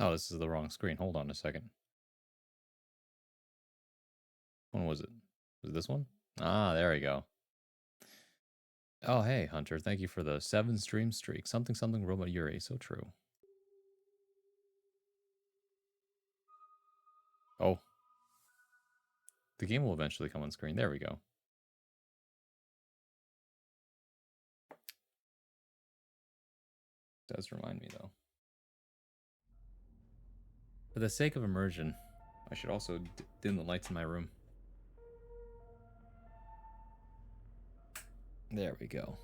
Oh, this is the wrong screen. Hold on a second. When was it? Was it this one? Ah, there we go. Oh, hey, Hunter. Thank you for the 7 stream streak. Something, something, Robot Yuri. So true. Oh. The game will eventually come on screen. There we go. Does remind me, though. For the sake of immersion, I should also dim the lights in my room. There we go.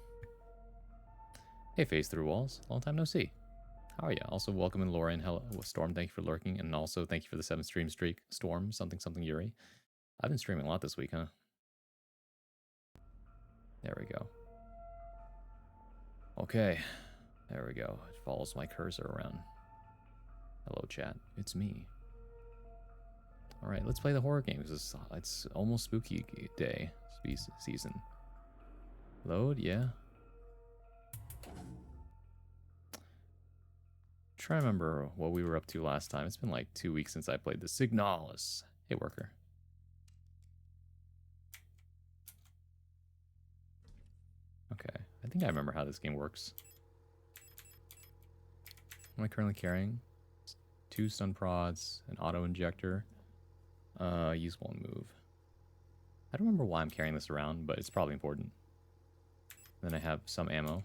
Hey, Phase Through Walls. Long time no see. How are you? Also, welcome in Laura and hello, Storm. Thank you for lurking. And also, thank you for the 7 stream streak. Storm, something, something, Yuri. I've been streaming a lot this week, huh? There we go. Okay. There we go. It follows my cursor around. Hello, chat. It's me. Alright, let's play the horror games. It's almost spooky day season. Load, yeah. Try to remember what we were up to last time. It's been like 2 weeks since I played the Signalis. Hey, worker. Okay, I think I remember how this game works. What am I currently carrying? 2 stun prods, an auto injector. Use 1 move. I don't remember why I'm carrying this around, but it's probably important. Then I have some ammo.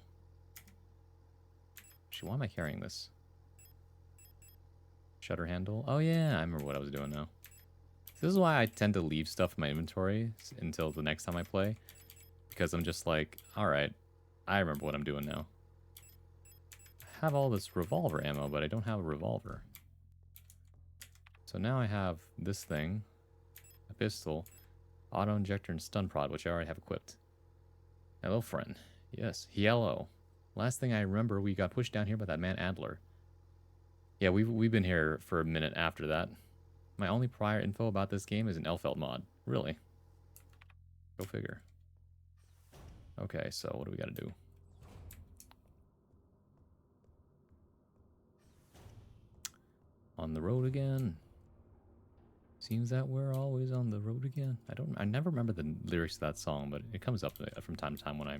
Actually, why am I carrying this? Shutter handle. Oh yeah, I remember what I was doing now. This is why I tend to leave stuff in my inventory until the next time I play. Because I'm just like, alright, I remember what I'm doing now. I have all this revolver ammo, but I don't have a revolver. So now I have this thing, a pistol, auto injector, and stun prod, which I already have equipped. Hello, friend. Yes, hello. Last thing I remember, we got pushed down here by that man Adler. Yeah, we've been here for a minute after that. My only prior info about this game is an Elfeld mod. Really? Go figure. Okay, so what do we gotta do? On the road again. Seems that we're always on the road again. I never remember the lyrics to that song, but it comes up from time to time when I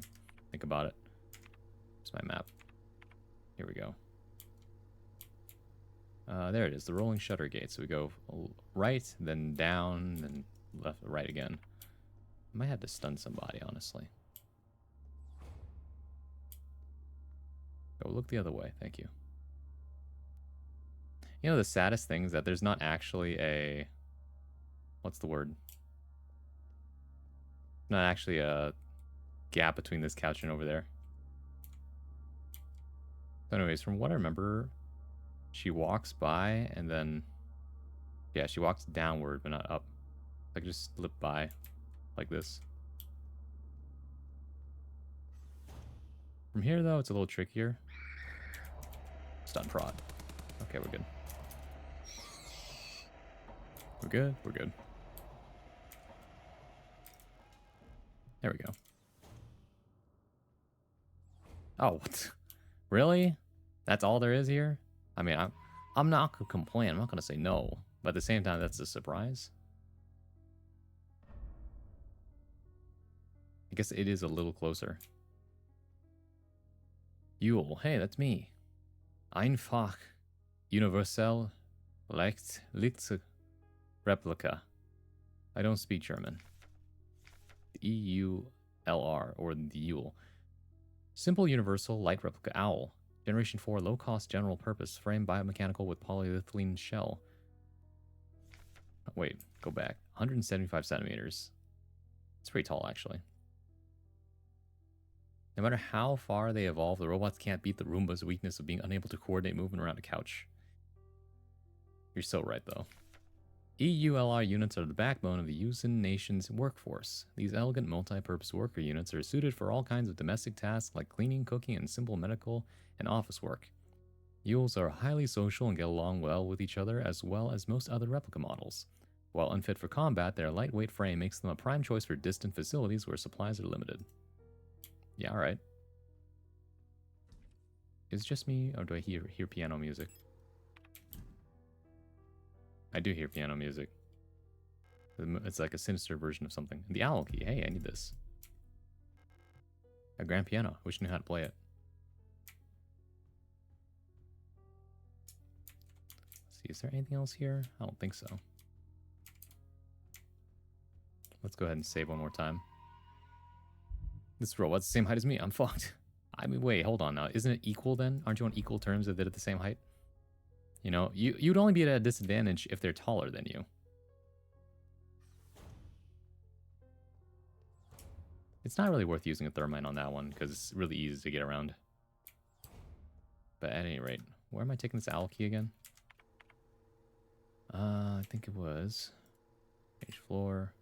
think about it. It's my map. Here we go. There it is, the rolling shutter gate. So we go right, then down, then left, right again. I might have to stun somebody, honestly. Go look the other way, thank you. You know, the saddest thing is that there's not actually a... What's the word? Not actually a gap between this couch and over there. So anyways, from what I remember, she walks by and then... Yeah, she walks downward, but not up. I could just slip by like this. From here, though, it's a little trickier. Stun prod. Okay, we're good. We're good, we're good. There we go. Oh, what? Really? That's all there is here? I mean, I'm not going to complain. I'm not going to say no. But at the same time, that's a surprise. I guess it is a little closer. Yule. Hey, that's me. Einfach. Universell. Leicht. Replica. I don't speak German. EULR, or the Yule. Simple Universal Light Replica Owl. Generation 4 low-cost general purpose frame biomechanical with polyethylene shell. Wait, go back. 175 centimeters. It's pretty tall, actually. No matter how far they evolve, the robots can't beat the Roomba's weakness of being unable to coordinate movement around a couch. You're so right, though. EULR units are the backbone of the Yuuzhan nation's workforce. These elegant multi-purpose worker units are suited for all kinds of domestic tasks like cleaning, cooking, and simple medical and office work. Yules are highly social and get along well with each other as well as most other replica models. While unfit for combat, their lightweight frame makes them a prime choice for distant facilities where supplies are limited. Yeah, alright. Is it just me, or do I hear piano music? I do hear piano music. It's like a sinister version of something. The owl key. Hey, I need this. A grand piano. Wish I knew how to play it. Let's see, is there anything else here? I don't think so. Let's go ahead and save one more time. This robot's the same height as me. I'm fucked. I mean, wait, hold on now. Isn't it equal then? Aren't you on equal terms if they're at the same height? You know, you'd only be at a disadvantage if they're taller than you. It's not really worth using a thermite on that one because it's really easy to get around. But at any rate, where am I taking this owl key again? I think it was page floor.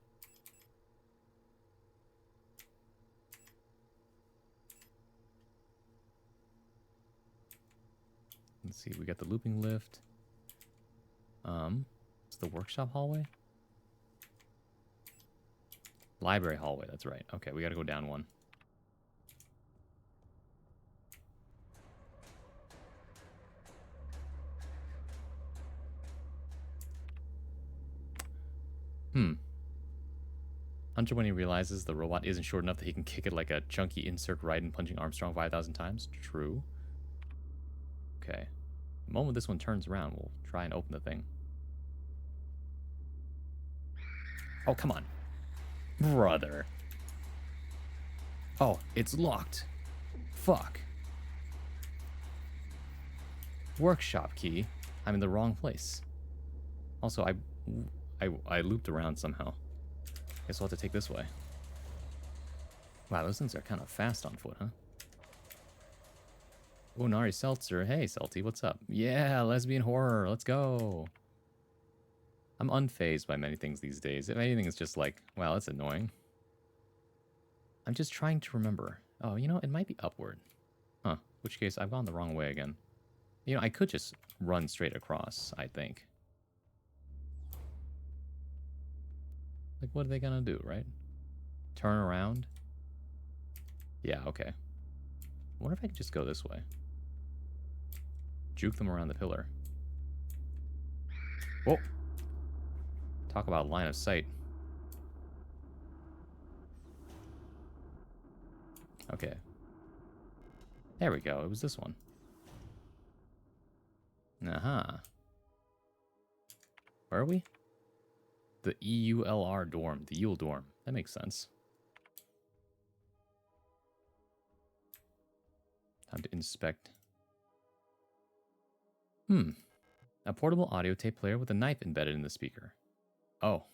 Let's see, we got the looping lift. It's the workshop hallway? Library hallway, that's right. Okay, we gotta go down one. Hunter, when he realizes the robot isn't short enough that he can kick it like a chunky insert right in punching Armstrong 5,000 times. True. Okay. The moment this one turns around, we'll try and open the thing. Oh, come on. Brother. Oh, it's locked. Fuck. Workshop key. I'm in the wrong place. Also, I looped around somehow. Guess we'll have to take this way. Wow, those things are kind of fast on foot, huh? Oh, Nari Seltzer. Hey, Selty, what's up? Yeah, lesbian horror. Let's go. I'm unfazed by many things these days. If anything, it's just like, wow, that's annoying. I'm just trying to remember. Oh, you know, it might be upward. Huh. In which case, I've gone the wrong way again. You know, I could just run straight across, I think. Like, what are they gonna do, right? Turn around? Yeah, okay. I wonder if I could just go this way. Juke them around the pillar. Whoa! Talk about line of sight. Okay. There we go. It was this one. Uh-huh. Where are we? The EULR dorm. The Yule dorm. That makes sense. Time to inspect. A portable audio tape player with a knife embedded in the speaker. Oh.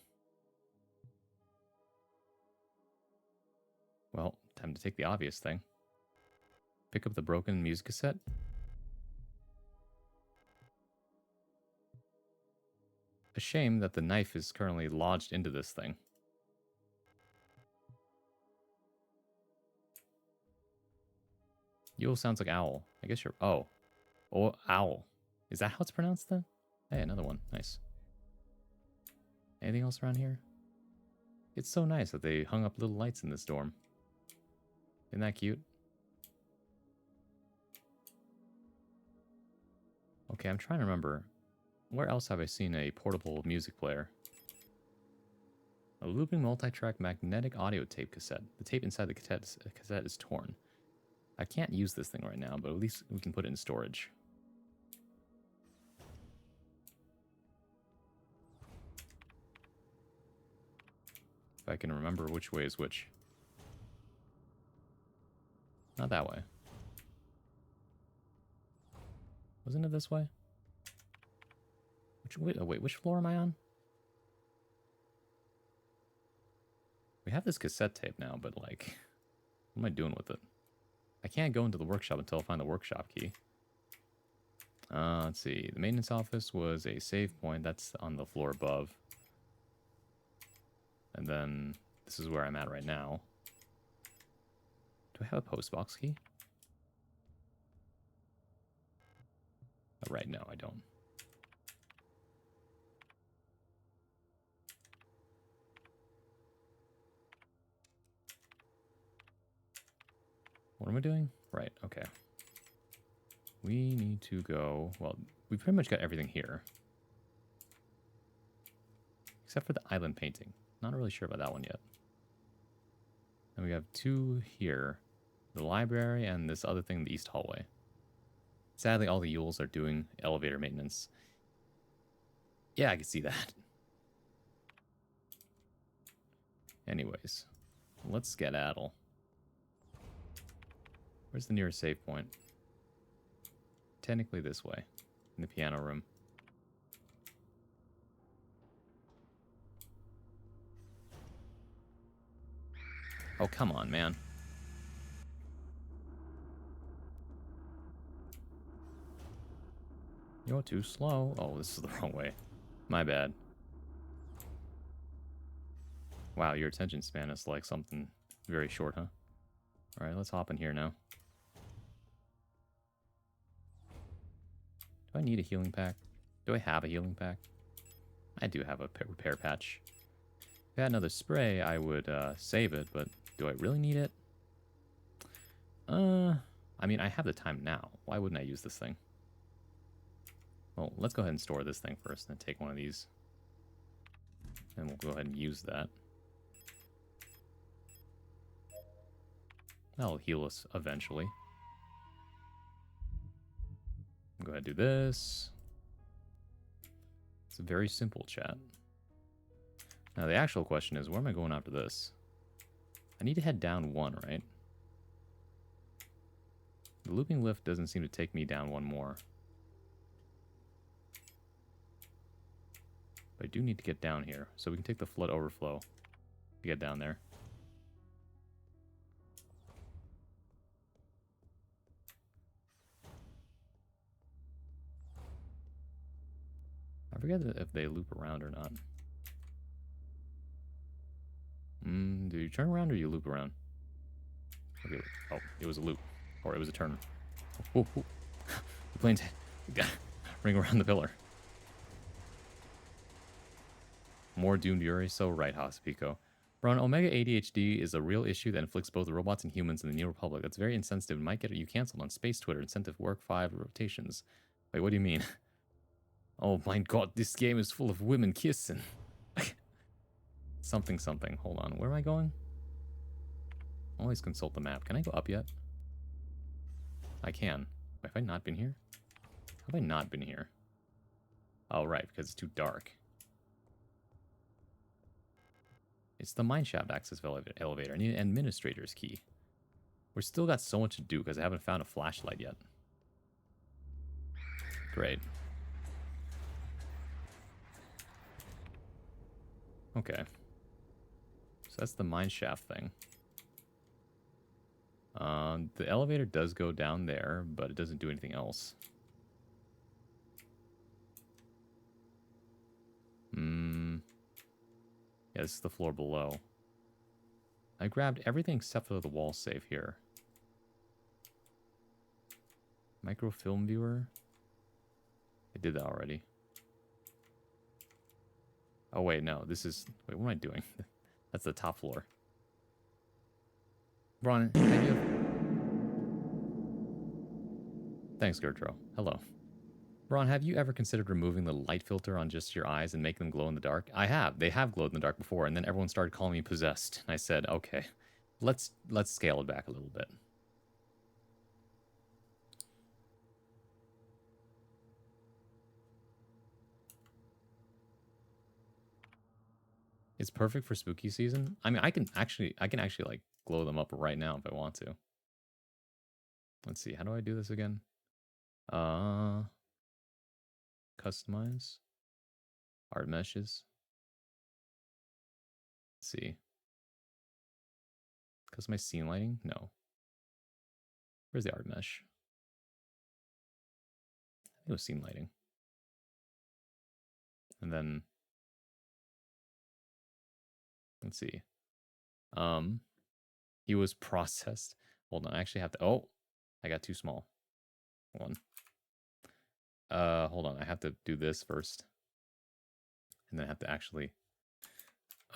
Well, time to take the obvious thing. Pick up the broken music cassette. A shame that the knife is currently lodged into this thing. Yule sounds like owl. I guess you're... Oh. Oh, owl. Is that how it's pronounced then? Hey, another one. Nice. Anything else around here? It's so nice that they hung up little lights in this dorm. Isn't that cute? Okay, I'm trying to remember. Where else have I seen a portable music player? A looping multi-track magnetic audio tape cassette. The tape inside the cassette is torn. I can't use this thing right now, but at least we can put it in storage. If I can remember which way is which. Not that way. Wasn't it this way? Wait, which floor am I on? We have this cassette tape now, but like, what am I doing with it? I can't go into the workshop until I find the workshop key. Let's see. The maintenance office was a save point. That's on the floor above. And then this is where I'm at right now. Do I have a postbox key? Oh, right, no, I don't. What am I doing? Right, okay. We need to go... Well, we pretty much got everything here. Except for the island painting. Not really sure about that one yet. And we have 2 here. The library and this other thing in the east hallway. Sadly, all the Yules are doing elevator maintenance. Yeah, I can see that. Anyways, let's skedaddle. Where's the nearest save point? Technically this way, in the piano room. Oh, come on, man. You're too slow. Oh, this is the wrong way. My bad. Wow, your attention span is like something very short, huh? Alright, let's hop in here now. Do I need a healing pack? Do I have a healing pack? I do have a repair patch. If I had another spray, I would save it, but do I really need it? I mean, I have the time now. Why wouldn't I use this thing? Well, let's go ahead and store this thing first and then take one of these. And we'll go ahead and use that. That'll heal us eventually. Go ahead and do this. It's very simple, chat. Now, the actual question is, where am I going after this? I need to head down 1, right? The looping lift doesn't seem to take me down 1 more. But I do need to get down here, so we can take the flood overflow to get down there. I forget if they loop around or not. Do you turn around or you loop around? Okay. Oh, it was a loop. Or it was a turn. Oh, oh. The plane's ring around the pillar. More doomed Yuri. So right, Hospico. Braun, Omega ADHD is a real issue that inflicts both the robots and humans in the New Republic. That's very insensitive and might get you canceled on Space Twitter. Incentive work 5 rotations. Wait, what do you mean? Oh my god, this game is full of women kissing. Something, something. Hold on, where am I going? Always consult the map. Can I go up yet? I can. Have I not been here? Have I not been here? Oh, right, because it's too dark. It's the mineshaft access elevator. I need an administrator's key. We're still got so much to do because I haven't found a flashlight yet. Great. Okay. So that's the mineshaft thing. The elevator does go down there, but it doesn't do anything else. Yeah, this is the floor below. I grabbed everything except for the wall safe here. Microfilm viewer? I did that already. Oh, wait, no. This is... Wait, what am I doing? That's the top floor. Braun, have you... Thanks, Gertrude. Hello. Braun, have you ever considered removing the light filter on just your eyes and making them glow in the dark? I have. They have glowed in the dark before, and then everyone started calling me possessed. And I said, okay, let's scale it back a little bit. It's perfect for spooky season. I mean, I can actually like glow them up right now if I want to. Let's see. How do I do this again? Customize. Art meshes. Let's see. Customize scene lighting? No. Where's the art mesh? I think it was scene lighting. And then let's see. He was processed. Hold on, I actually have to... Oh, I got too small. Hold on. Hold on, I have to do this first. And then I have to actually...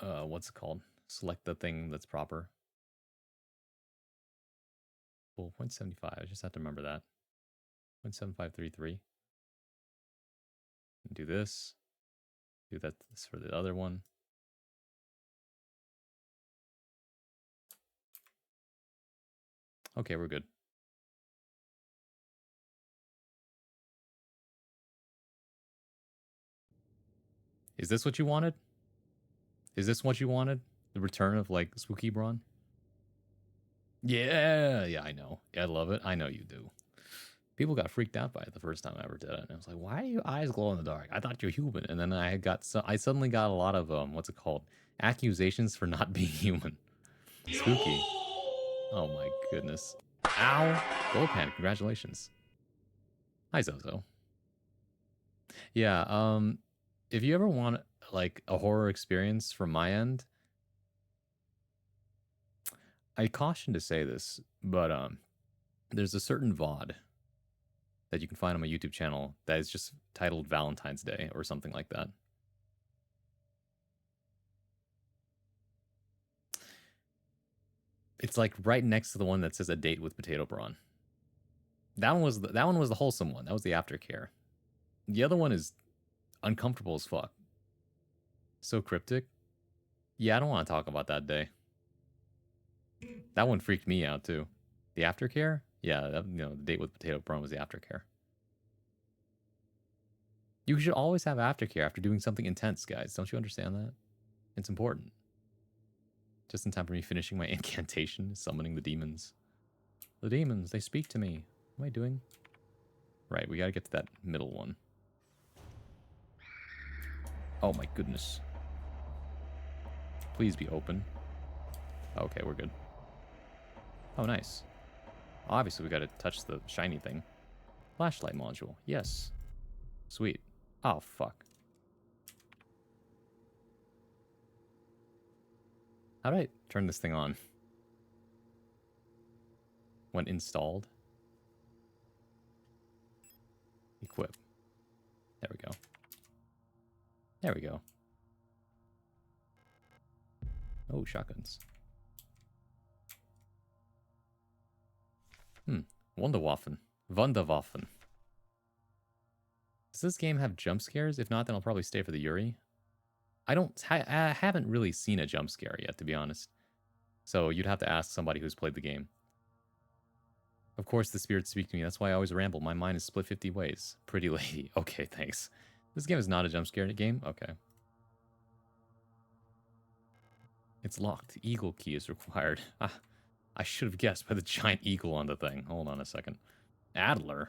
what's it called? Select the thing that's proper. Well, 0.75, I just have to remember that. 0.7533. Do this. Do that this for the other one. Okay, we're good. Is this what you wanted? Is this what you wanted? The return of, like, Spooky Brawn? Yeah, I know. I love it. I know you do. People got freaked out by it the first time I ever did it. And I was like, why are your eyes glow in the dark? I thought you're human. And then I suddenly got a lot of, what's it called? Accusations for not being human. Spooky. Oh my goodness. Ow. Gold pan, congratulations. Hi, Zozo. Yeah, if you ever want, like, a horror experience from my end, I caution to say this, but there's a certain VOD that you can find on my YouTube channel that is just titled Valentine's Day or something like that. It's like right next to the one that says A Date with Potato Brawn. That one was the wholesome one. That was the aftercare. The other one is uncomfortable as fuck. So cryptic. Yeah, I don't want to talk about that day. That one freaked me out too. The aftercare? Yeah, the Date with Potato Brawn was the aftercare. You should always have aftercare after doing something intense, guys. Don't you understand that? It's important. Just in time for me finishing my incantation, summoning the demons. The demons, they speak to me. What am I doing? Right, we gotta get to that middle one. Oh my goodness. Please be open. Okay, we're good. Oh, nice. Obviously, we gotta touch the shiny thing. Flashlight module. Yes. Sweet. Oh, fuck. How do I turn this thing on? When installed? Equip. There we go. There we go. Oh, shotguns. Wunderwaffen. Wunderwaffen. Does this game have jump scares? If not, then I'll probably stay for the Yuri. I haven't really seen a jump scare yet, to be honest. So you'd have to ask somebody who's played the game. Of course, the spirits speak to me. That's why I always ramble. My mind is split 50 ways. Pretty lady. Okay, thanks. This game is not a jump scare game? Okay. It's locked. Eagle key is required. I should have guessed by the giant eagle on the thing. Hold on a second. Adler.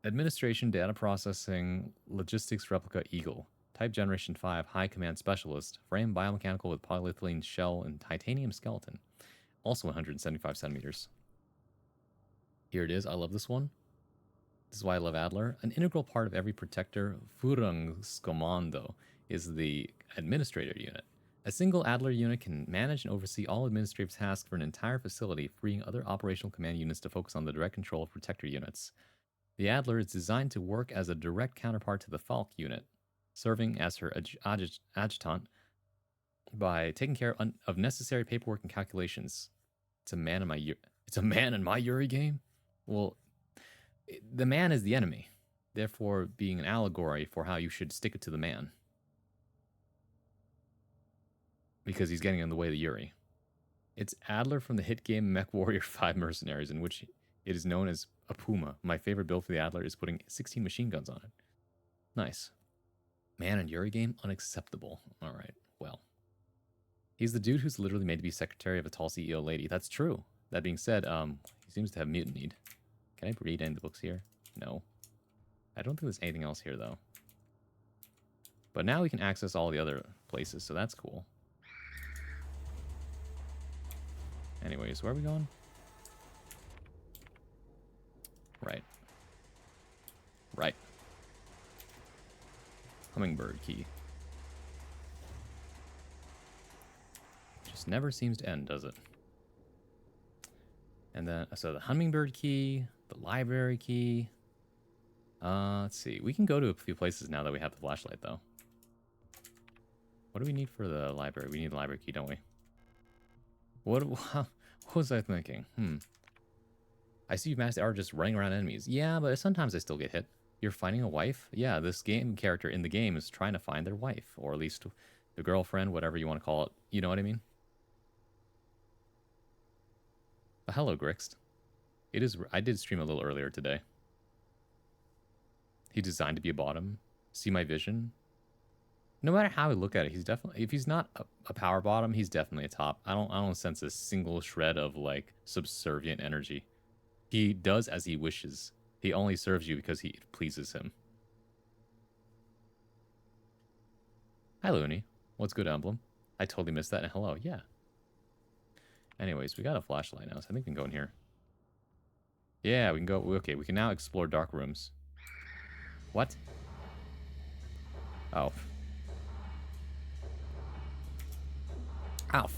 Administration, data processing, logistics replica eagle. Type generation 5, high command specialist. Frame biomechanical with polyethylene shell and titanium skeleton. Also 175 centimeters. Here it is. I love this one. This is why I love Adler. An integral part of every protector, Führungskommando, is the administrator unit. A single Adler unit can manage and oversee all administrative tasks for an entire facility, freeing other operational command units to focus on the direct control of protector units. The Adler is designed to work as a direct counterpart to the Falk unit, serving as her adjutant by taking care of necessary paperwork and calculations. It's a man in my Yuri game? Well, the man is the enemy, therefore being an allegory for how you should stick it to the man. Because he's getting in the way of the Yuri. It's Adler from the hit game MechWarrior 5 Mercenaries, in which it is known as a Puma. My favorite build for the Adler is putting 16 machine guns on it. Nice. Man and Yuri game? Unacceptable. Alright, well. He's the dude who's literally made to be secretary of a tall CEO lady. That's true. That being said, he seems to have mutinied. Can I read any of the books here? No. I don't think there's anything else here, though. But now we can access all the other places, so that's cool. Anyways, where are we going? Right. Right. Hummingbird key. Just never seems to end, does it? And then, so the hummingbird key, the library key. Let's see. We can go to a few places now that we have the flashlight, though. What do we need for the library? We need the library key, don't we? What was I thinking? I see you master are just running around enemies. Yeah, but sometimes I still get hit. You're finding a wife? Yeah, this game character in the game is trying to find their wife, or at least the girlfriend, whatever you want to call it. You know what I mean? But hello, Grixt. It is. I did stream a little earlier today. He designed to be a bottom. See my vision? No matter how we look at it, he's definitely, if he's not a power bottom, he's definitely a top. I don't sense a single shred of like subservient energy. He does as he wishes. He only serves you because he pleases him. Hi, Looney. What's good, Emblem? I totally missed that. And hello, yeah. Anyways, we got a flashlight now, so I think we can go in here. Yeah, we can go. Okay, we can now explore dark rooms. What? Oh. Ow.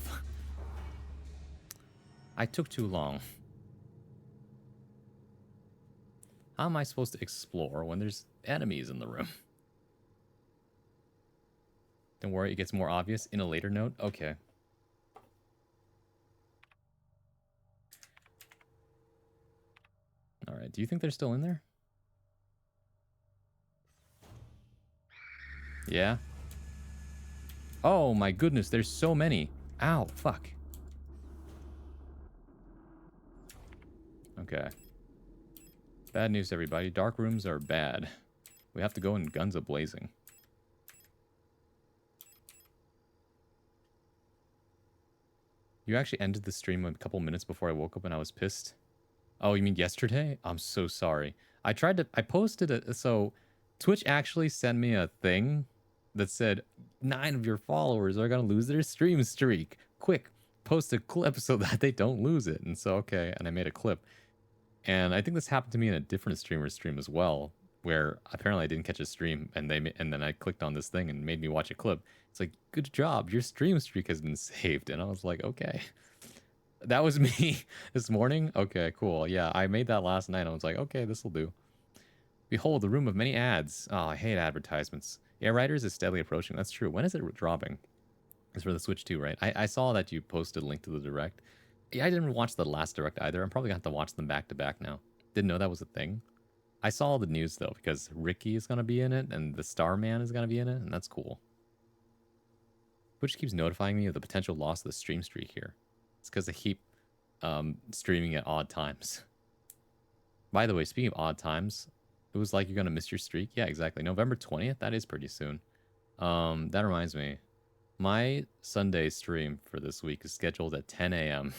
I took too long. How am I supposed to explore when there's enemies in the room? Don't worry, it gets more obvious in a later note. Okay. Alright, do you think they're still in there? Yeah? Oh my goodness, there's so many. Ow, fuck. Okay. Bad news, everybody. Dark rooms are bad. We have to go in guns a-blazing. You actually ended the stream a couple minutes before I woke up and I was pissed. Oh, you mean yesterday? I'm so sorry. I posted it, so Twitch actually sent me a thing that said 9 of your followers are going to lose their stream streak. Quick, post a clip so that they don't lose it. And so, okay, and I made a clip. And I think this happened to me in a different streamer's stream as well, where apparently I didn't catch a stream, and then I clicked on this thing and made me watch a clip. It's like, good job, your stream streak has been saved. And I was like, okay. That was me this morning? Okay, cool. Yeah, I made that last night. I was like, okay, this will do. Behold, the room of many ads. Oh, I hate advertisements. Yeah, Riders is steadily approaching. That's true. When is it dropping? It's for the Switch 2, right? I saw that you posted a link to the Direct. Yeah, I didn't watch the last Direct either. I'm probably going to have to watch them back to back now. Didn't know that was a thing. I saw the news, though, because Ricky is going to be in it, and the Starman is going to be in it, and that's cool. Twitch keeps notifying me of the potential loss of the stream streak here. It's because I keep streaming at odd times. By the way, speaking of odd times, it was like you're going to miss your streak. Yeah, exactly. November 20th? That is pretty soon. That reminds me. My Sunday stream for this week is scheduled at 10 a.m.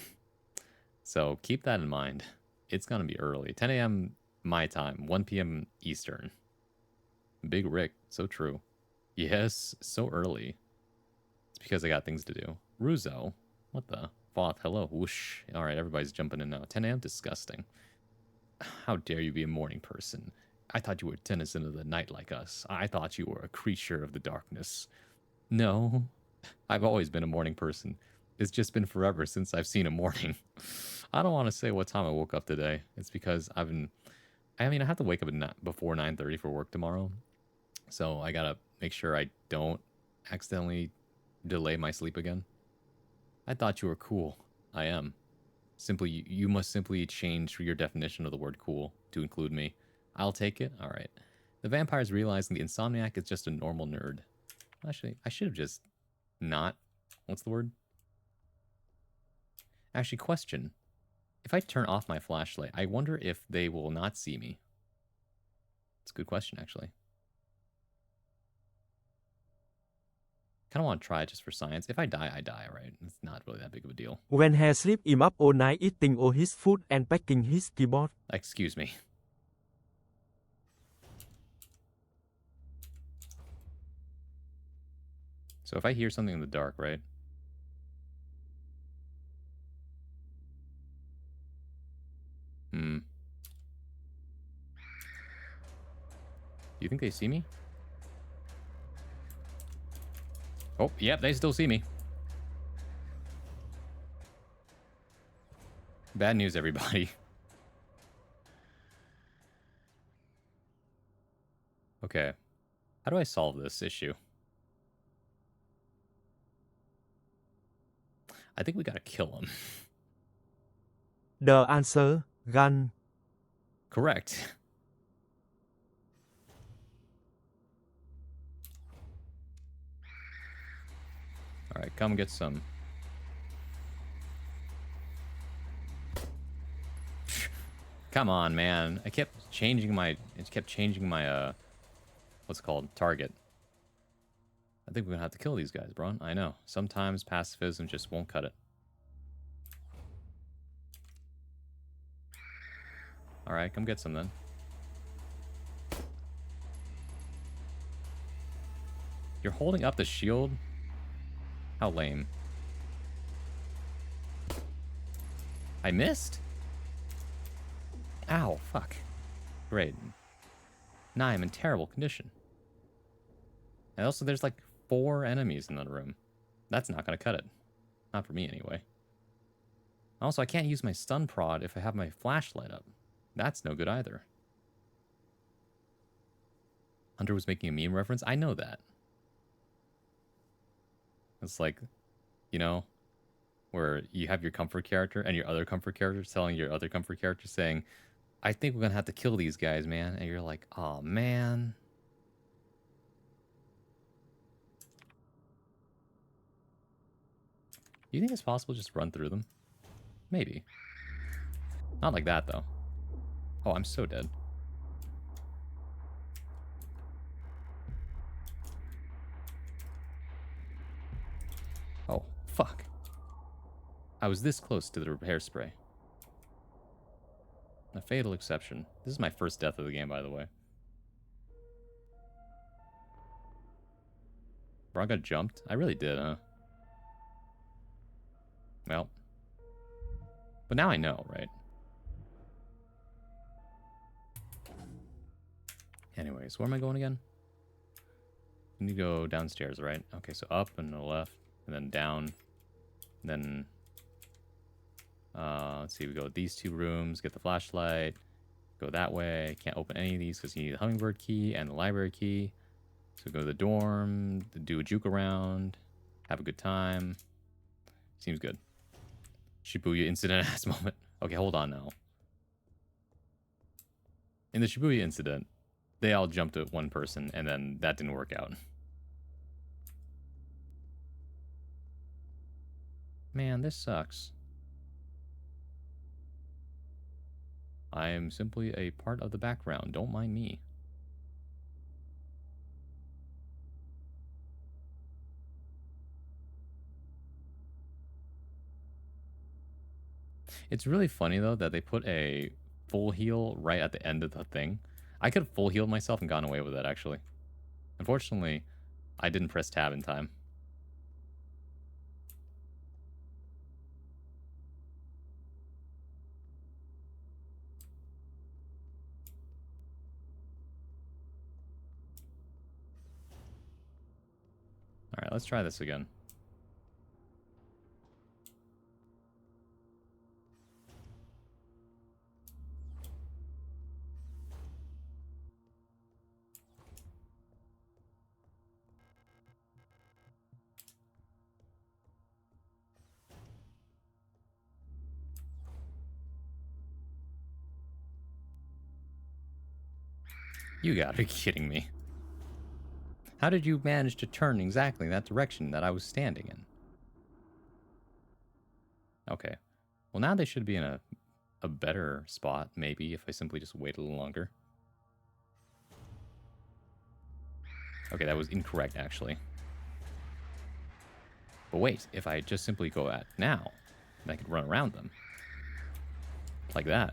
So keep that in mind. It's going to be early. 10 a.m. my time, 1 p.m. Eastern. Big Rick, so true. Yes, so early. It's because I got things to do. Ruzo, what the? Foth, hello, whoosh. All right, everybody's jumping in now. 10 a.m. disgusting. How dare you be a morning person? I thought you were denizen of the night like us. I thought you were a creature of the darkness. No, I've always been a morning person. It's just been forever since I've seen a morning. I don't want to say what time I woke up today. It's because I have to wake up before 9:30 for work tomorrow. So I gotta make sure I don't accidentally delay my sleep again. I thought you were cool. I am. You must simply change your definition of the word cool to include me. I'll take it. All right. The vampire's realizing the insomniac is just a normal nerd. Actually, I should have just not. What's the word? Actually, question. If I turn off my flashlight, I wonder if they will not see me. It's a good question, actually. Kind of want to try it just for science. If I die, I die, right? It's not really that big of a deal. When he sleep him up all night eating all his food and packing his keyboard. Excuse me. So if I hear something in the dark, right? Do you think they see me? Oh, yep, they still see me. Bad news, everybody. Okay. How do I solve this issue? I think we gotta kill him. The answer, gun. Correct. Alright, come get some. Come on, man. It kept changing my what's it called? Target. I think we're gonna have to kill these guys, bro. I know. Sometimes pacifism just won't cut it. Alright, come get some then. You're holding up the shield? How lame. I missed? Ow, fuck. Great. Now I'm in terrible condition. And also there's like 4 enemies in the room. That's not gonna cut it. Not for me anyway. Also, I can't use my stun prod if I have my flashlight up. That's no good either. Hunter was making a meme reference? I know that. It's like, you know, where you have your comfort character and your other comfort character telling your other comfort character saying, I think we're gonna have to kill these guys, man. And you're like, oh man. Do you think it's possible to just run through them? Maybe. Not like that, though. Oh, I'm so dead. Oh, fuck. I was this close to the repair spray. A fatal exception. This is my first death of the game, by the way. Bro, I got jumped? I really did, huh? Well. But now I know, right? Anyways, where am I going again? You need to go downstairs, right? Okay, so up and to the left, and then down. And then, let's see, we go these 2 rooms, get the flashlight, go that way. Can't open any of these because you need the hummingbird key and the library key. So go to the dorm, do a juke around, have a good time. Seems good. Shibuya incident ass moment. Okay, hold on now. In the Shibuya incident, they all jumped at one person, and then that didn't work out. Man, this sucks. I am simply a part of the background. Don't mind me. It's really funny, though, that they put a full heal right at the end of the thing. I could have full healed myself and gone away with it, actually. Unfortunately, I didn't press tab in time. Alright, let's try this again. You gotta be kidding me. How did you manage to turn exactly in that direction that I was standing in? Okay. Well, now they should be in a better spot, maybe, if I simply just wait a little longer. Okay, that was incorrect, actually. But wait, if I just simply go at now, then I could run around them. Like that.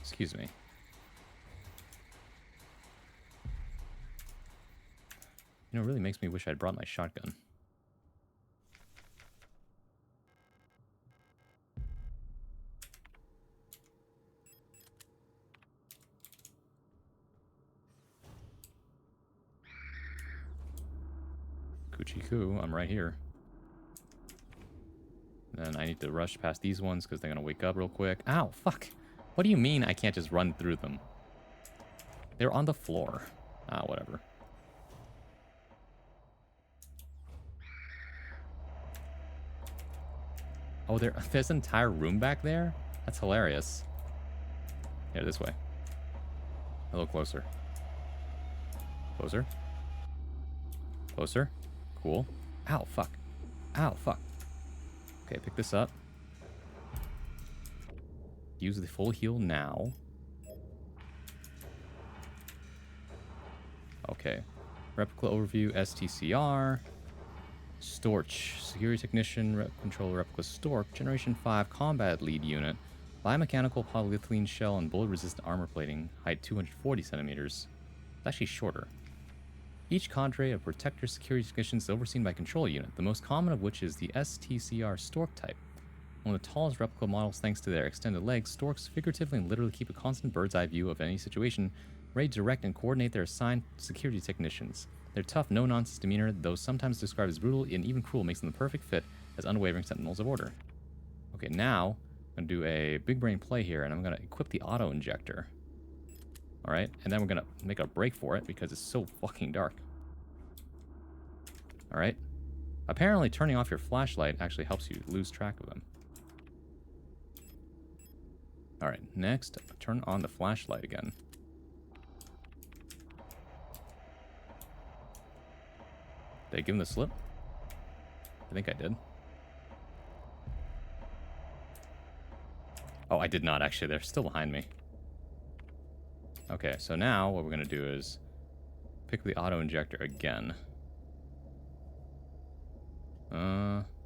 Excuse me. You know, it really makes me wish I'd brought my shotgun. Coochie-coo, I'm right here. Then I need to rush past these ones because they're going to wake up real quick. Ow, fuck. What do you mean I can't just run through them? They're on the floor. Ah, whatever. Oh, there's an entire room back there? That's hilarious. Here, this way. A little closer. Closer. Closer. Cool. Ow, fuck. Ow, fuck. Okay, pick this up. Use the full heal now. Okay. Replica overview, STCR. Storch. Security Technician, Control Replica Stork. Generation 5 Combat Lead Unit. Biomechanical polyethylene shell and bullet-resistant armor plating. Height 240 centimeters. It's actually shorter. Each cadre of Protector security technicians is overseen by a control unit, the most common of which is the STCR Stork type. One of the tallest replica models thanks to their extended legs, Storks figuratively and literally keep a constant bird's eye view of any situation, ready to direct and coordinate their assigned security technicians. Their tough, no-nonsense demeanor, though sometimes described as brutal and even cruel, makes them the perfect fit as unwavering sentinels of order. Okay, now I'm going to do a big brain play here, and I'm going to equip the auto-injector. Alright, and then we're going to make a break for it because it's so fucking dark. Alright. Apparently turning off your flashlight actually helps you lose track of them. Alright, next, turn on the flashlight again. Did I give him the slip? I think I did. Oh, I did not, actually. They're still behind me. Okay, so now what we're going to do is pick the auto-injector again.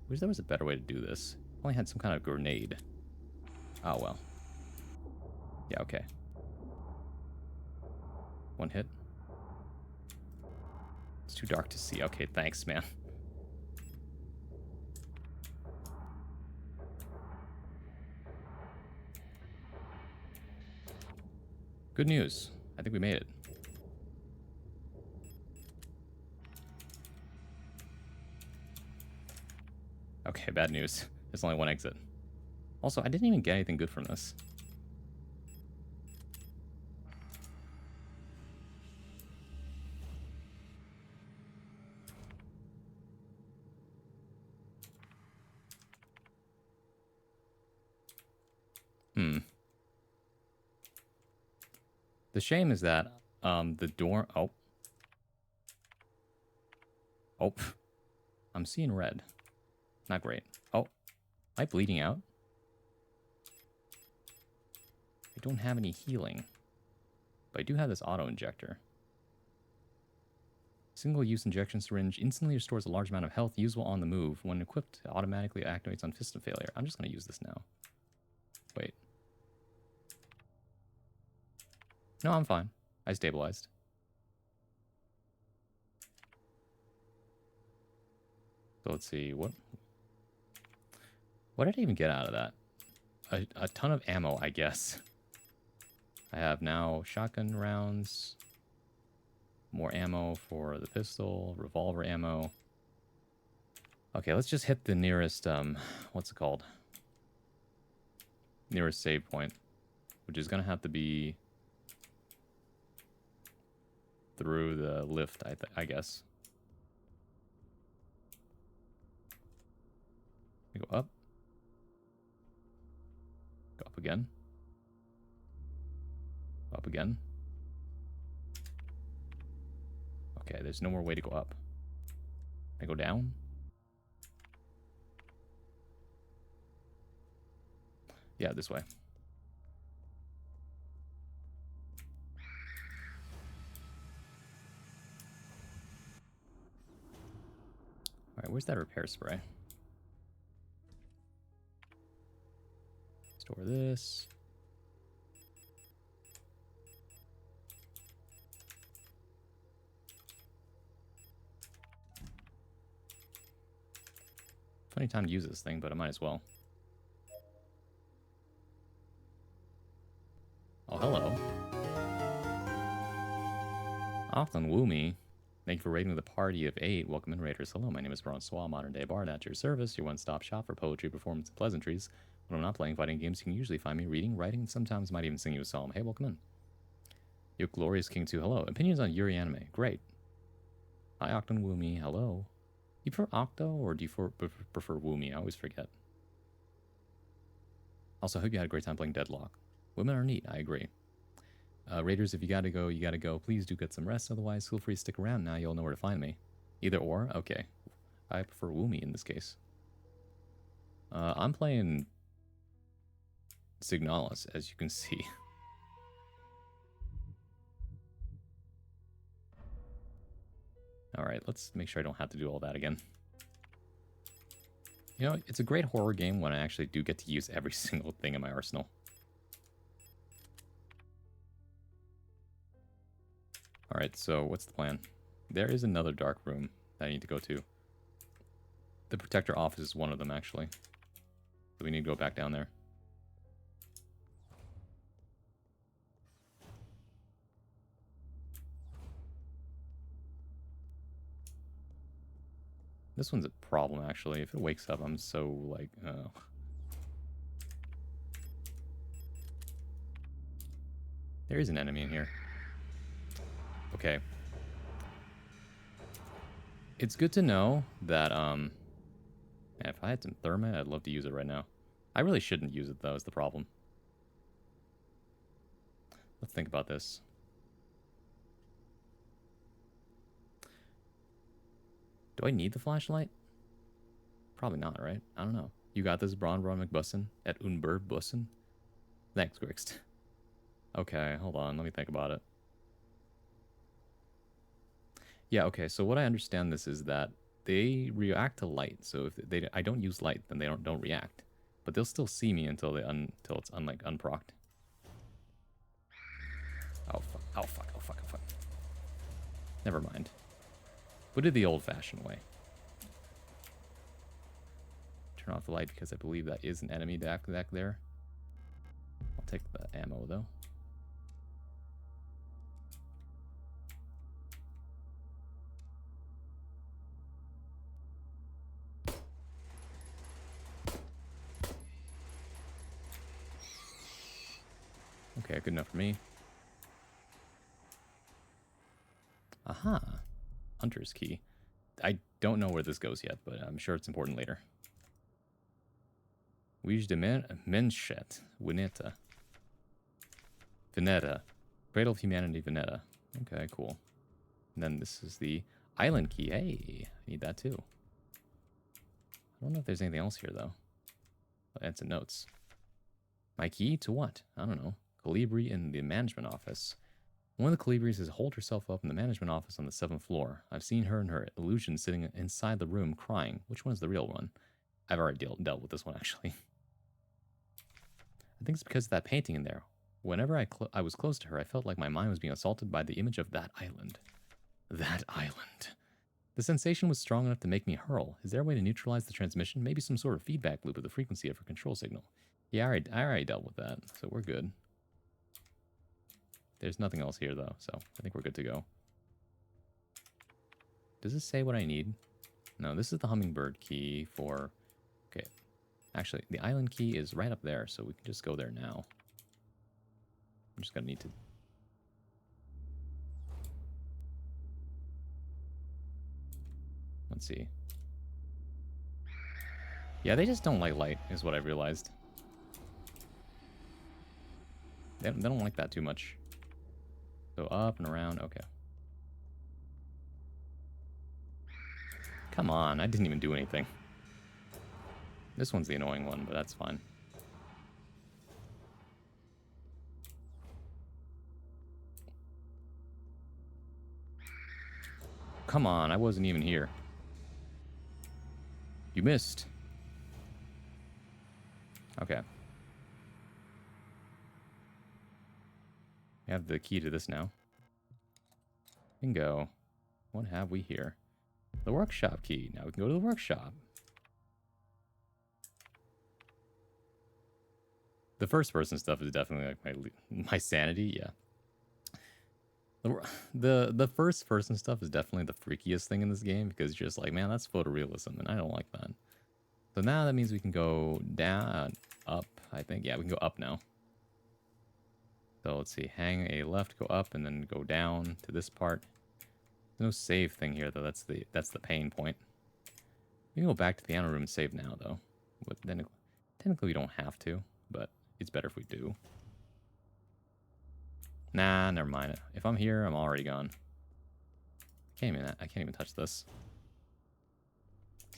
Wish there was a better way to do this. Only had some kind of grenade. Oh, well. Yeah, okay. One hit. It's too dark to see. Okay, thanks, man. Good news. I think we made it. Okay, bad news. There's only one exit. Also, I didn't even get anything good from this. The shame is that the door... Oh. Oh. I'm seeing red. Not great. Oh. Am I bleeding out? I don't have any healing. But I do have this auto-injector. Single-use injection syringe instantly restores a large amount of health usable on the move. When equipped, it automatically activates on piston failure. I'm just going to use this now. Wait. No, I'm fine. I stabilized. So let's see, what did I even get out of that? A ton of ammo, I guess. I have now shotgun rounds, more ammo for the pistol, revolver ammo. Okay, let's just hit the nearest, what's it called? Nearest save point, which is going to have to be through the lift, I guess. We go up. Go up again. Up again. Okay, there's no more way to go up. I go down. Yeah, this way. Alright, where's that repair spray? Store this. Funny time to use this thing, but I might as well. Oh, hello. Often woo me. Thank you for raiding the party of 8. Welcome in, Raiders. Hello, my name is Francois, modern day bard at your service, your one-stop shop for poetry, performance, and pleasantries. When I'm not playing fighting games, you can usually find me reading, writing, and sometimes might even sing you a song. Hey, welcome in. Your glorious king too. Hello. Opinions on Yuri anime. Great. Hi, Octon Woomy. Hello. You prefer Octo or do you prefer Woomy? I always forget. Also, I hope you had a great time playing Deadlock. Women are neat. I agree. Raiders, if you gotta go, you gotta go. Please do get some rest. Otherwise, feel free to stick around. Now you'll know where to find me. Either or? Okay. I prefer Woomy in this case. I'm playing Signalis, as you can see. Alright, let's make sure I don't have to do all that again. You know, it's a great horror game when I actually do get to use every single thing in my arsenal. Alright, so what's the plan? There is another dark room that I need to go to. The Protector office is one of them, actually. So we need to go back down there. This one's a problem, actually. If it wakes up, I'm so, like, There is an enemy in here. Okay. It's good to know that, man, if I had some thermite, I'd love to use it right now. I really shouldn't use it, though, is the problem. Let's think about this. Do I need the flashlight? Probably not, right? I don't know. You got this, Braun McBussin at Unber Bussin? Thanks, Grixt. Okay, hold on. Let me think about it. Yeah, okay. So what I understand this is that they react to light. So if I don't use light, then they don't react. But they'll still see me until it's unprocced. Oh fuck! Oh fuck! Oh fuck! Oh fuck! Never mind. We'll do the old-fashioned way. Turn off the light because I believe that is an enemy back there. I'll take the ammo though. Okay, good enough for me. Aha. Hunter's key. I don't know where this goes yet, but I'm sure it's important later. Wij de Mensheid. Wineta. Veneta. Cradle of Humanity Veneta. Okay, cool. And then this is the island key. Hey, I need that too. I don't know if there's anything else here, though. I'll add some notes. My key to what? I don't know. Colibri in the management office. One of the Colibris has holed herself up in the management office on the 7th floor. I've seen her and her illusion sitting inside the room crying. Which one's the real one? I've already dealt with this one, actually. I think it's because of that painting in there. Whenever I was close to her, I felt like my mind was being assaulted by the image of that island. That island. The sensation was strong enough to make me hurl. Is there a way to neutralize the transmission? Maybe some sort of feedback loop of the frequency of her control signal. Yeah, I already dealt with that, so we're good. There's nothing else here, though, so I think we're good to go. Does this say what I need? No, this is the hummingbird key for... Okay. Actually, the island key is right up there, so we can just go there now. I'm just going to need to... Let's see. Yeah, they just don't like light, is what I realized. They don't like that too much. Go up and around. Okay. Come on, I didn't even do anything. This one's the annoying one, but that's fine. Come on, I wasn't even here. You missed. Okay. We have the key to this now. Bingo. What have we here? The workshop key. Now we can go to the workshop. The first person stuff is definitely like my sanity, yeah. The first person stuff is definitely the freakiest thing in this game because you're just like, man, that's photorealism, and I don't like that. So now that means we can go down, up, I think. Yeah, we can go up now. So let's see, hang a left, go up, and then go down to this part. There's no save thing here, though. That's the pain point. We can go back to the piano room and save now, though. But then technically we don't have to, but it's better if we do. Nah, never mind. If I'm here, I'm already gone. I can't even touch this.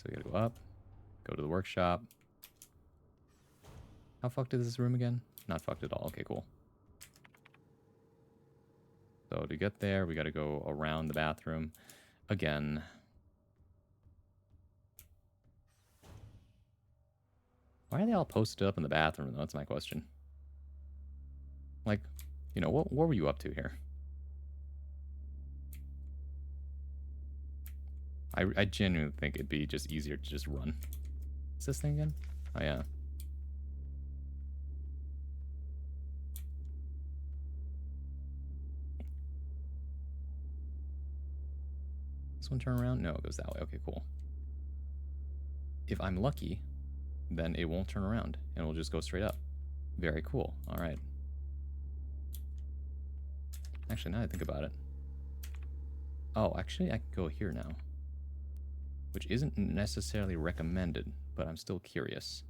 So we gotta go up, go to the workshop. How fucked is this room again? Not fucked at all. Okay, cool. So to get there, we gotta go around the bathroom again. Why are they all posted up in the bathroom, though? That's my question. Like, you know, what were you up to here? I genuinely think it'd be just easier to just run. Is this thing again? Oh, yeah. This one turn around? No, it goes that way. Okay, cool. If I'm lucky, then it won't turn around, and it'll just go straight up. Very cool. All right. Actually, now that I think about it. Oh, actually, I can go here now. Which isn't necessarily recommended, but I'm still curious.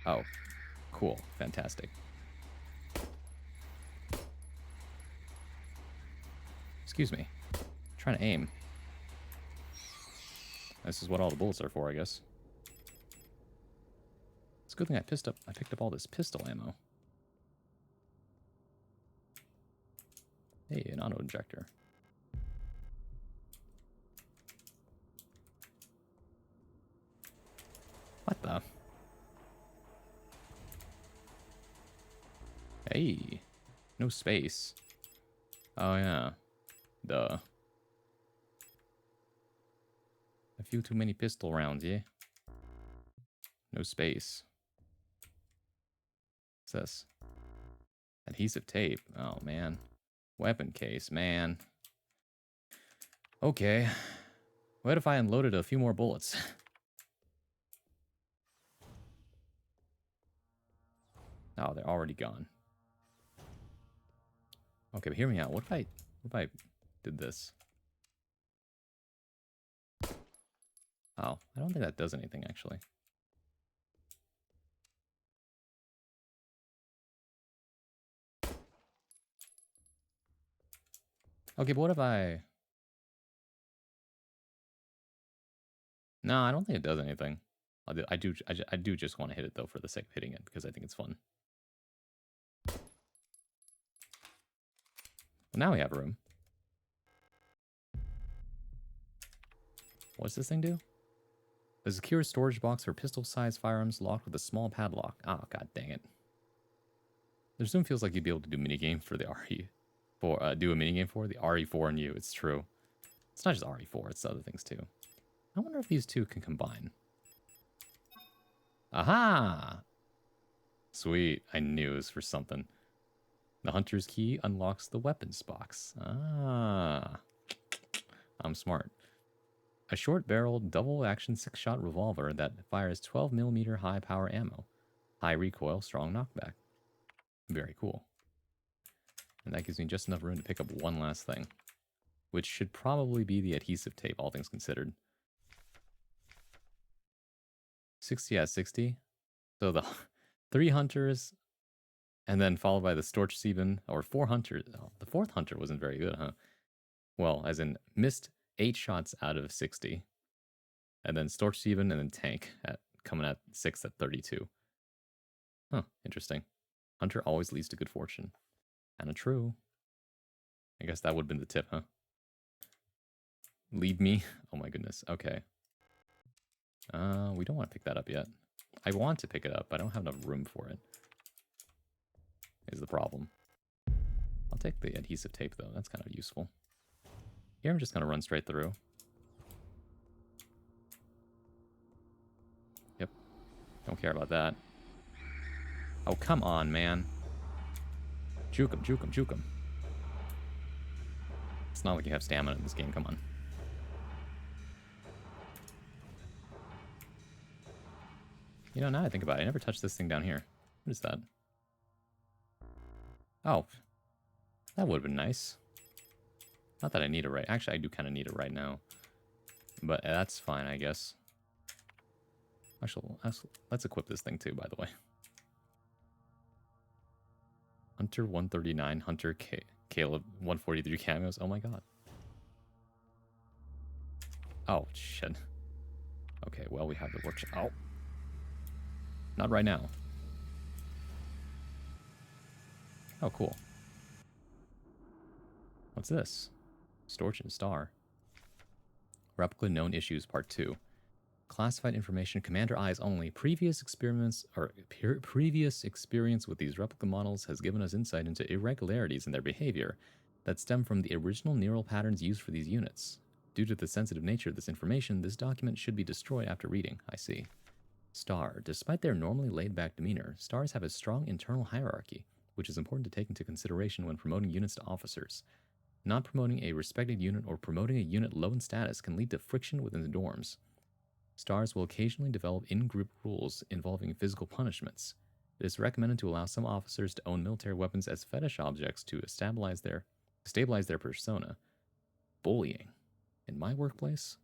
Oh, cool. Fantastic. Excuse me. I'm trying to aim. This is what all the bullets are for, I guess. It's a good thing I picked up all this pistol ammo. Hey, an auto injector. What the? Hey, no space. Oh yeah, duh. A few too many pistol rounds, yeah? No space. What's this? Adhesive tape. Oh man. Weapon case, man. Okay. What if I unloaded a few more bullets? Oh, they're already gone. Okay, but hear me out. What if I did this? Oh, I don't think that does anything, actually. Okay, but what if I... No, I don't think it does anything. I do just want to hit it, though, for the sake of hitting it, because I think it's fun. Well, now we have room. What does this thing do? A secure storage box for pistol-sized firearms locked with a small padlock. Oh, god dang it. There soon feels like you'd be able to do minigame for the do a minigame for the RE4 and you. It's true. It's not just RE4, it's other things too. I wonder if these two can combine. Aha! Sweet. I knew it was for something. The hunter's key unlocks the weapons box. Ah. I'm smart. A short-barreled, double-action 6-shot revolver that fires 12mm high-power ammo. High recoil, strong knockback. Very cool. And that gives me just enough room to pick up one last thing. Which should probably be the adhesive tape, all things considered. 60 out of 60. So the 3 hunters, and then followed by the Storchsieben, or 4 hunters. Oh, the 4th hunter wasn't very good, huh? Well, as in, missed 8 shots out of 60. And then Storchsieben, and then Tank, coming at 6 at 32. Huh, interesting. Hunter always leads to good fortune. Kinda true. I guess that would have been the tip, huh? Lead me? Oh my goodness. Okay. We don't want to pick that up yet. I want to pick it up, but I don't have enough room for it. Is the problem. I'll take the adhesive tape, though. That's kind of useful. Here, I'm just going to run straight through. Yep. Don't care about that. Oh, come on, man. Juke him, juke him, juke him. It's not like you have stamina in this game. Come on. You know, now I think about it, I never touched this thing down here. What is that? Oh. That would have been nice. Not that I need it right. Actually, I do kind of need it right now. But that's fine, I guess. Actually, let's equip this thing too, by the way. Hunter 139, Hunter Caleb 143 cameos. Oh my god. Oh, shit. Okay, well, we have the workshop. Oh. Not right now. Oh, cool. What's this? Storage and Star. Replica Known Issues Part 2. Classified information, Commander Eyes only. Previous experience with these replica models has given us insight into irregularities in their behavior that stem from the original neural patterns used for these units. Due to the sensitive nature of this information, this document should be destroyed after reading. I see. Star. Despite their normally laid-back demeanor, stars have a strong internal hierarchy, which is important to take into consideration when promoting units to officers. Not promoting a respected unit or promoting a unit low in status can lead to friction within the dorms. Stars will occasionally develop in-group rules involving physical punishments. It is recommended to allow some officers to own military weapons as fetish objects to stabilize their persona. Bullying. In my workplace?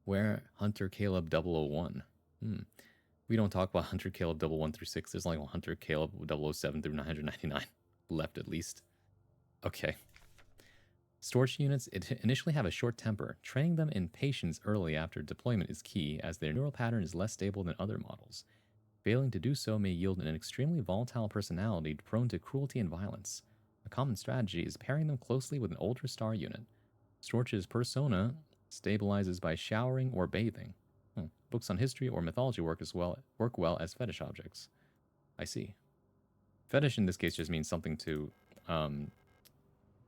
Where Hunter Caleb 001? We don't talk about Hunter Caleb 01 through 6. There's only Hunter Caleb 007 through 999 left, at least. Okay. Storage units initially have a short temper. Training them in patience early after deployment is key, as their neural pattern is less stable than other models. Failing to do so may yield an extremely volatile personality prone to cruelty and violence. A common strategy is pairing them closely with an older star unit. Storch's persona stabilizes by showering or bathing. Books on history or mythology work well as fetish objects. I see. Fetish in this case just means something to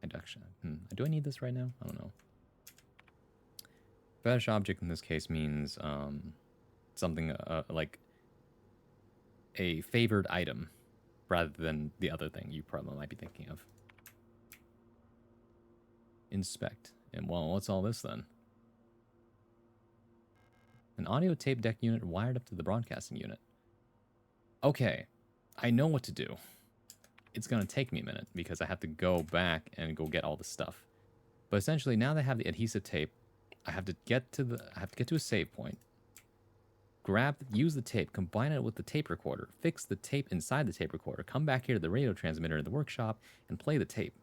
induction. Do I need this right now? I don't know. Fetish object in this case means something like a favored item rather than the other thing you probably might be thinking of. Inspect. And well, what's all this then? An audio tape deck unit wired up to the broadcasting unit. Okay, I know what to do. It's going to take me a minute because I have to go back and go get all the stuff. But essentially, now that I have the adhesive tape, I have to get to a save point. Use the tape, combine it with the tape recorder, fix the tape inside the tape recorder, come back here to the radio transmitter in the workshop, and play the tape.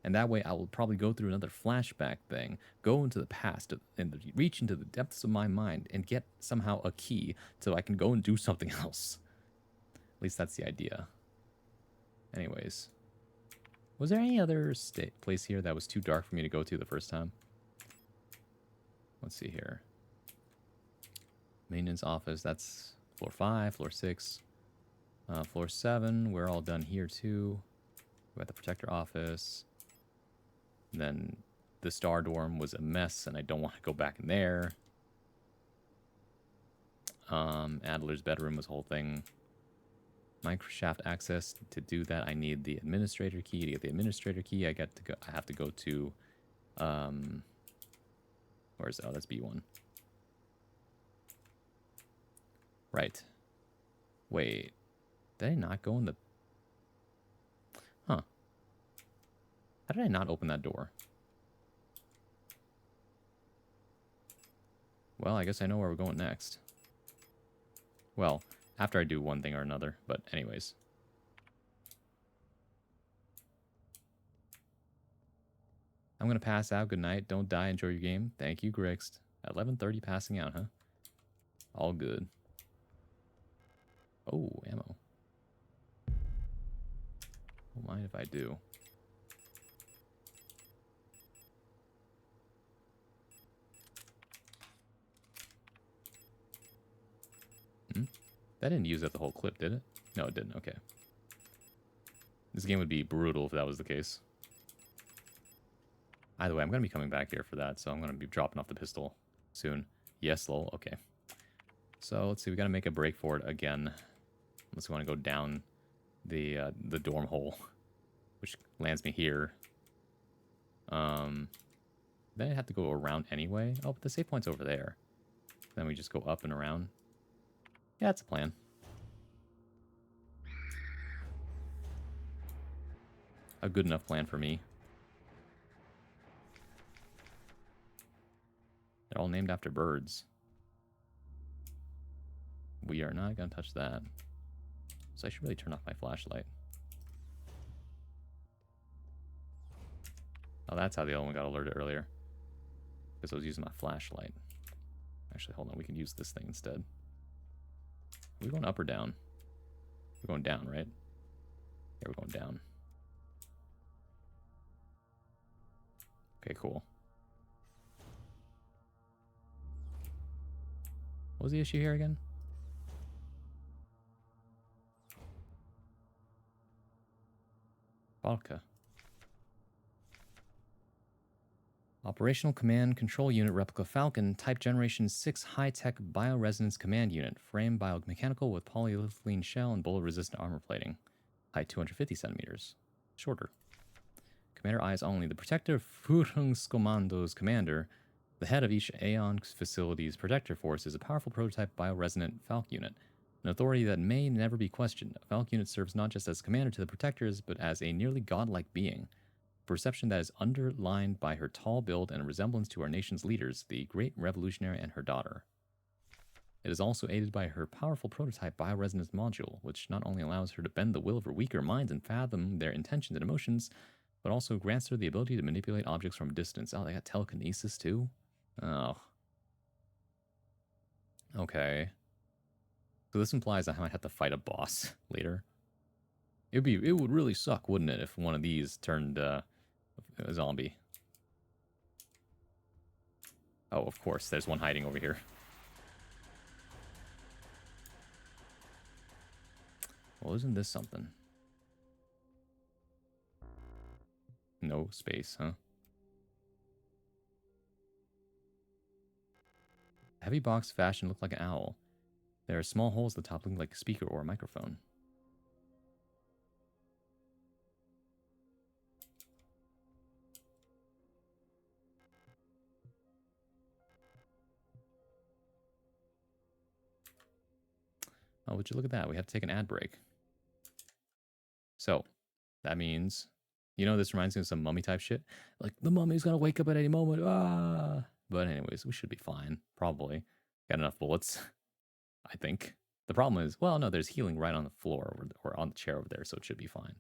And that way I will probably go through another flashback thing, go into the past, and reach into the depths of my mind, and get somehow a key so I can go and do something else. At least that's the idea. Anyways. Was there any other place here that was too dark for me to go to the first time? Let's see here. Maintenance office, that's floor 5, floor 6. Floor 7, we're all done here too. We're at the protector office. Then the star dorm was a mess, and I don't want to go back in there. Adler's bedroom was a whole thing. Microshaft access. To do that, I need the administrator key. To get the administrator key, I have to go to where's oh, that's B1. Right. Wait. Did I not go in the... Huh. How did I not open that door? Well, I guess I know where we're going next. Well, after I do one thing or another, but anyways. I'm going to pass out. Good night. Don't die. Enjoy your game. Thank you, Grixt. At 11:30 passing out, huh? All good. Oh, ammo. Don't mind if I do. That didn't use up the whole clip, did it? No, it didn't. Okay. This game would be brutal if that was the case. Either way, I'm going to be coming back here for that, so I'm going to be dropping off the pistol soon. Yes, lol. Okay. So, let's see. We got to make a break for it again. Unless we want to go down the dorm hole, which lands me here. Then I have to go around anyway. Oh, but the save point's over there. Then we just go up and around. Yeah, that's a plan. A good enough plan for me. They're all named after birds. We are not going to touch that. So I should really turn off my flashlight. Oh, that's how the other one got alerted earlier. Because I was using my flashlight. Actually, hold on. We can use this thing instead. Are we going up or down? We're going down, right? Yeah, we're going down. Okay, cool. What was the issue here again? Vodka. Operational Command Control Unit Replica Falcon, Type Generation 6 High-Tech Bioresonance Command Unit, Frame Biomechanical with polyethylene shell and bullet-resistant armor plating. Height 250 centimeters. Shorter. Commander Eyes Only. The Protector Führungskommando's commander, the head of each Aeon facility's protector force, is a powerful prototype bioresonant Falc unit, an authority that may never be questioned. A Falc unit serves not just as commander to the protectors, but as a nearly godlike being. Perception that is underlined by her tall build and resemblance to our nation's leaders, the Great Revolutionary and her daughter. It is also aided by her powerful prototype bioresonance module, which not only allows her to bend the will of her weaker minds and fathom their intentions and emotions, but also grants her the ability to manipulate objects from a distance. Oh, they got telekinesis too? Oh. Okay. So this implies I might have to fight a boss later. It would really suck, wouldn't it, if one of these turned a zombie. Oh, of course, there's one hiding over here. Well, isn't this something? No space, huh? Heavy box fashion looked like an owl. There are small holes at the top looking like a speaker or a microphone. Oh, would you look at that? We have to take an ad break. So, that means, you know, this reminds me of some mummy type shit. Like, the mummy's gonna wake up at any moment. Ah! But anyways, we should be fine. Probably. Got enough bullets, I think. The problem is, well, no, there's healing right on the floor or on the chair over there, so it should be fine.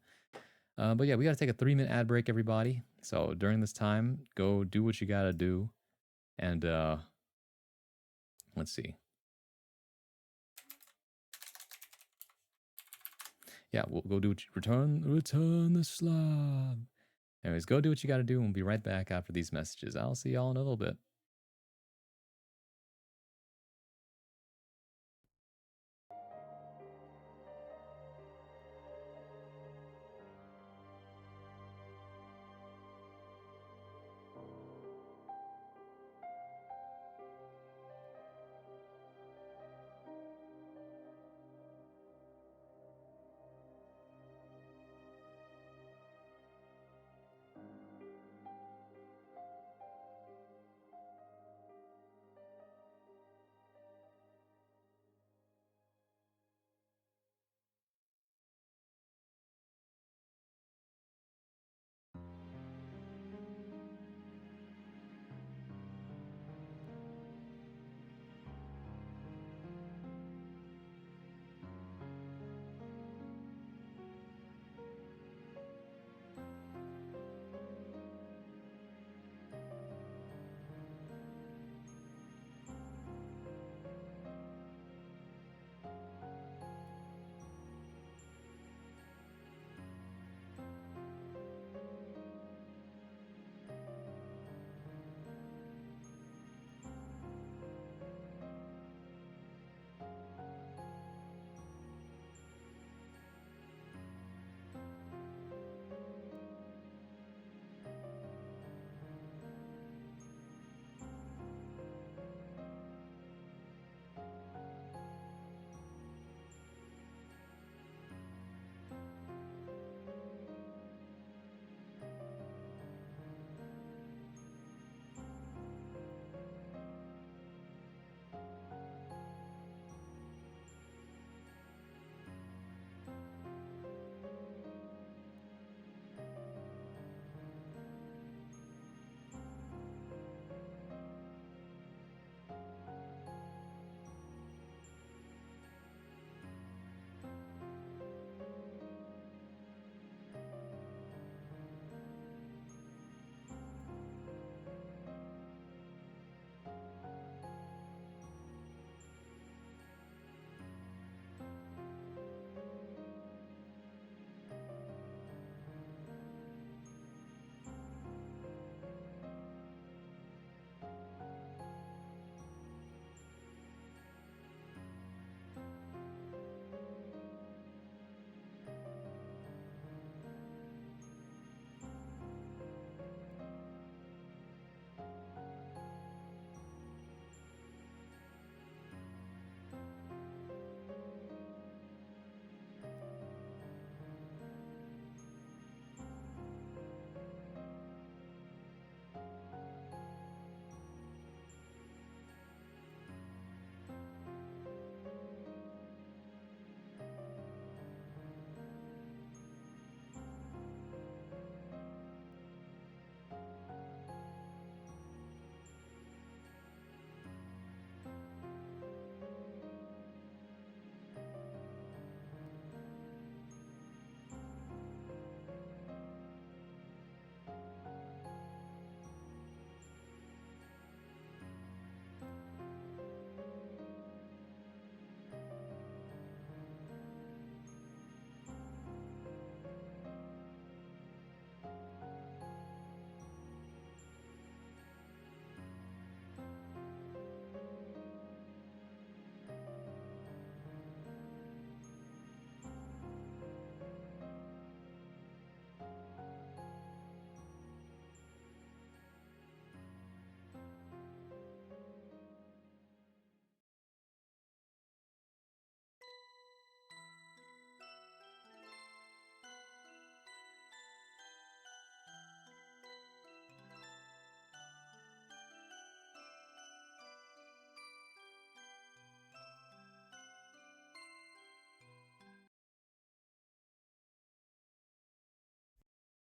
But yeah, we gotta take a 3-minute ad break, everybody. So during this time, go do what you gotta do. And let's see. Yeah, we'll go do what you, return the slab. Anyways, go do what you gotta do, and we'll be right back after these messages. I'll see y'all in a little bit.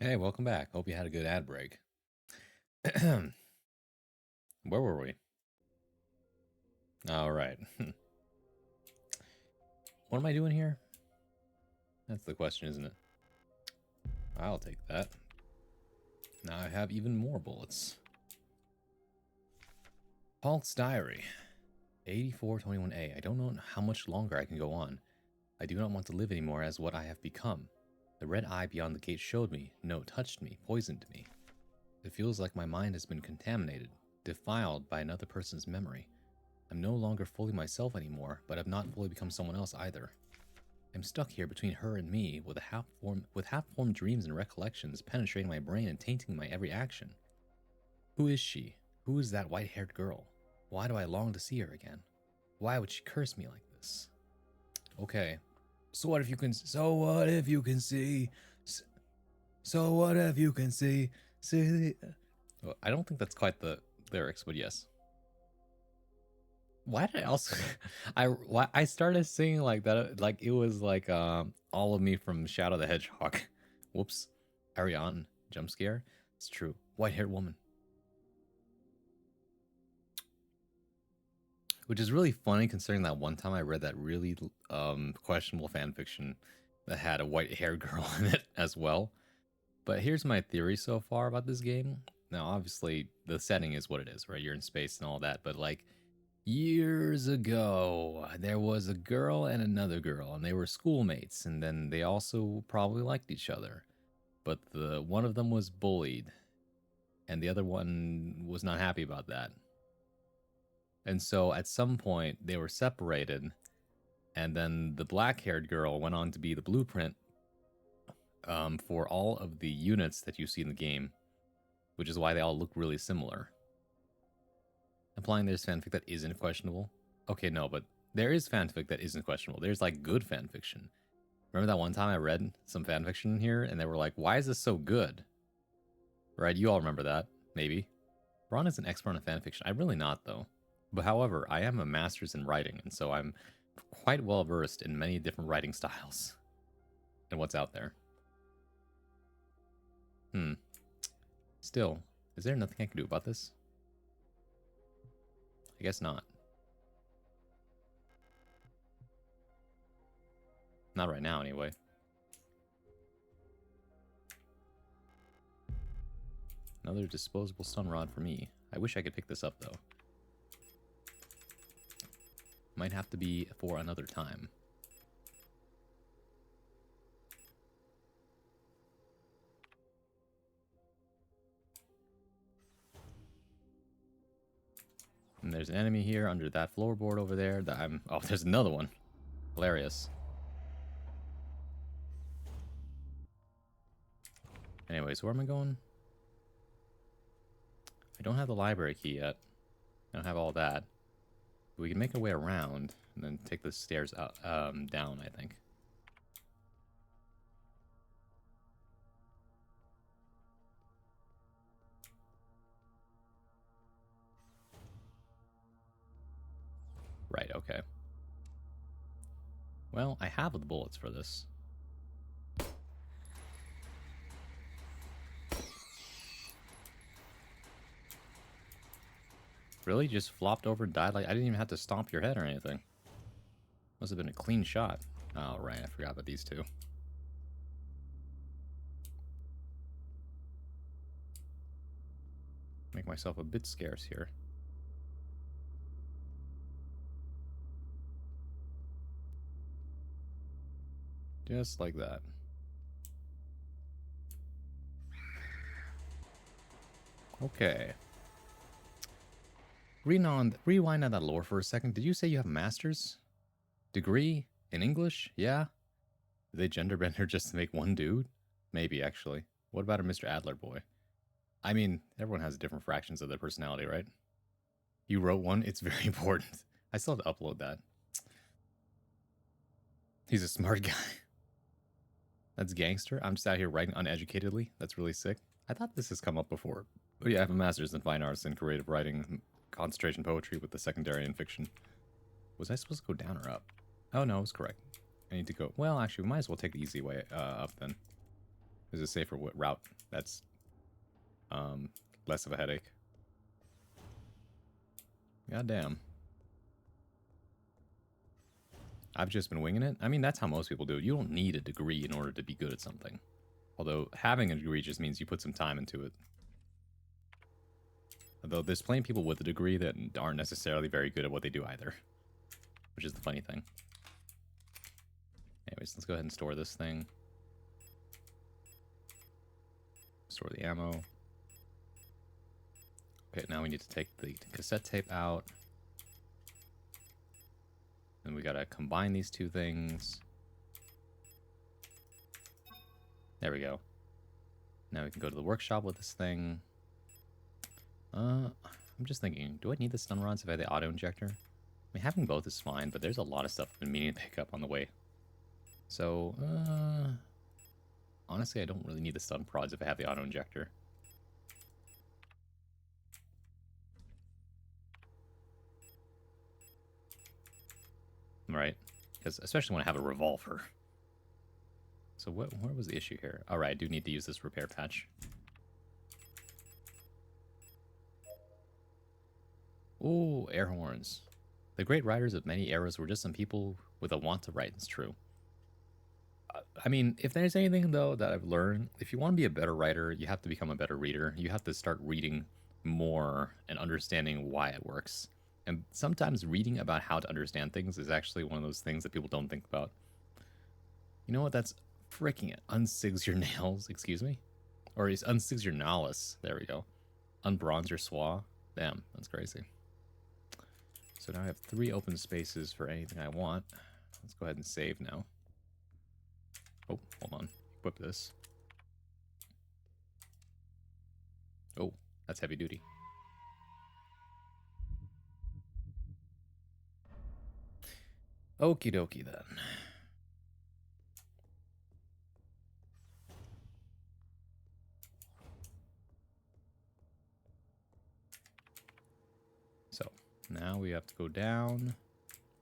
Hey, welcome back. Hope you had a good ad break. Where were we? All right. What am I doing here? That's the question, isn't it? I'll take that. Now I have even more bullets. Hulk's Diary. 8421A. I don't know how much longer I can go on. I do not want to live anymore as what I have become. The red eye beyond the gate showed me, no, touched me, poisoned me. It feels like my mind has been contaminated, defiled by another person's memory. I'm no longer fully myself anymore, but have not fully become someone else either. I'm stuck here between her and me, with half-formed dreams and recollections penetrating my brain and tainting my every action. Who is she? Who is that white-haired girl? Why do I long to see her again? Why would she curse me like this? Okay. So what if you can see? So what if you can see? See. Well, I don't think that's quite the lyrics, but yes. Why did I also I started singing like that, like it was like all of me from Shadow the Hedgehog. Whoops. Ariane jump scare. It's true. White-haired woman. Which is really funny considering that one time I read that really questionable fanfiction that had a white-haired girl in it as well. But here's my theory so far about this game. Now, obviously, the setting is what it is, right? You're in space and all that, but like years ago, there was a girl and another girl, and they were schoolmates, and then they also probably liked each other. But one of them was bullied, and the other one was not happy about that. And so at some point, they were separated, and then the black-haired girl went on to be the blueprint for all of the units that you see in the game, which is why they all look really similar. Implying there's fanfic that isn't questionable. Okay, no, but there is fanfic that isn't questionable. There's like good fanfiction. Remember that one time I read some fanfiction here and they were like, why is this so good? Right? You all remember that, maybe. Ron is an expert on fanfiction. I'm really not, though. But however, I am a master's in writing, and so I'm quite well versed in many different writing styles and what's out there. Still, is there nothing I can do about this? I guess not. Not right now, anyway. Another disposable stun rod for me. I wish I could pick this up, though. Might have to be for another time. And there's an enemy here under that floorboard over there that I'm... Oh, there's another one. Hilarious. Anyways, where am I going? I don't have the library key yet. I don't have all that. We can make our way around and then take the stairs out, down, I think. Right, okay. Well, I have the bullets for this. Really? Just flopped over and died? Like, I didn't even have to stomp your head or anything. Must have been a clean shot. Oh, right. I forgot about these two. Make myself a bit scarce here. Just like that. Okay. Rewind on that lore for a second. Did you say you have a master's degree in English? Yeah? Did they gender bender just to make one dude? Maybe, actually. What about a Mr. Adler boy? I mean, everyone has different fractions of their personality, right? You wrote one? It's very important. I still have to upload that. He's a smart guy. That's gangster. I'm just out here writing uneducatedly. That's really sick. I thought this has come up before. Oh yeah, I have a master's in fine arts and creative writing, concentration poetry with the secondary in fiction. Was I supposed to go down or up? Oh no, it was correct. I need to go. Well, actually, we might as well take the easy way up then. There's a safer route that's less of a headache. Goddamn. I've just been winging it. I mean, that's how most people do it. You don't need a degree in order to be good at something. Although having a degree just means you put some time into it. Although there's plenty of people with a degree that aren't necessarily very good at what they do either. Which is the funny thing. Anyways, let's go ahead and store this thing. Store the ammo. Okay, now we need to take the cassette tape out. And we gotta combine these two things. There we go. Now we can go to the workshop with this thing. I'm just thinking, do I need the stun rods if I have the auto injector? I mean, having both is fine, but there's a lot of stuff I've been meaning to pick up on the way. So, honestly, I don't really need the stun prods if I have the auto injector. Right? Because especially when I have a revolver. So where was the issue here? Alright, I do need to use this repair patch. Ooh, air horns. The great writers of many eras were just some people with a want to write, it's true. I mean, if there's anything, though, that I've learned, if you want to be a better writer, you have to become a better reader. You have to start reading more and understanding why it works. And sometimes reading about how to understand things is actually one of those things that people don't think about. You know what? That's freaking it. Unsigs your nails, excuse me? Or is unsigs your nails. There we go. Unbronze your swa. Damn, that's crazy. So now I have 3 open spaces for anything I want. Let's go ahead and save now. Oh, hold on. Equip this. Oh, that's heavy duty. Okie dokie then. So now we have to go down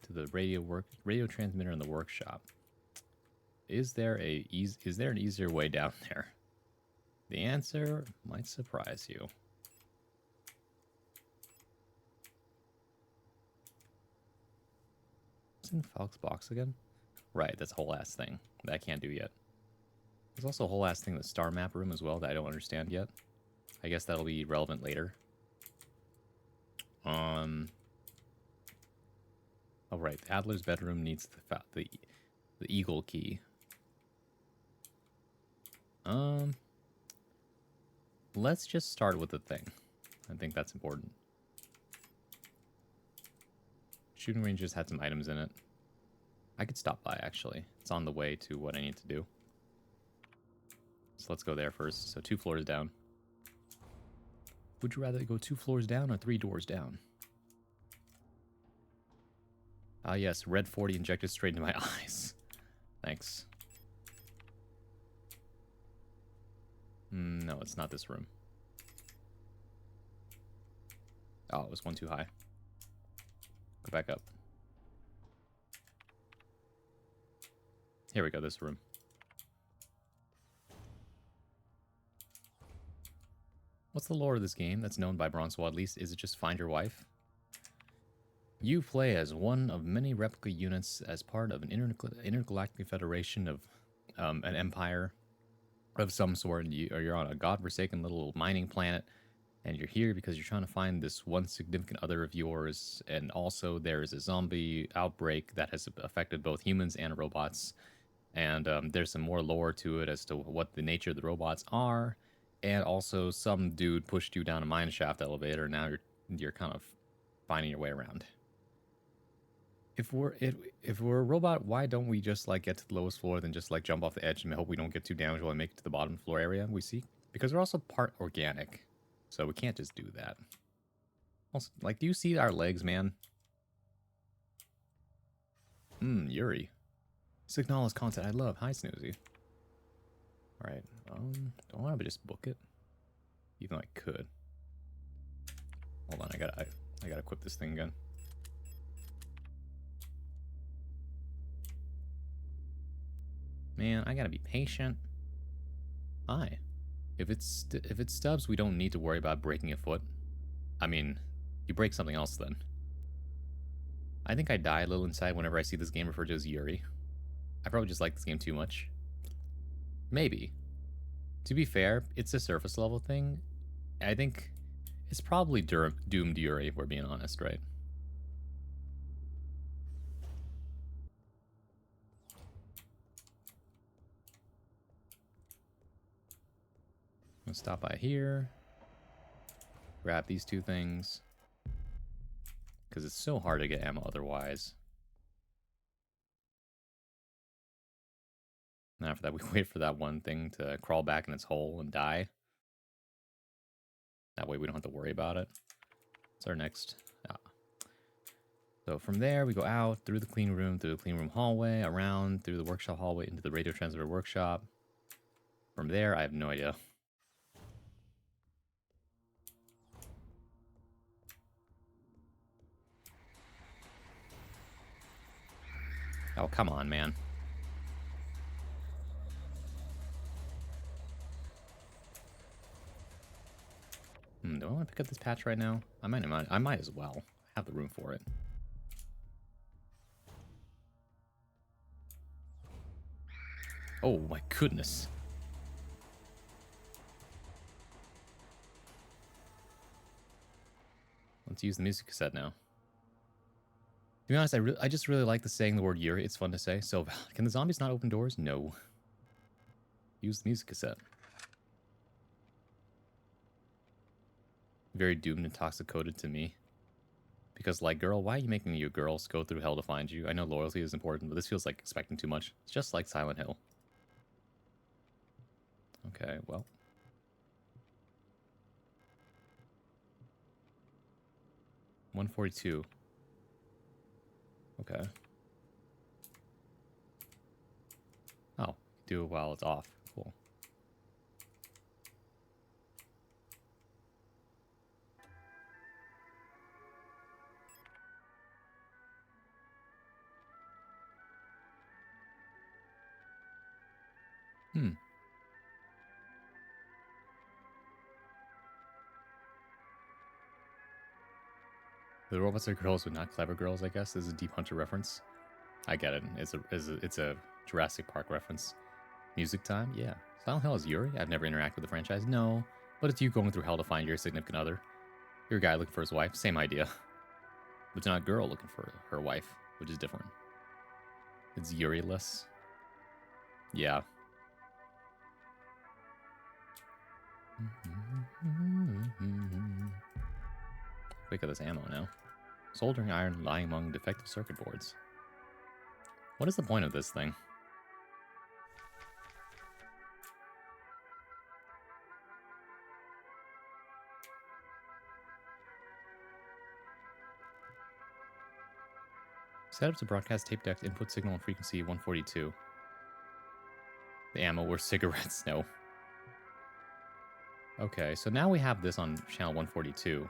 to the radio transmitter in the workshop. Is there an easier way down there? The answer might surprise you. What's in Falk's box again? Right, that's a whole ass thing that I can't do yet. There's also a whole ass thing in the star map room as well that I don't understand yet. I guess that'll be relevant later. Oh right, Adler's bedroom needs the eagle key. Let's just start with the thing. I think that's important. Shooting range just had some items in it. I could stop by, actually. It's on the way to what I need to do. So let's go there first. So 2 floors down. Would you rather go 2 floors down or 3 doors down? Ah, yes. Red 40 injected straight into my eyes. Thanks. No, it's not this room. Oh, it was one too high. Go back up. Here we go, this room. What's the lore of this game that's known by Bronzewa at least? Is it just find your wife? You play as one of many replica units as part of an intergalactic federation of an empire of some sort. You're on a godforsaken little mining planet, and you're here because you're trying to find this one significant other of yours, and also there is a zombie outbreak that has affected both humans and robots, and there's some more lore to it as to what the nature of the robots are, and also some dude pushed you down a mine shaft elevator, and now you're kind of finding your way around. If we're a robot, why don't we just like get to the lowest floor, then just like jump off the edge and hope we don't get too damaged while we make it to the bottom floor area we see? Because we're also part organic, so we can't just do that. Also, like, do you see our legs, man? Yuri. Signalis content I love. Hi, Snoozy. Alright, don't want to just book it? Even though I could. Hold on, I gotta equip this thing again. Man, I gotta be patient. Aye. If it's stubs, we don't need to worry about breaking a foot. I mean, you break something else then. I think I die a little inside whenever I see this game referred to as Yuri. I probably just like this game too much. Maybe. To be fair, it's a surface level thing. I think it's probably doomed Yuri, if we're being honest, right? Let's stop by here. Grab these two things. Because it's so hard to get ammo otherwise. And after that, we wait for that one thing to crawl back in its hole and die. That way we don't have to worry about it. What's our next? So from there, we go out, through the clean room hallway, around, through the workshop hallway, into the radio transmitter workshop. From there, I have no idea. Oh, come on, man. Do I want to pick up this patch right now? I might as well. I have the room for it. Oh my goodness. Let's use the music cassette now. To be honest, I just really like the saying the word Yuri. It's fun to say. So, can the zombies not open doors? No. Use the music cassette. Very doomed and toxic-coded to me. Because, like, girl, why are you making your girls go through hell to find you? I know loyalty is important, but this feels like expecting too much. It's just like Silent Hill. Okay, well. $142. Okay. Oh, do it while it's off. Cool. The robots are girls, but not clever girls, I guess. This is a Deep Hunter reference. I get it. It's a Jurassic Park reference. Music time? Yeah. Silent Hill is Yuri? I've never interacted with the franchise. No. But it's you going through hell to find your significant other. You're a guy looking for his wife. Same idea. But it's not a girl looking for her wife, which is different. It's Yuri-less. Yeah. Quick at this ammo now. Soldering iron lying among defective circuit boards. What is the point of this thing? Set up to broadcast tape deck input signal and frequency 142. The ammo were cigarettes, no. Okay, so now we have this on channel 142.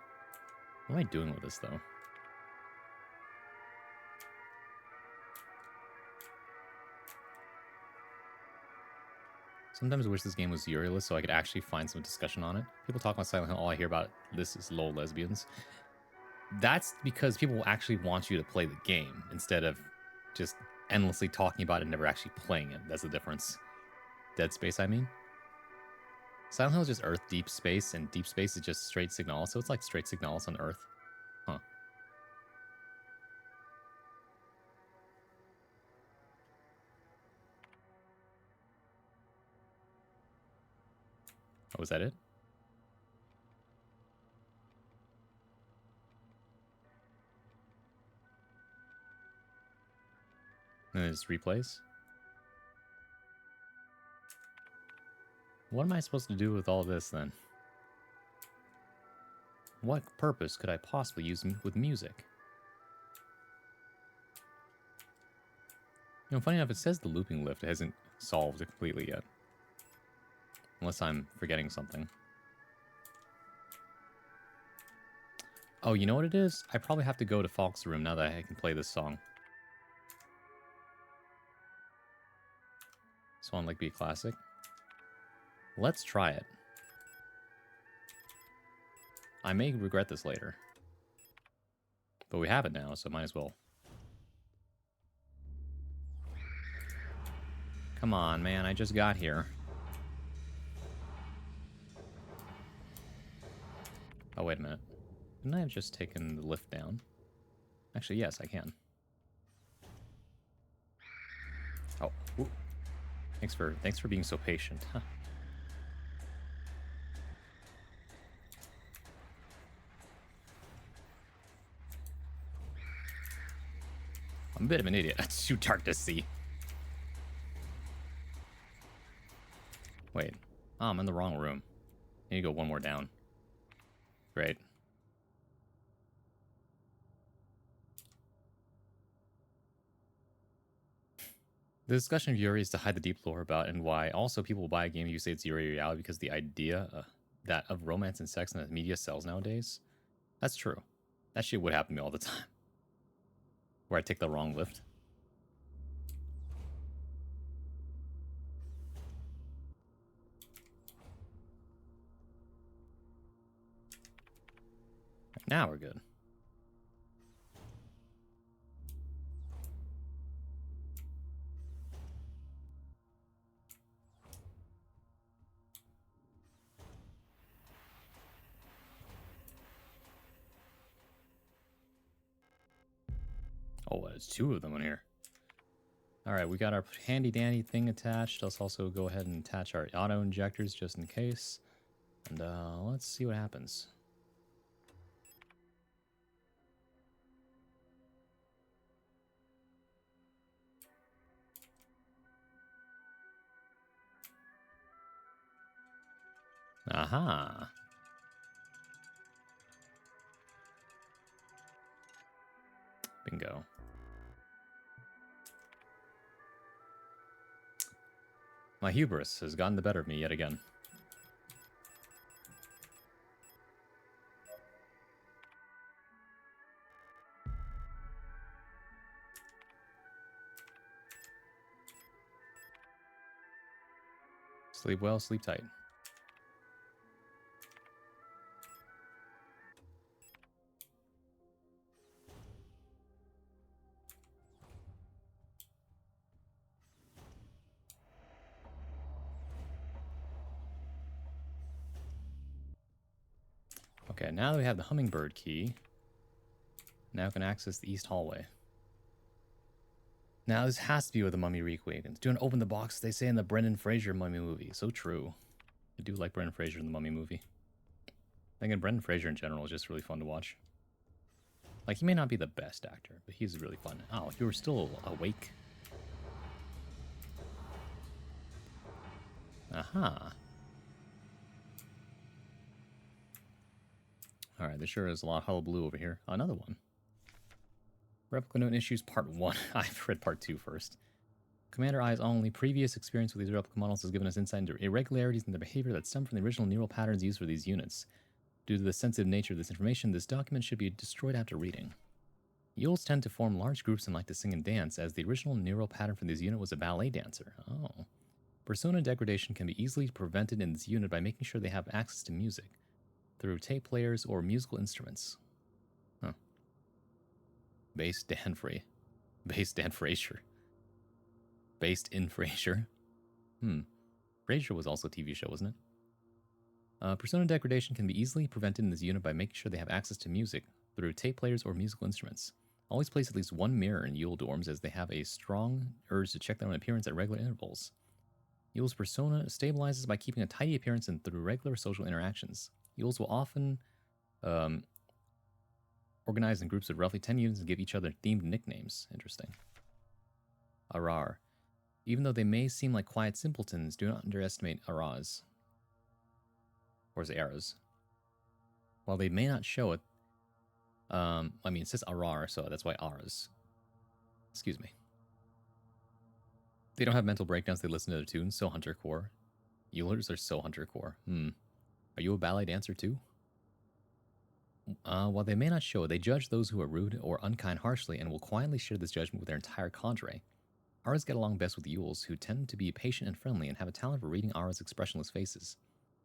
What am I doing with this, though? Sometimes I wish this game was Yuri-less so I could actually find some discussion on it. People talk about Silent Hill, all I hear about this is lol lesbians. That's because people will actually want you to play the game instead of just endlessly talking about it and never actually playing it. That's the difference. Dead Space, I mean. Silent Hill is just Earth Deep Space, and Deep Space is just straight Signalis, so it's like straight Signalis on Earth. Huh. Oh, was that it? And then it just replays? What am I supposed to do with all this, then? What purpose could I possibly use with music? You know, funny enough, it says the looping lift hasn't solved it completely yet. Unless I'm forgetting something. Oh, you know what it is? I probably have to go to Falk's room now that I can play this song. This one, like, be a classic. Let's try it. I may regret this later. But we have it now, so might as well. Come on, man. I just got here. Oh, wait a minute. Couldn't I have just taken the lift down? Actually, yes, I can. Oh, ooh. Thanks for being so patient. Huh. I'm a bit of an idiot. It's too dark to see. Wait. Oh, I'm in the wrong room. I need to go one more down. Great. The discussion of Yuri is to hide the deep lore about and why. Also, people will buy a game you say it's Yuri reality because the idea that of romance and sex in the media sells nowadays. That's true. That shit would happen to me all the time. Where I take the wrong lift. Now we're good. Oh, there's two of them in here. Alright, we got our handy dandy thing attached. Let's also go ahead and attach our auto injectors just in case. And let's see what happens. Aha. Bingo. My hubris has gotten the better of me yet again. Sleep well, sleep tight. Okay, now that we have the hummingbird key, now we can access the east hallway. Now this has to be where the mummy reawakens. Do not open the box, they say in the Brendan Fraser mummy movie. So true. I do like Brendan Fraser in the mummy movie. I think Brendan Fraser in general is just really fun to watch. Like, he may not be the best actor, but he's really fun. Oh, you were still awake? Aha. Alright, there sure is a lot of hullabaloo over here. Another one. Replica Note Issues Part 1. I've read Part 2 first. Commander Eye's only previous experience with these replica models has given us insight into irregularities in their behavior that stem from the original neural patterns used for these units. Due to the sensitive nature of this information, this document should be destroyed after reading. Yules tend to form large groups and like to sing and dance, as the original neural pattern for this unit was a ballet dancer. Oh. Persona degradation can be easily prevented in this unit by making sure they have access to music through tape players or musical instruments. Huh. Based Dan Fraser. Based in Frasier. Frasier was also a TV show, wasn't it? Persona degradation can be easily prevented in this unit by making sure they have access to music through tape players or musical instruments. Always place at least one mirror in Yule dorms, as they have a strong urge to check their own appearance at regular intervals. Yule's persona stabilizes by keeping a tidy appearance and through regular social interactions. Yules will often organize in groups of roughly 10 units and give each other themed nicknames. Interesting. Arar. Even though they may seem like quiet simpletons, do not underestimate Aras. Or is it Aras? While they may not show it, it says Arar, so that's why Aras. Excuse me. They don't have mental breakdowns, they listen to their tunes, so Hunter Core. Eulers are so Hunter Core. Are you a ballet dancer too? While they may not show it, they judge those who are rude or unkind harshly and will quietly share this judgment with their entire cadre. Auras get along best with Yules, who tend to be patient and friendly and have a talent for reading Auras' expressionless faces.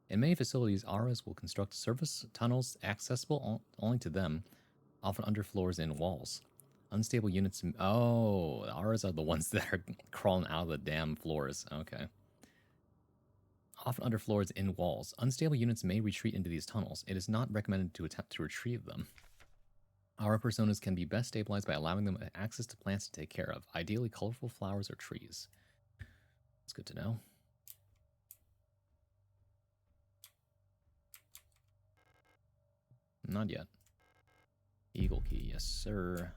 In many facilities, Auras will construct surface tunnels accessible only to them, often under floors and walls. Unstable units... Oh, the Auras are the ones that are crawling out of the damn floors. Okay. Often under floors and walls. Unstable units may retreat into these tunnels. It is not recommended to attempt to retrieve them. Aura personas can be best stabilized by allowing them access to plants to take care of, ideally colorful flowers or trees. That's good to know. Not yet. Eagle key, yes sir.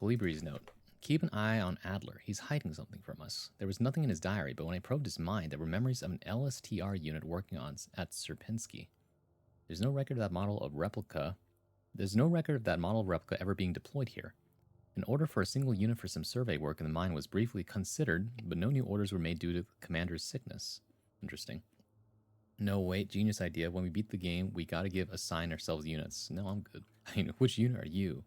Colibri's note. Keep an eye on Adler. He's hiding something from us. There was nothing in his diary, but when I probed his mind, there were memories of an LSTR unit working at Sierpinski. There's no record of that model of replica ever being deployed here. An order for a single unit for some survey work in the mine was briefly considered, but no new orders were made due to the commander's sickness. Interesting. No, wait, genius idea. When we beat the game, we gotta assign ourselves units. No, I'm good. I mean, which unit are you?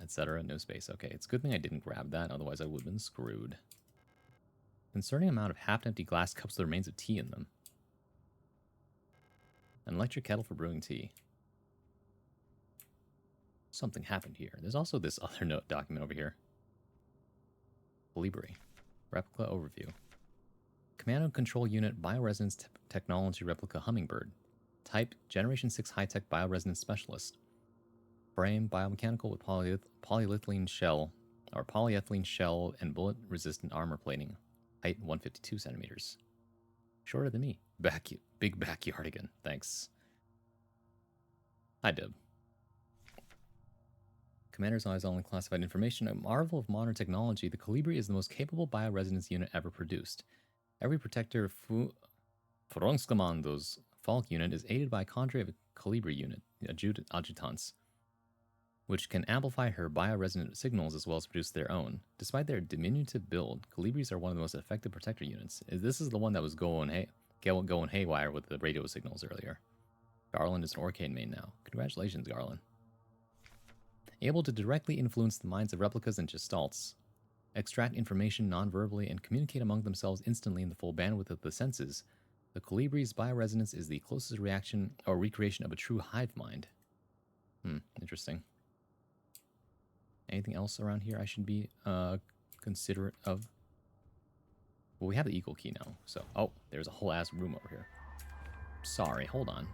Etc. No space. Okay, it's a good thing I didn't grab that, otherwise I would have been screwed. Concerning amount of half-empty glass cups with the remains of tea in them. An electric kettle for brewing tea. Something happened here. There's also this other note document over here. Colibri. Replica overview. Command and control unit bioresonance technology replica hummingbird. Type Generation 6 high-tech bioresonance specialist. Frame biomechanical with polyethylene shell and bullet-resistant armor plating. Height 152 centimeters. Shorter than me. Big backyardigan. Thanks. Hi, Dib. Commander's Eyes only classified information. A marvel of modern technology, the Colibri is the most capable bioresonance unit ever produced. Every protector Fronskommando's Falk unit is aided by a cadre of Colibri unit adjutants, which can amplify her bioresonant signals as well as produce their own. Despite their diminutive build, Colibris are one of the most effective protector units. This is the one that was going haywire with the radio signals earlier. Garland is an Orcane main now. Congratulations, Garland. Able to directly influence the minds of replicas and gestalts, extract information non-verbally, and communicate among themselves instantly in the full bandwidth of the senses, the Colibri's bioresonance is the closest reaction or recreation of a true hive mind. Interesting. Anything else around here I should be considerate of? Well, we have the equal key now, so... Oh, there's a whole ass room over here. Sorry, hold on.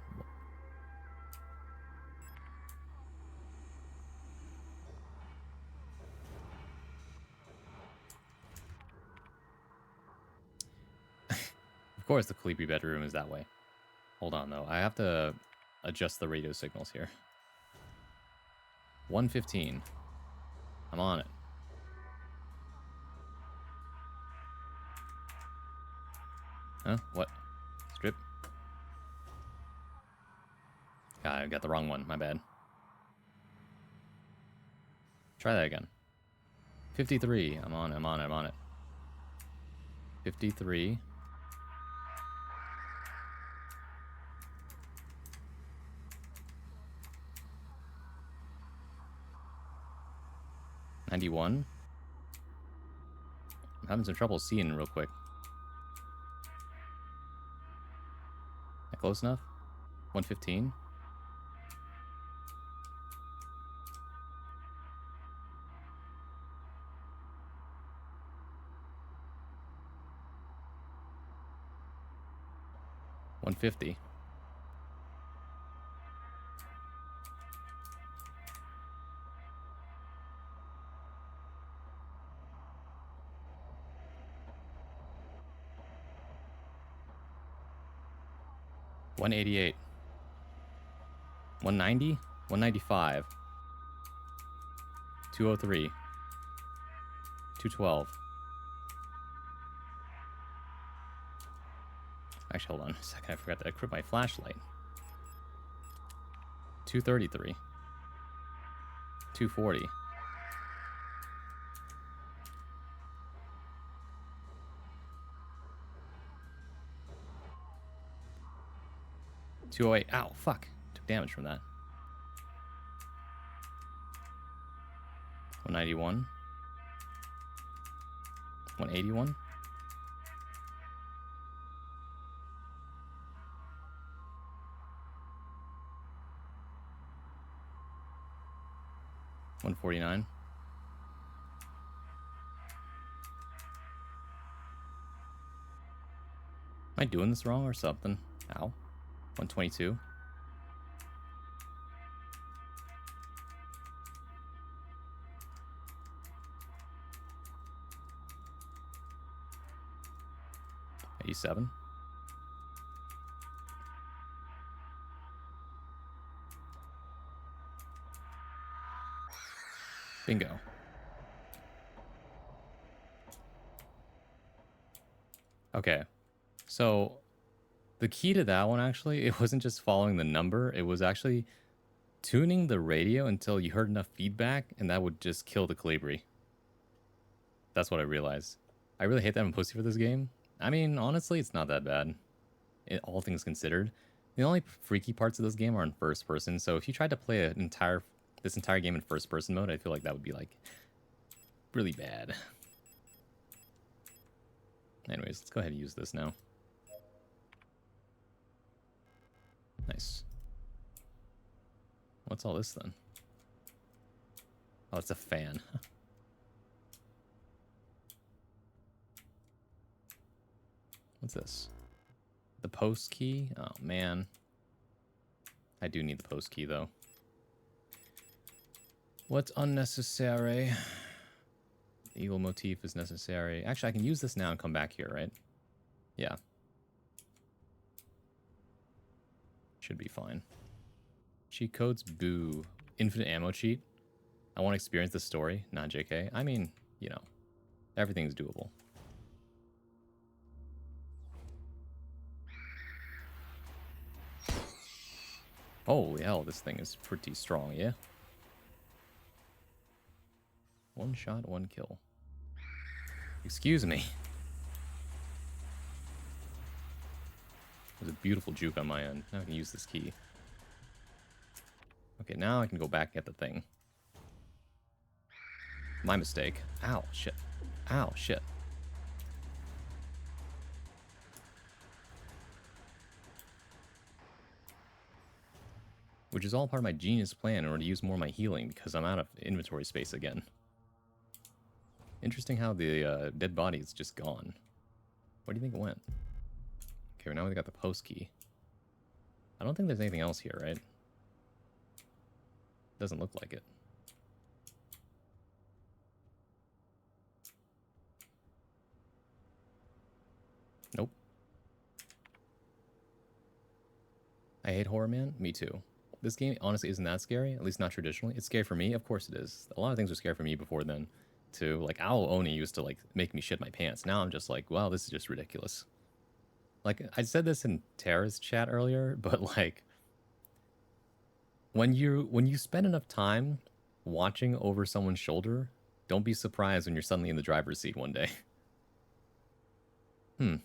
Of course the Colibri bedroom is that way. Hold on, though. I have to adjust the radio signals here. 115. I'm on it. Huh? What? Strip? God, I got the wrong one. My bad. Try that again. 53. I'm on it. 53. $91. I'm having some trouble seeing real quick. That close enough? 115. $150. $188. 190. 195. 203. 212. Actually, hold on a second. I forgot to equip my flashlight. 233. 240. 208. Ow, fuck. Took damage from that. 191. 181. $149. Am I doing this wrong or something? Ow. 122. $87. Bingo. Okay. So the key to that one, actually, it wasn't just following the number. It was actually tuning the radio until you heard enough feedback, and that would just kill the Calibri. That's what I realized. I really hate that I'm pussy for this game. I mean, honestly, it's not that bad. All things considered. The only freaky parts of this game are in first person, so if you tried to play this entire game in first person mode, I feel like that would be like really bad. Anyways, let's go ahead and use this now. Nice. What's all this then? Oh, it's a fan. What's this? The post key? Oh, man. I do need the post key, though. What's unnecessary? The eagle motif is necessary. Actually, I can use this now and come back here, right? Yeah. Should be fine. Cheat codes? Boo. Infinite ammo cheat? I want to experience the story? Not JK. I mean, you know, everything's doable. Holy hell, this thing is pretty strong, yeah? One shot, one kill. Excuse me. It was a beautiful juke on my end. Now I can use this key. Okay, now I can go back at the thing. My mistake. Ow, shit. Ow, shit. Which is all part of my genius plan in order to use more of my healing, because I'm out of inventory space again. Interesting how the dead body is just gone. Where do you think it went? Okay, now we got the post key. I don't think there's anything else here, right? Doesn't look like it. Nope. I hate horror, man. Me too. This game honestly isn't that scary, at least not traditionally. It's scary for me, of course it is. A lot of things were scary for me before then, too. Like, Owl Oni used to, like, make me shit my pants. Now I'm just like, wow, this is just ridiculous. Like, I said this in Tara's chat earlier, but, like, when you spend enough time watching over someone's shoulder, don't be surprised when you're suddenly in the driver's seat one day.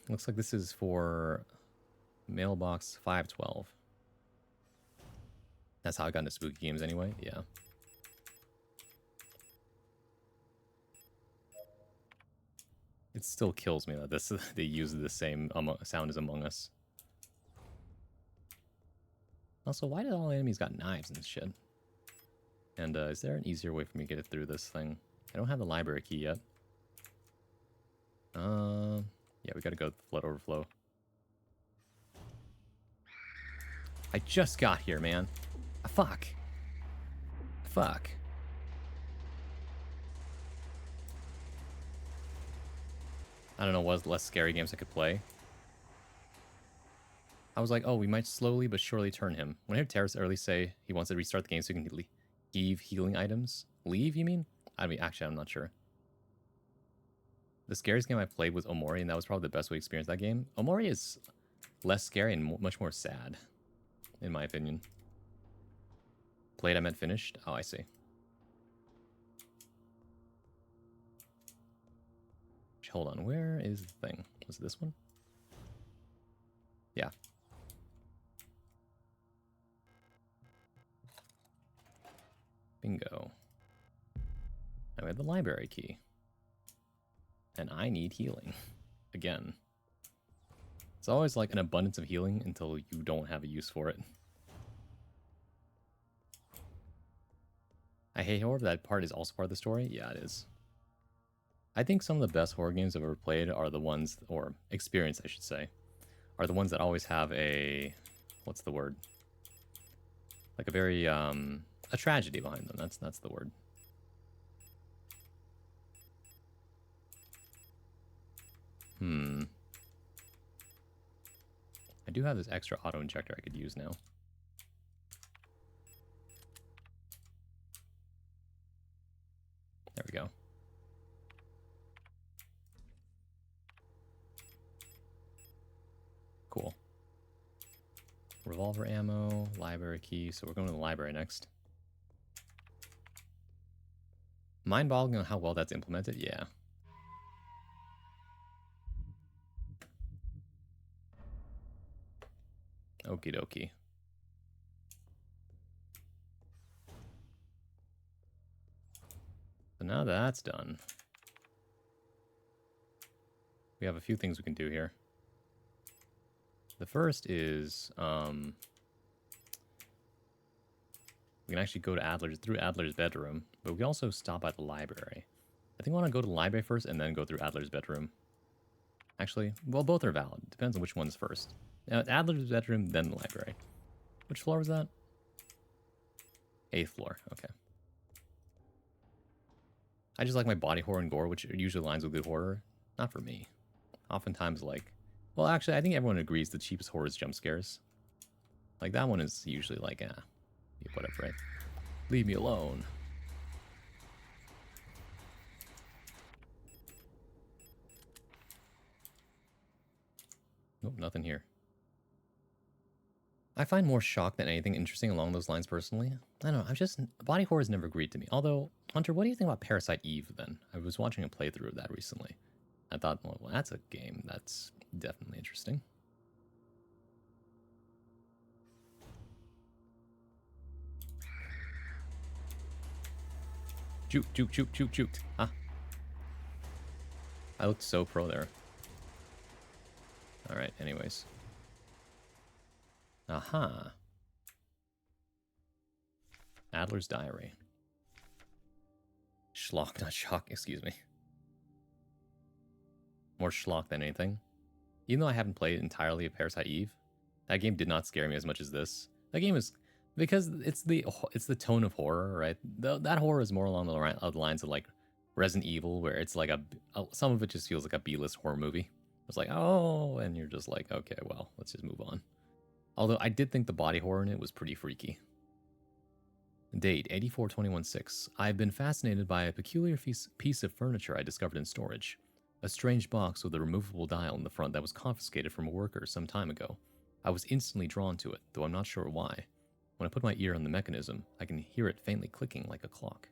Looks like this is for mailbox 512. That's how I got into spooky games anyway, yeah. It still kills me that they use the same sound as Among Us. Also, why did all enemies got knives and shit? And is there an easier way for me to get through this thing? I don't have the library key yet. Yeah, we gotta go to the flood overflow. I just got here, man. Fuck. Fuck. I don't know what less scary games I could play. I was like, oh, we might slowly but surely turn him. When I heard Terrace early say he wants to restart the game so he can leave healing items. Leave, you mean? I mean, actually, I'm not sure. The scariest game I played was Omori, and that was probably the best way to experience that game. Omori is less scary and much more sad, in my opinion. Played, I meant finished? Oh, I see. Hold on, where is the thing? Was it this one? Yeah. Bingo. Now we have the library key. And I need healing. Again. It's always like an abundance of healing until you don't have a use for it. I hate horror, that part is also part of the story? Yeah, it is. I think some of the best horror games I've ever played are the ones, or experienced I should say, are the ones that always have a, what's the word? Like a very, a tragedy behind them, that's the word. I do have this extra auto-injector I could use now. There we go. Cool. Revolver ammo, library key, so we're going to the library next. Mind-boggling on how well that's implemented? Yeah. Okie dokie. So now that that's done, we have a few things we can do here. The first is, we can actually go to through Adler's bedroom, but we can also stop at the library. I think I want to go to the library first and then go through Adler's bedroom. Actually, well, both are valid. Depends on which one's first. Now, Adler's bedroom, then the library. Which floor was that? 8th floor, okay. I just like my body horror and gore, which usually aligns with good horror. Not for me. Oftentimes, like... Well, actually, I think everyone agrees the cheapest horror is jump scares. Like, that one is usually like, whatever, right? Leave me alone. Nope, nothing here. I find more shock than anything interesting along those lines personally. I don't know, body horror has never agreed to me. Although, Hunter, what do you think about Parasite Eve then? I was watching a playthrough of that recently. I thought, well, that's a game that's definitely interesting. Juke, juke, juke, juke, juke. Ah. I looked so pro there. Alright, anyways. Aha. Adler's Diary. Schlock, not shock, excuse me. More schlock than anything. Even though I haven't played entirely of Parasite Eve, that game did not scare me as much as this. That game is... Because it's the tone of horror, right? That horror is more along the lines of like Resident Evil, where it's like some of it just feels like a B-list horror movie. It's like, oh, and you're just like, okay, well, let's just move on. Although I did think the body horror in it was pretty freaky. Date 84216. I've been fascinated by a peculiar piece of furniture I discovered in storage. A strange box with a removable dial in the front that was confiscated from a worker some time ago. I was instantly drawn to it, though I'm not sure why. When I put my ear on the mechanism, I can hear it faintly clicking like a clock.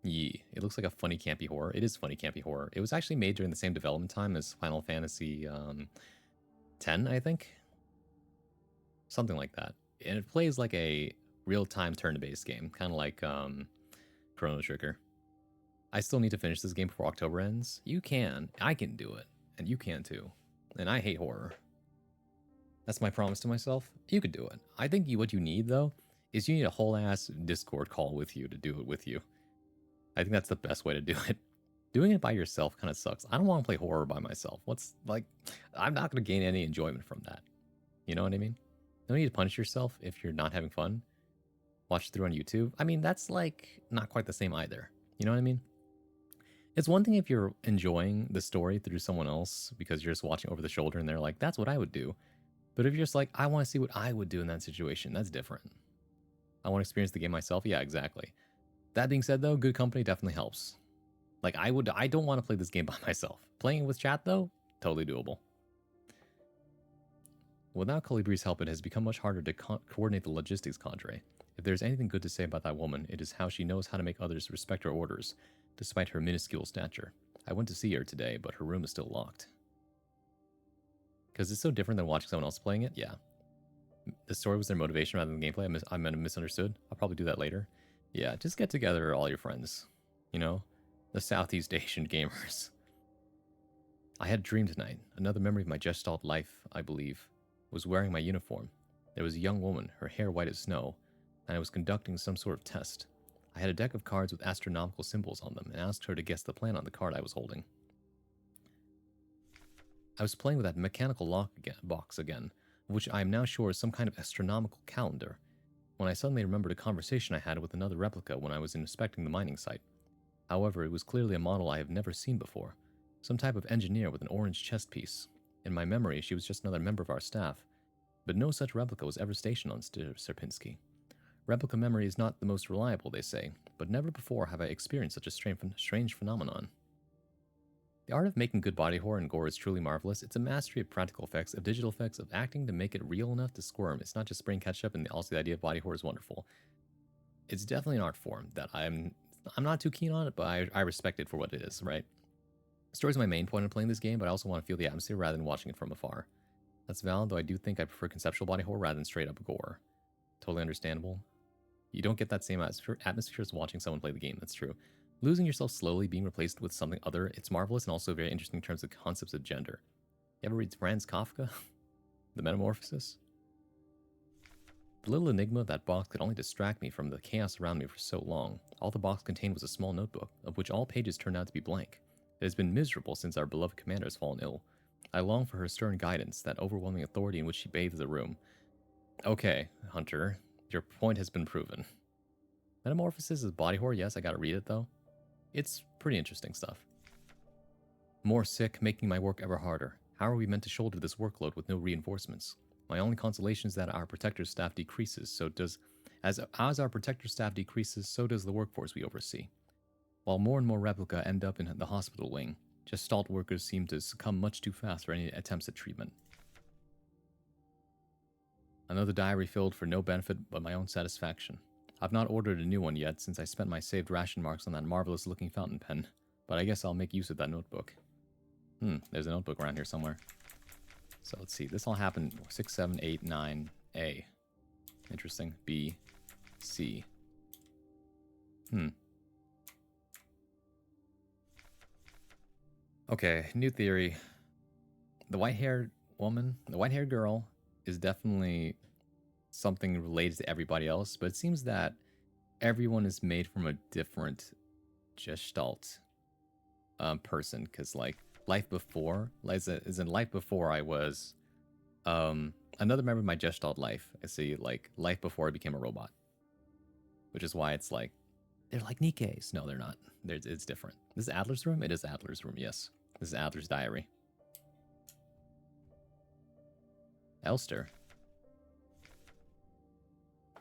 Yee, it looks like a funny campy horror. It is funny campy horror. It was actually made during the same development time as Final Fantasy X, I think? Something like that. And it plays like a real-time turn-based game, kind of like Chrono Trigger. I still need to finish this game before October ends. You can. I can do it. And you can too. And I hate horror. That's my promise to myself. You could do it. I think what you need, though, is you need a whole-ass Discord call with you to do it with you. I think that's the best way to do it. Doing it by yourself kind of sucks. I don't want to play horror by myself. I'm not going to gain any enjoyment from that. You know what I mean? You don't need to punish yourself if you're not having fun. Watch it through on YouTube. I mean, that's like not quite the same either. You know what I mean? It's one thing if you're enjoying the story through someone else because you're just watching over the shoulder and they're like, that's what I would do. But if you're just like, I want to see what I would do in that situation, that's different. I want to experience the game myself. Yeah, exactly. That being said, though, good company definitely helps. Like, I don't want to play this game by myself. Playing with chat, though, totally doable. Without Colibri's help, it has become much harder to coordinate the logistics cadre. If there's anything good to say about that woman, it is how she knows how to make others respect her orders, despite her minuscule stature. I went to see her today, but her room is still locked. Because it's so different than watching someone else playing it, yeah. The story was their motivation rather than gameplay. I misunderstood. I'll probably do that later. Yeah, just get together all your friends, you know? The Southeast Asian gamers. I had a dream tonight. Another memory of my Gestalt life, I believe. Was wearing my uniform. There was a young woman, her hair white as snow, and I was conducting some sort of test. I had a deck of cards with astronomical symbols on them and asked her to guess the plan on the card I was holding. I was playing with that mechanical box again, which I am now sure is some kind of astronomical calendar, when I suddenly remembered a conversation I had with another replica when I was inspecting the mining site. However, it was clearly a model I have never seen before, some type of engineer with an orange chest piece. In my memory, she was just another member of our staff, but no such replica was ever stationed on Sierpinski. Replica memory is not the most reliable, they say, but never before have I experienced such a strange phenomenon. The art of making good body horror and gore is truly marvelous. It's a mastery of practical effects, of digital effects, of acting to make it real enough to squirm. It's not just spraying ketchup, and also the idea of body horror is wonderful. It's definitely an art form that I'm not too keen on it, but I respect it for what it is, right? Story is my main point in playing this game, but I also want to feel the atmosphere rather than watching it from afar. That's valid, though I do think I prefer conceptual body horror rather than straight up gore. Totally understandable. You don't get that same atmosphere as watching someone play the game, that's true. Losing yourself slowly, being replaced with something other, it's marvelous and also very interesting in terms of concepts of gender. You ever read Franz Kafka? The Metamorphosis? The little enigma of that box could only distract me from the chaos around me for so long. All the box contained was a small notebook, of which all pages turned out to be blank. It has been miserable since our beloved commander has fallen ill. I long for her stern guidance, that overwhelming authority in which she bathes the room. Okay, Hunter, your point has been proven. Metamorphosis is body horror, yes, I gotta read it though. It's pretty interesting stuff. More sick, making my work ever harder. How are we meant to shoulder this workload with no reinforcements? My only consolation is that our protector staff decreases, as our protector staff decreases, so does the workforce we oversee. While more and more replica end up in the hospital wing, Gestalt workers seem to succumb much too fast for any attempts at treatment. Another diary filled for no benefit but my own satisfaction. I've not ordered a new one yet since I spent my saved ration marks on that marvelous looking fountain pen, but I guess I'll make use of that notebook. There's a notebook around here somewhere. So let's see, this all happened 6, 7, 8, 9, A. Interesting. B, C. Okay, new theory. The white-haired woman, the white-haired girl, is definitely something related to everybody else, but it seems that everyone is made from a different Gestalt person, because like life before, as in life before I was another member of my Gestalt life. I see like life before I became a robot, which is why it's like they're like Nikes. No, they're not. It's different. This is Adler's room. It is Adler's room. Yes, this is Adler's diary. Elster.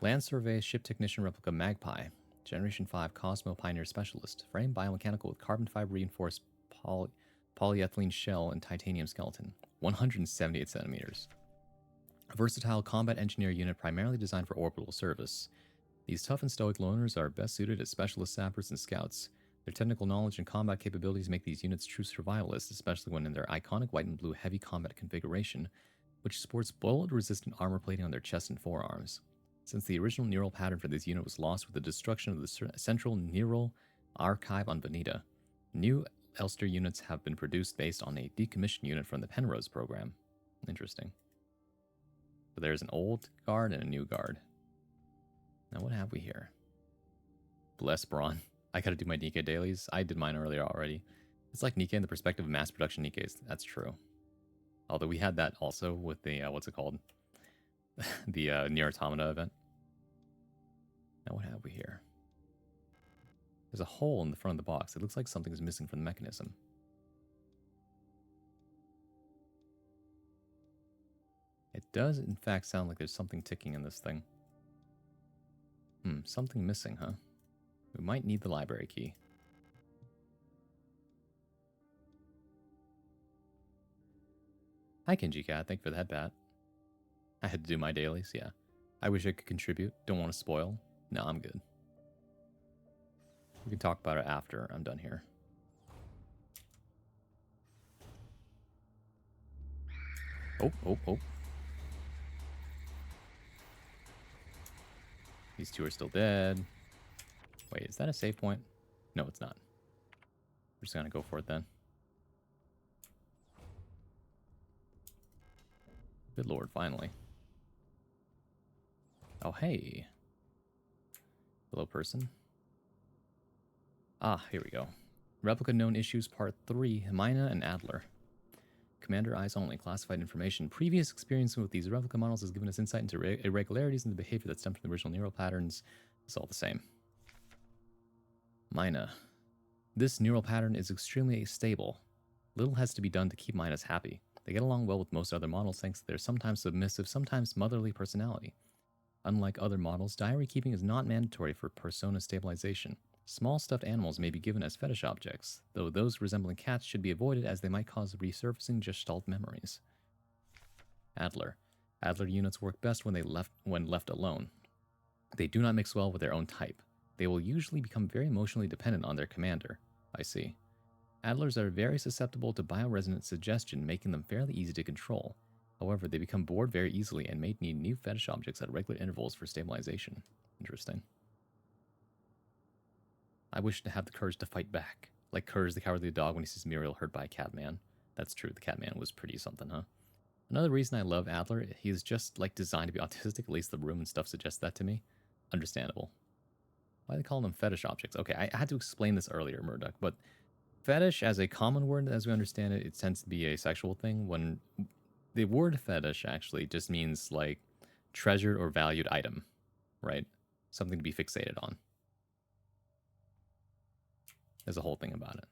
Land Survey Ship Technician Replica Magpie. Generation 5 Cosmo Pioneer Specialist. Frame biomechanical with carbon fiber reinforced polyethylene shell and titanium skeleton. 178 centimeters. A versatile combat engineer unit primarily designed for orbital service. These tough and stoic loners are best suited as specialist sappers and scouts. Their technical knowledge and combat capabilities make these units true survivalists, especially when in their iconic white and blue heavy combat configuration, which sports bullet-resistant armor plating on their chest and forearms. Since the original neural pattern for this unit was lost with the destruction of the central neural archive on Bonita, new Elster units have been produced based on a decommissioned unit from the Penrose program. Interesting. So there's an old guard and a new guard. Now what have we here? Bless Braun. I gotta do my Nikkei dailies. I did mine earlier already. It's like Nikkei in the perspective of mass production Nikkeis. That's true. Although we had that also with the, what's it called? The Near Automata event. Now what have we here? There's a hole in the front of the box. It looks like something's missing from the mechanism. It does, in fact, sound like there's something ticking in this thing. Something missing, huh? We might need the library key. Hi, Kinji Cat. Thank you for the head bat. I had to do my dailies, yeah. I wish I could contribute. Don't want to spoil. No, I'm good. We can talk about it after I'm done here. Oh. These two are still dead. Wait, is that a save point? No, it's not. We're just gonna go for it then. Good lord, finally. Oh, hey. Hello, person. Ah, here we go. Replica Known Issues Part 3, Mina and Adler. Commander Eyes Only, classified information. Previous experience with these replica models has given us insight into irregularities in the behavior that stem from the original neural patterns. It's all the same. Mina. This neural pattern is extremely stable. Little has to be done to keep Minas happy. They get along well with most other models thanks to their sometimes submissive, sometimes motherly personality. Unlike other models, diary keeping is not mandatory for persona stabilization. Small stuffed animals may be given as fetish objects, though those resembling cats should be avoided as they might cause resurfacing gestalt memories. Adler. Adler units work best when left alone. They do not mix well with their own type. They will usually become very emotionally dependent on their commander. I see. Adlers are very susceptible to bioresonant suggestion, making them fairly easy to control. However, they become bored very easily and may need new fetish objects at regular intervals for stabilization. Interesting. I wish to have the courage to fight back. Like Courage the Cowardly Dog when he sees Muriel hurt by a Catman. That's true, the Catman was pretty something, huh? Another reason I love Adler, he's just like designed to be autistic, at least the room and stuff suggests that to me. Understandable. Why do they call them fetish objects? Okay, I had to explain this earlier, Murdoch, but fetish as a common word, as we understand it, it tends to be a sexual thing. When the word fetish actually just means like treasured or valued item, right? Something to be fixated on. There's a whole thing about it.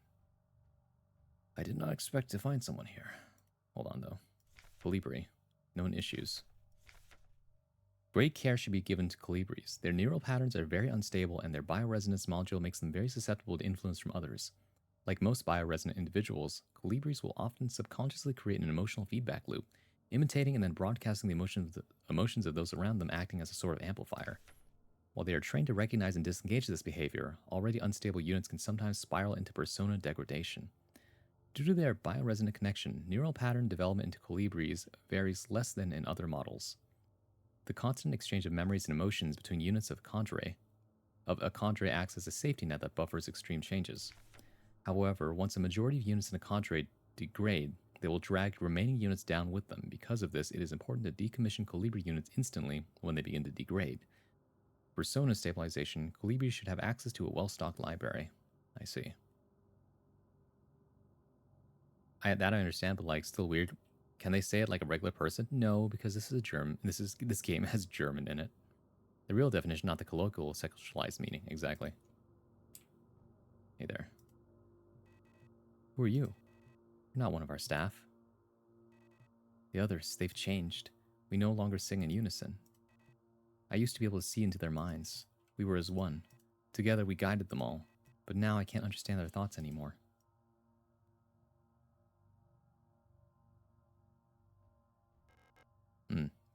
I did not expect to find someone here. Hold on, though. Colibri. Known issues. Great care should be given to colibris. Their neural patterns are very unstable, and their bioresonance module makes them very susceptible to influence from others. Like most bioresonant individuals, colibris will often subconsciously create an emotional feedback loop, imitating and then broadcasting the emotions of those around them, acting as a sort of amplifier. While they are trained to recognize and disengage this behavior, already unstable units can sometimes spiral into persona degradation. Due to their bioresonant connection, neural pattern development into colibris varies less than in other models. The constant exchange of memories and emotions between units of a cadre acts as a safety net that buffers extreme changes. However, once a majority of units in a cadre degrade, they will drag remaining units down with them. Because of this, it is important to decommission colibri units instantly when they begin to degrade. Persona stabilization, colibris should have access to a well-stocked library. I see. That I understand, but like still weird. Can they say it like a regular person? No, because this is a German. This game has German in it. The real definition, not the colloquial sexualized meaning. Exactly. Hey there. Who are you? You're not one of our staff. The others, they've changed. We no longer sing in unison. I used to be able to see into their minds. We were as one. Together we guided them all. But now I can't understand their thoughts anymore.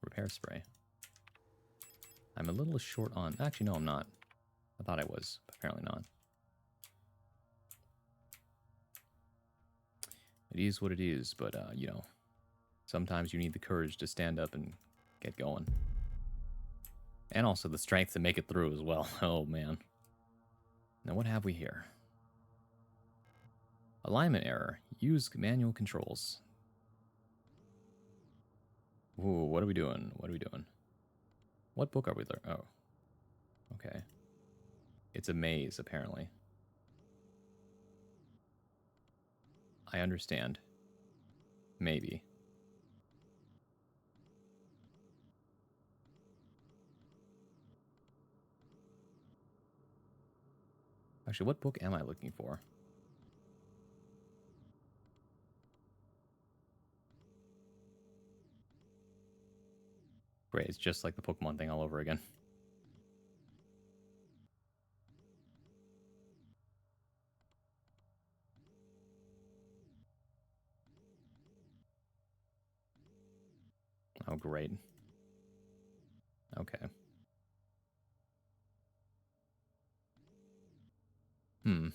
Repair spray. I'm a little short on... Actually, no, I'm not. I thought I was, but apparently not. It is what it is, but, you know, sometimes you need the courage to stand up and get going. And also the strength to make it through as well. Oh, man. Now, what have we here? Alignment error. Use manual controls. Ooh, what are we doing? What are we doing? What book are we learning? Oh. Okay. It's a maze, apparently. I understand. Maybe. Actually, what book am I looking for? Great, it's just like the Pokemon thing all over again. Oh, great. Okay. Hmm.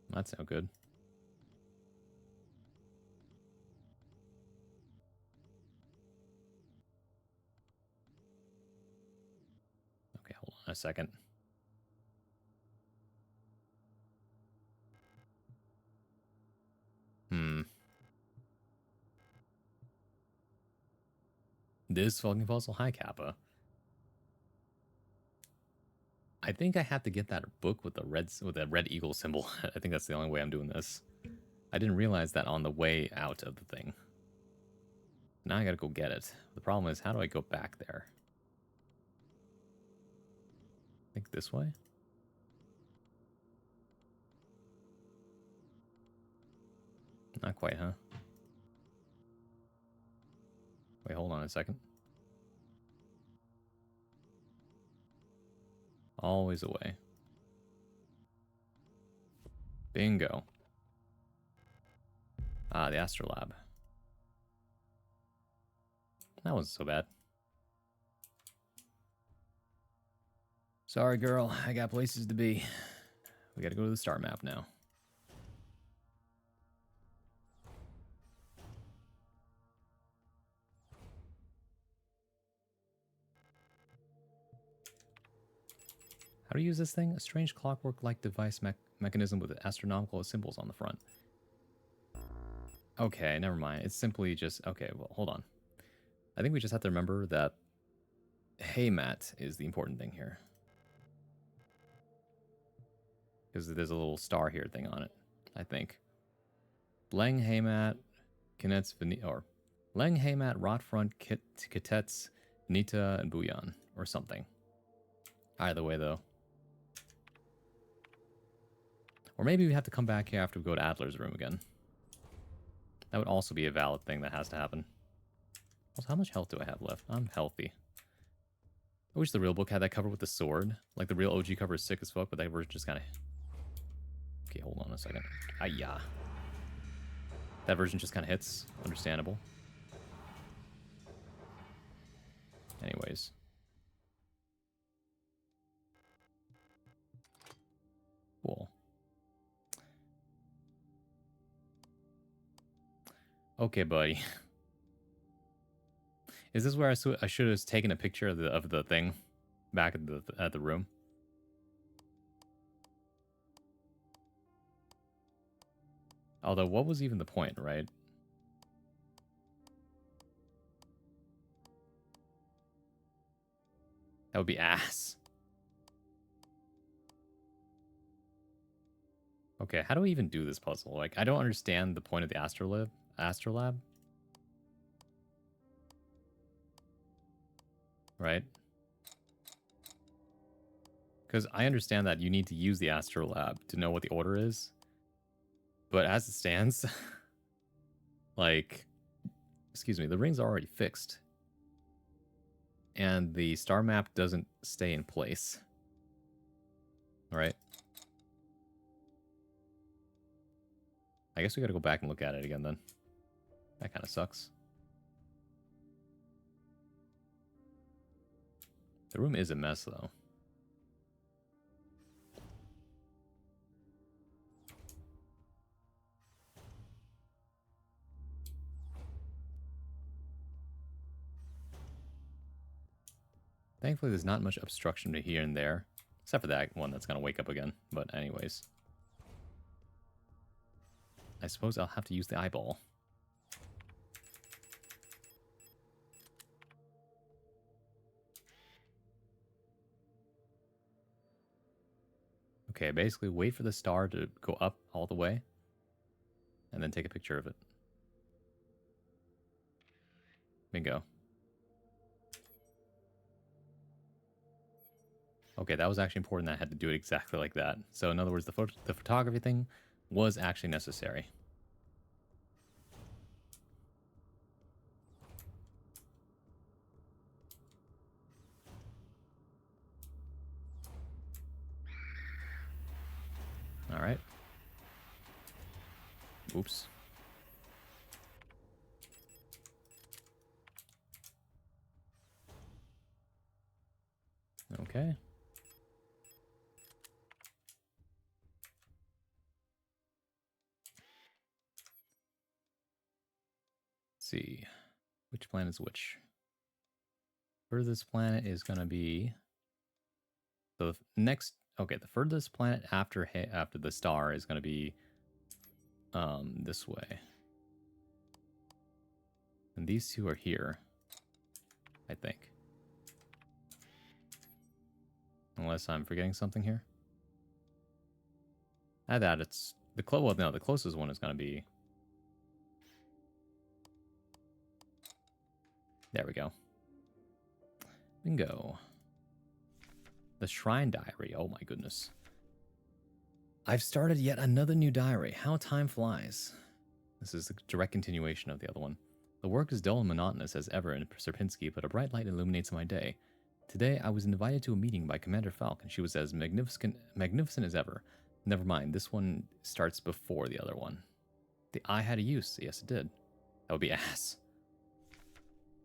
That's no good. a second. This fucking fossil. Hi, Kappa. I think I have to get that book with the red eagle symbol. I think that's the only way I'm doing this. I didn't realize that on the way out of the thing. Now I gotta go get it. The problem is, how do I go back there? I think this way? Not quite, huh? Wait, hold on a second. Always away. Bingo. Ah, the Astrolab. That wasn't so bad. Sorry, girl. I got places to be. We gotta go to the star map now. How to use this thing? A strange clockwork-like device mechanism with astronomical symbols on the front. Okay, never mind. It's simply just... Okay, well, hold on. I think we just have to remember that Haymat is the important thing here. Because there's a little star here thing on it, I think. Leng Haymat, Kinetz, or Leng Haymat, Rotfront, Kitets, Nita, and Buyan, or something. Either way, though. Or maybe we have to come back here after we go to Adler's room again. That would also be a valid thing that has to happen. Also, how much health do I have left? I'm healthy. I wish the real book had that cover with the sword. Like, the real OG cover is sick as fuck, but that version just kind of... Okay, hold on a second. Ayah. That version just kind of hits. Understandable. Anyways. Cool. Okay, buddy. Is this where I should have taken a picture of the thing back at the room? Although, what was even the point, right? That would be ass. Okay, how do we even do this puzzle? Like, I don't understand the point of the Astrolab. Right? Because I understand that you need to use the Astrolab to know what the order is. But as it stands, like, excuse me, the ring's are already fixed. And the star map doesn't stay in place. Alright? I guess we gotta go back and look at it again then. That kind of sucks. The room is a mess, though. Thankfully, there's not much obstruction to here and there. Except for that one that's gonna wake up again. But anyways. I suppose I'll have to use the eyeball. Okay, basically wait for the star to go up all the way. And then take a picture of it. Bingo. Okay, that was actually important that I had to do it exactly like that. So in other words, the photography thing was actually necessary. All right. Oops. Okay. Let's see. Which planet is which? Furthest planet is going to be So the next, okay, the furthest planet after the star is going to be this way. And these two are here, I think. Unless I'm forgetting something here. Add that, it's the the closest one is going to be. There we go. Bingo. The Shrine Diary. Oh my goodness. I've started yet another new diary. How time flies. This is a direct continuation of the other one. The work is dull and monotonous as ever in Sierpinski, but a bright light illuminates my day. Today, I was invited to a meeting by Commander Falk, and she was as magnificent as ever. Never mind, this one starts before the other one. The eye had a use. Yes, it did. That would be ass.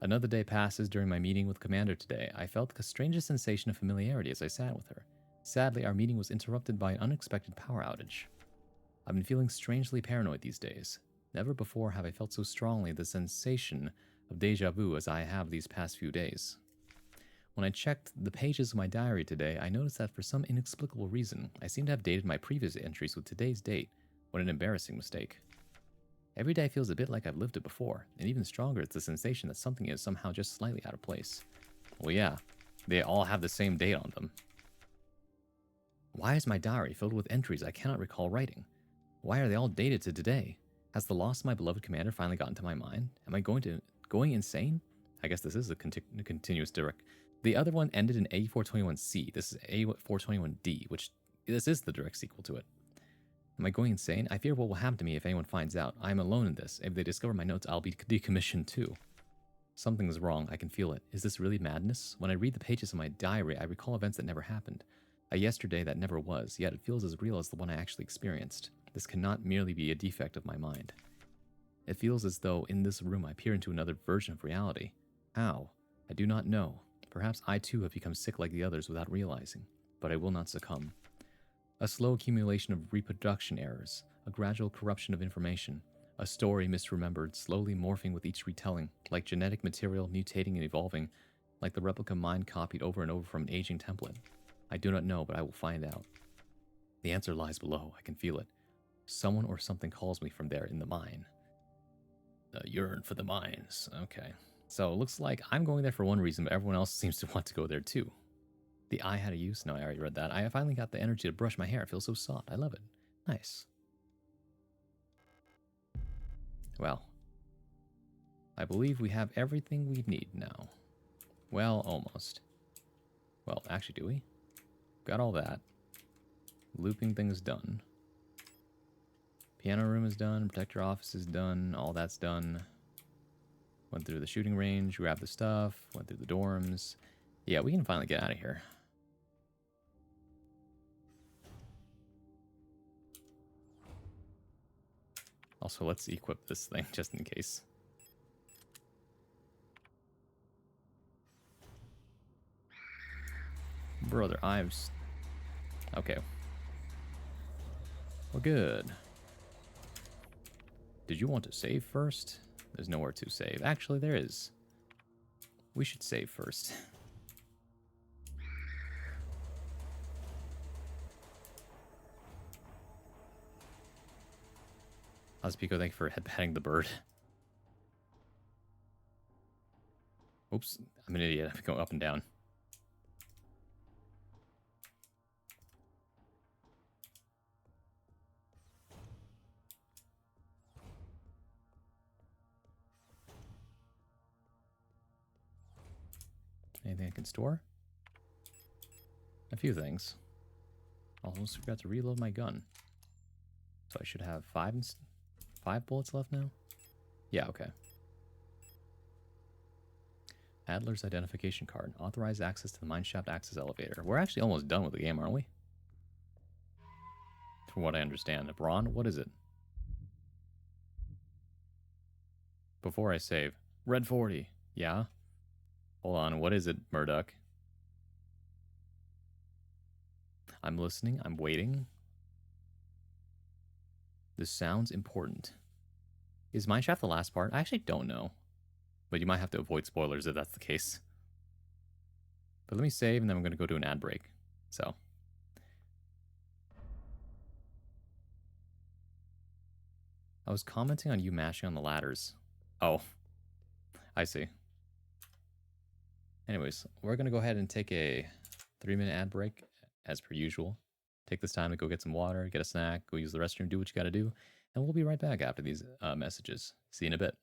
Another day passes during my meeting with Commander today. I felt the strangest sensation of familiarity as I sat with her. Sadly, our meeting was interrupted by an unexpected power outage. I've been feeling strangely paranoid these days. Never before have I felt so strongly the sensation of deja vu as I have these past few days. When I checked the pages of my diary today, I noticed that for some inexplicable reason, I seem to have dated my previous entries with today's date. What an embarrassing mistake. Every day feels a bit like I've lived it before, and even stronger it's the sensation that something is somehow just slightly out of place. Well, yeah, they all have the same date on them. Why is my diary filled with entries I cannot recall writing? Why are they all dated to today? Has the loss of my beloved commander finally gotten to my mind? Am I going insane? I guess this is a continuous direct. The other one ended in A421C. This is A421D, which this is the direct sequel to it. Am I going insane? I fear what will happen to me if anyone finds out. I am alone in this. If they discover my notes, I'll be decommissioned too. Something's wrong. I can feel it. Is this really madness? When I read the pages of my diary, I recall events that never happened. A yesterday that never was, yet it feels as real as the one I actually experienced. This cannot merely be a defect of my mind. It feels as though in this room I peer into another version of reality. How? I do not know. Perhaps I too have become sick like the others without realizing, but I will not succumb. A slow accumulation of reproduction errors, a gradual corruption of information, a story misremembered, slowly morphing with each retelling, like genetic material mutating and evolving, like the replica mind copied over and over from an aging template. I do not know, but I will find out. The answer lies below. I can feel it. Someone or something calls me from there in the mine. Yearn for the mines. Okay. So it looks like I'm going there for one reason, but everyone else seems to want to go there too. The eye had a use. No, I already read that. I finally got the energy to brush my hair. It feels so soft. I love it. Nice. Well, I believe we have everything we need now. Well, almost. Well, actually, do we? Got all that. Looping thing is done. Piano room is done. Protector office is done. All that's done. Went through the shooting range. Grabbed the stuff. Went through the dorms. Yeah, we can finally get out of here. Also, let's equip this thing just in case. Brother, okay. We're good. Did you want to save first? There's nowhere to save. Actually, there is. We should save first. How's Pico? Thank you for headbutting the bird. Oops, I'm an idiot. I'm going up and down. Anything I can store? A few things. Almost forgot to reload my gun. So I should have five bullets left now? Yeah, okay. Adler's identification card. Authorized access to the mineshaft access elevator. We're actually almost done with the game, aren't we? From what I understand. Braun, what is it? Before I save. Red 40. Yeah? Hold on, what is it, Murdoch? I'm listening, I'm waiting. This sounds important. Is mineshaft the last part? I actually don't know. But you might have to avoid spoilers if that's the case. But let me save, and then I'm going to go to an ad break. So I was commenting on you mashing on the ladders. Oh, I see. Anyways, we're going to go ahead and take a 3-minute ad break as per usual. Take this time to go get some water, get a snack, go use the restroom, do what you got to do. And we'll be right back after these messages. See you in a bit.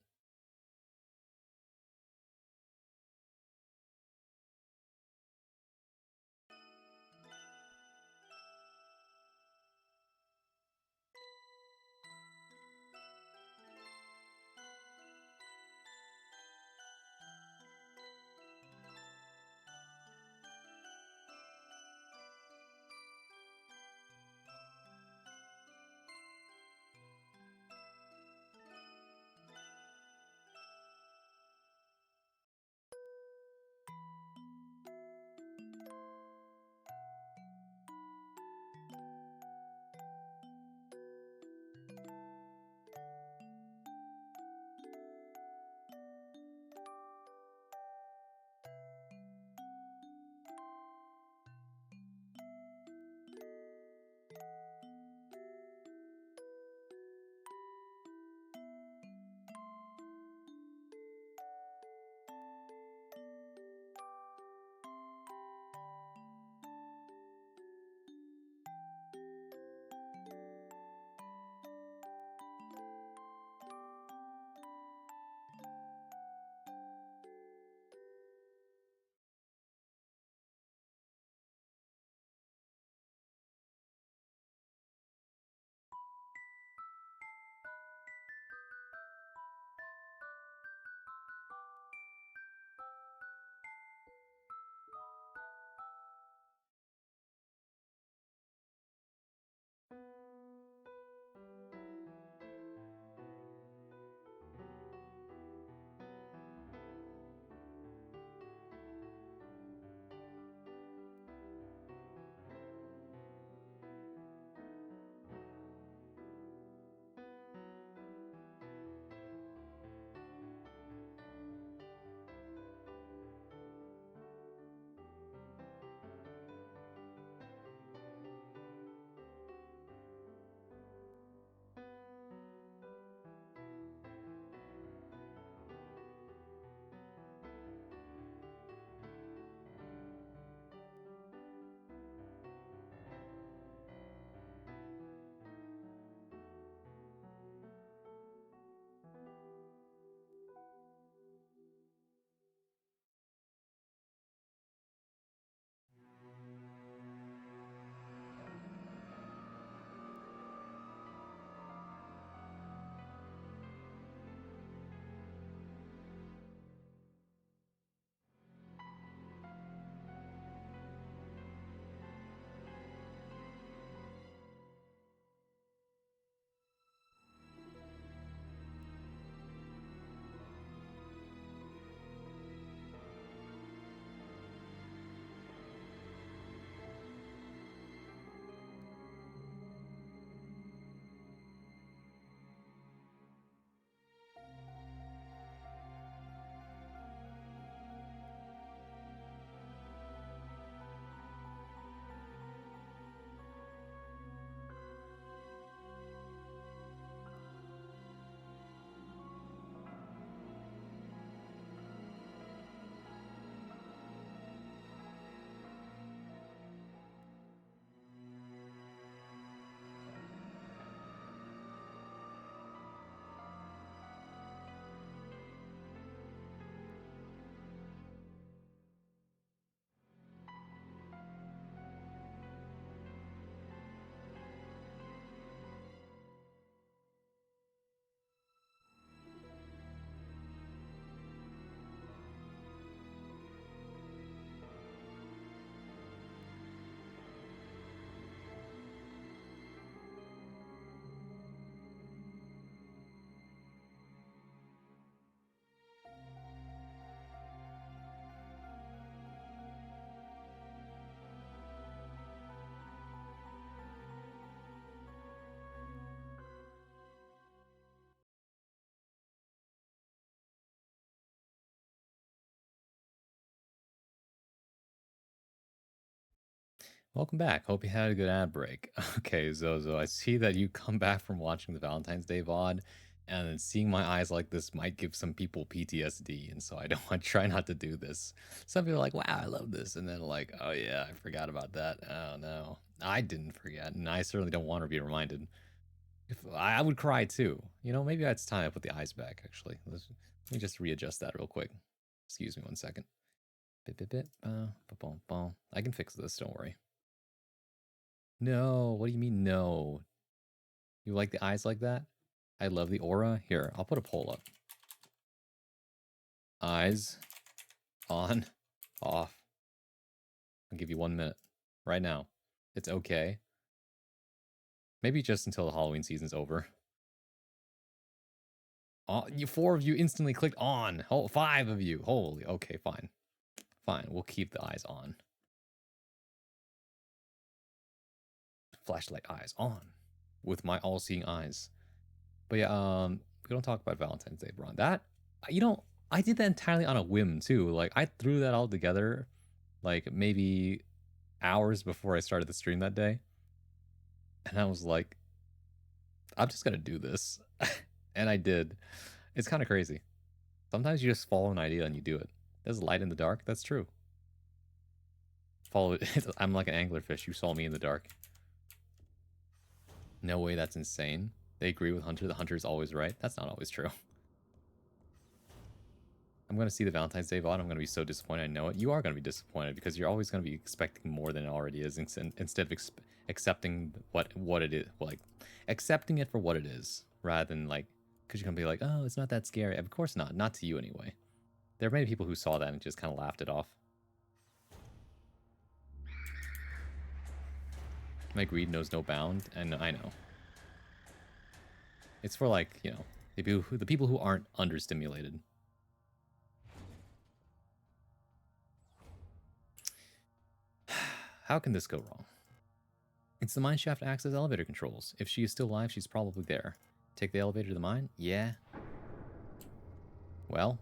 Welcome back. Hope you had a good ad break. Okay, Zozo, I see that you come back from watching the Valentine's Day VOD, and then seeing my eyes like this might give some people PTSD, and so I try not to do this. Some people are like, wow, I love this, and then like, oh yeah, I forgot about that. Oh no. I didn't forget, and I certainly don't want to be reminded. If I would cry too. You know, maybe it's time I put the eyes back, actually. Let me just readjust that real quick. Excuse me 1 second. Bit, bit, bit. I can fix this, don't worry. No, what do you mean no? You like the eyes like that? I love the aura. Here, I'll put a poll up. Eyes on, off. I'll give you 1 minute. Right now. It's okay. Maybe just until the Halloween season's over. You 4 of you instantly clicked on. 5 of you. Holy, okay, fine. Fine, we'll keep the eyes on. Flashlight eyes on. With my all-seeing eyes. But yeah, we don't talk about Valentine's Day, Bron. That, you know, I did that entirely on a whim too. Like I threw that all together, like maybe hours before I started the stream that day, and I was like, I'm just gonna do this, and I did. It's kind of crazy. Sometimes you just follow an idea and you do it. There's light in the dark. That's true. Follow it. I'm like an anglerfish. You saw me in the dark. No way. That's insane. They agree with Hunter. The Hunter is always right. That's not always true. I'm going to see the Valentine's Day VOD. I'm going to be so disappointed. I know it. You are going to be disappointed because you're always going to be expecting more than it already is instead of accepting what it is. Like, accepting it for what it is rather than, like, because you're going to be like, oh, it's not that scary. Of course not. Not to you anyway. There are many people who saw that and just kind of laughed it off. My greed knows no bound, and I know. It's for, like, you know, the people who aren't understimulated. How can this go wrong? It's the mineshaft access elevator controls. If she is still alive, she's probably there. Take the elevator to the mine? Yeah. Well.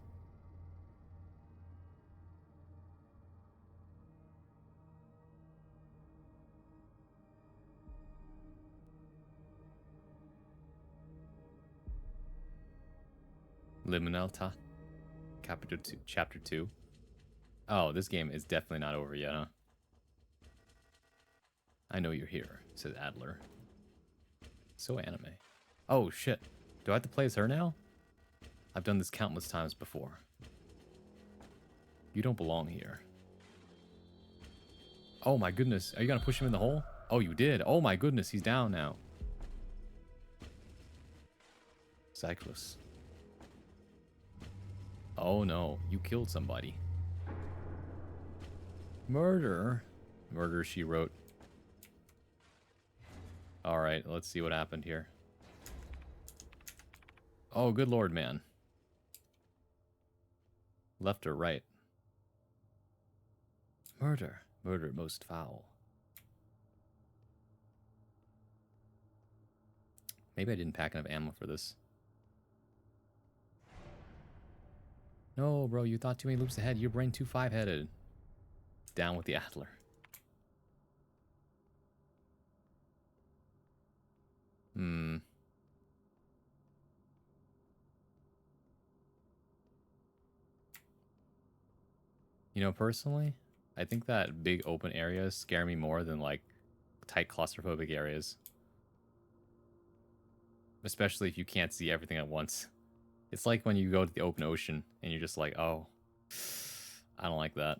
Liminalta. Chapter 2. Oh, this game is definitely not over yet, huh? I know you're here, said Adler. So anime. Oh, shit. Do I have to play as her now? I've done this countless times before. You don't belong here. Oh my goodness. Are you gonna push him in the hole? Oh, you did. Oh my goodness, he's down now. Cyclus. Oh no, you killed somebody. Murder? Murder, she wrote. Alright, let's see what happened here. Oh, good lord, man. Left or right? Murder. Murder most foul. Maybe I didn't pack enough ammo for this. No, bro, you thought too many loops ahead. Your brain too 5-headed. Down with the Adler. You know, personally, I think that big open areas scare me more than, like, tight claustrophobic areas. Especially if you can't see everything at once. It's like when you go to the open ocean and you're just like, oh, I don't like that.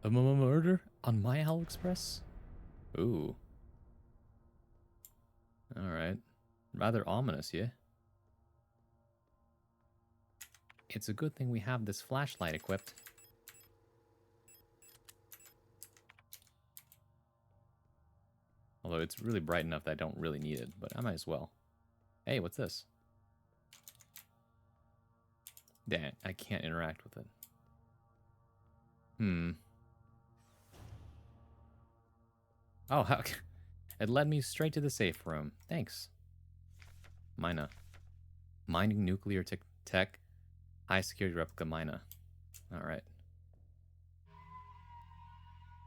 A murder on my AliExpress? Ooh. Alright. Rather ominous, yeah? It's a good thing we have this flashlight equipped. Although it's really bright enough that I don't really need it, but I might as well. Hey, what's this? Dang, I can't interact with it. Oh, how... It led me straight to the safe room. Thanks. Mina. Mining nuclear tech. High security replica Mina. Alright.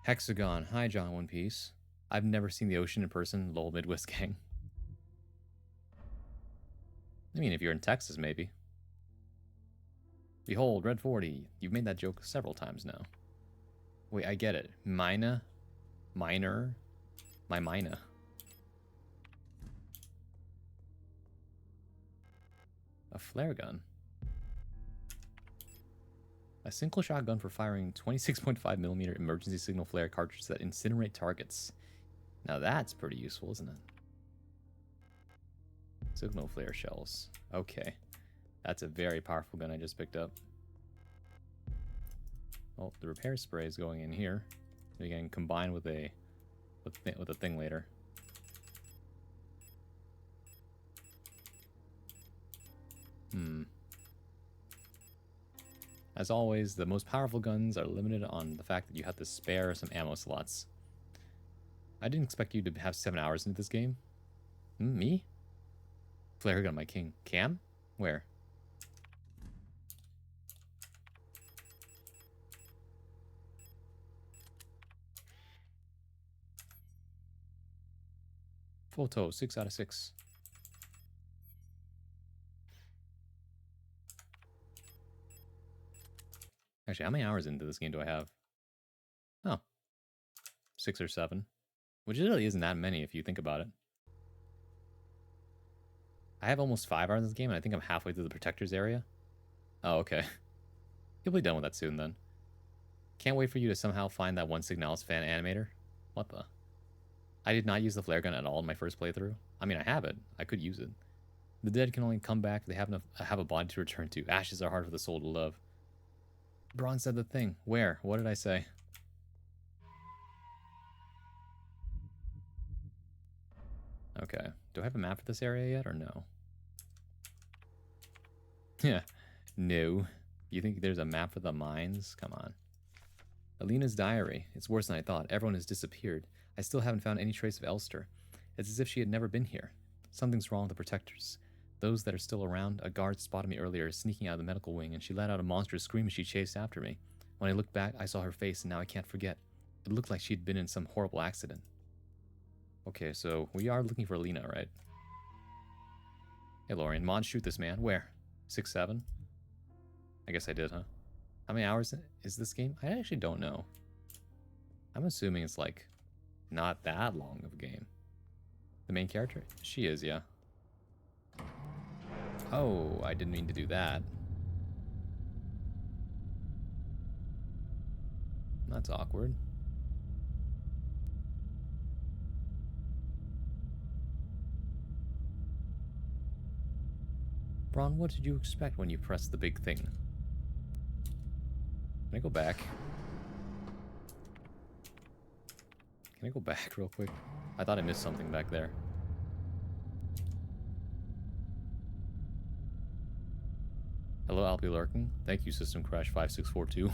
Hexagon. Hi, John One Piece. I've never seen the ocean in person. Lol, Midwest gang. I mean, if you're in Texas, maybe. Behold, Red 40. You've made that joke several times now. Wait, I get it. Mina? Minor? My Mina. A flare gun. A single shotgun for firing 26.5mm emergency signal flare cartridges that incinerate targets. Now that's pretty useful, isn't it? Signal flare shells. Okay. That's a very powerful gun I just picked up. Well, the repair spray is going in here. Again, combined with a thing later. As always, the most powerful guns are limited on the fact that you have to spare some ammo slots. I didn't expect you to have 7 hours into this game. Me? Flare gun, my king. Cam? Where? Photo, 6 out of 6. Actually, how many hours into this game do I have? Oh. 6 or 7. Which really isn't that many if you think about it. I have almost 5 hours in this game, and I think I'm halfway through the Protectors area. Oh, okay. You'll be done with that soon, then. Can't wait for you to somehow find that one Signalis fan animator. What the? I did not use the flare gun at all in my first playthrough. I mean, I have it. I could use it. The dead can only come back if they have a body to return to. Ashes are hard for the soul to love. Braun said the thing. Where? What did I say? Okay. Do I have a map for this area yet, or no? Yeah. No. You think there's a map for the mines? Come on. Alina's diary. It's worse than I thought. Everyone has disappeared. I still haven't found any trace of Elster. It's as if she had never been here. Something's wrong with the Protectors. Those that are still around, a guard spotted me earlier sneaking out of the medical wing, and she let out a monstrous scream as she chased after me. When I looked back, I saw her face, and now I can't forget. It looked like she'd been in some horrible accident. Okay, so we are looking for Alina, right? Hey, Lorian. Mod, shoot this man. Where? 6, 7? I guess I did, huh? How many hours is this game? I actually don't know. I'm assuming it's, like, not that long of a game. The main character? She is, yeah. Oh, I didn't mean to do that. That's awkward. Braun, what did you expect when you pressed the big thing? Can I go back? Can I go back real quick? I thought I missed something back there. Hello, I'll be lurking. Thank you, System Crash 5642.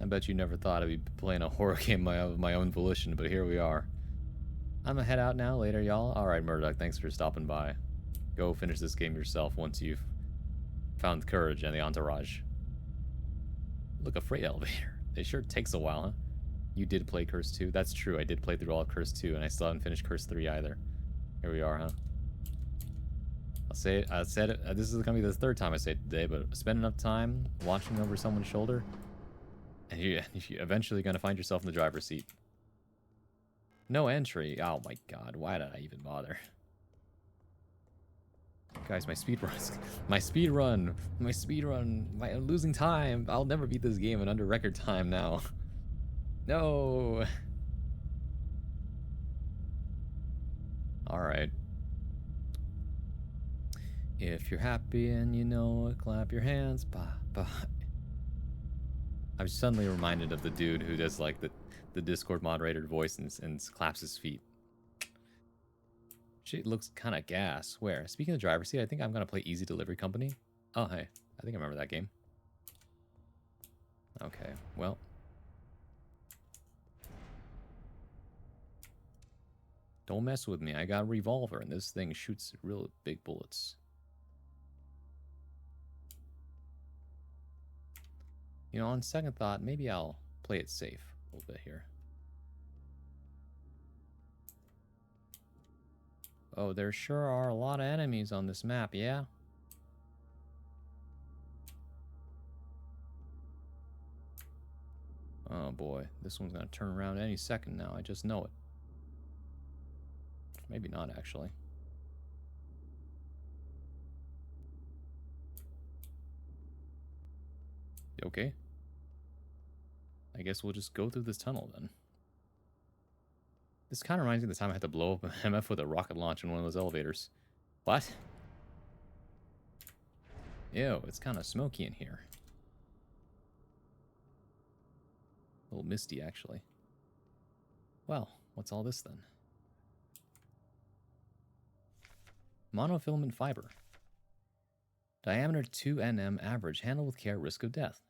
I bet you never thought I'd be playing a horror game of my own volition, but here we are. I'm gonna head out now. Later, y'all. Alright, Murdoch, thanks for stopping by. Go finish this game yourself once you've found the courage and the entourage. Look, a freight elevator. It sure takes a while, huh? You did play Curse 2? That's true, I did play through all of Curse 2, and I still haven't finished Curse 3 either. Here we are, huh? I'll say it, I said it, this is gonna be the 3rd time I say it today, but spend enough time watching over someone's shoulder, and you're eventually gonna find yourself in the driver's seat. No entry. Oh my god, why did I even bother? Guys, my speed run. I'm losing time. I'll never beat this game in under record time now. No. Alright. If you're happy and you know it, clap your hands. Bye bye. I'm suddenly reminded of the dude who does like the Discord moderator voice and claps his feet. Shit looks kind of gas. Where? Speaking of driver's seat, I think I'm going to play Easy Delivery Company. Oh, hey. I think I remember that game. Okay, well. Don't mess with me. I got a revolver, and this thing shoots real big bullets. You know, on second thought, maybe I'll play it safe a little bit here. Oh, there sure are a lot of enemies on this map, yeah? Oh boy, this one's gonna turn around any second now, I just know it. Maybe not, actually. Okay. I guess we'll just go through this tunnel then. This kind of reminds me of the time I had to blow up an MF with a rocket launch in one of those elevators. What? Ew, it's kind of smoky in here. A little misty, actually. Well, what's all this then? Monofilament fiber. Diameter 2 nm average, handle with care, risk of death.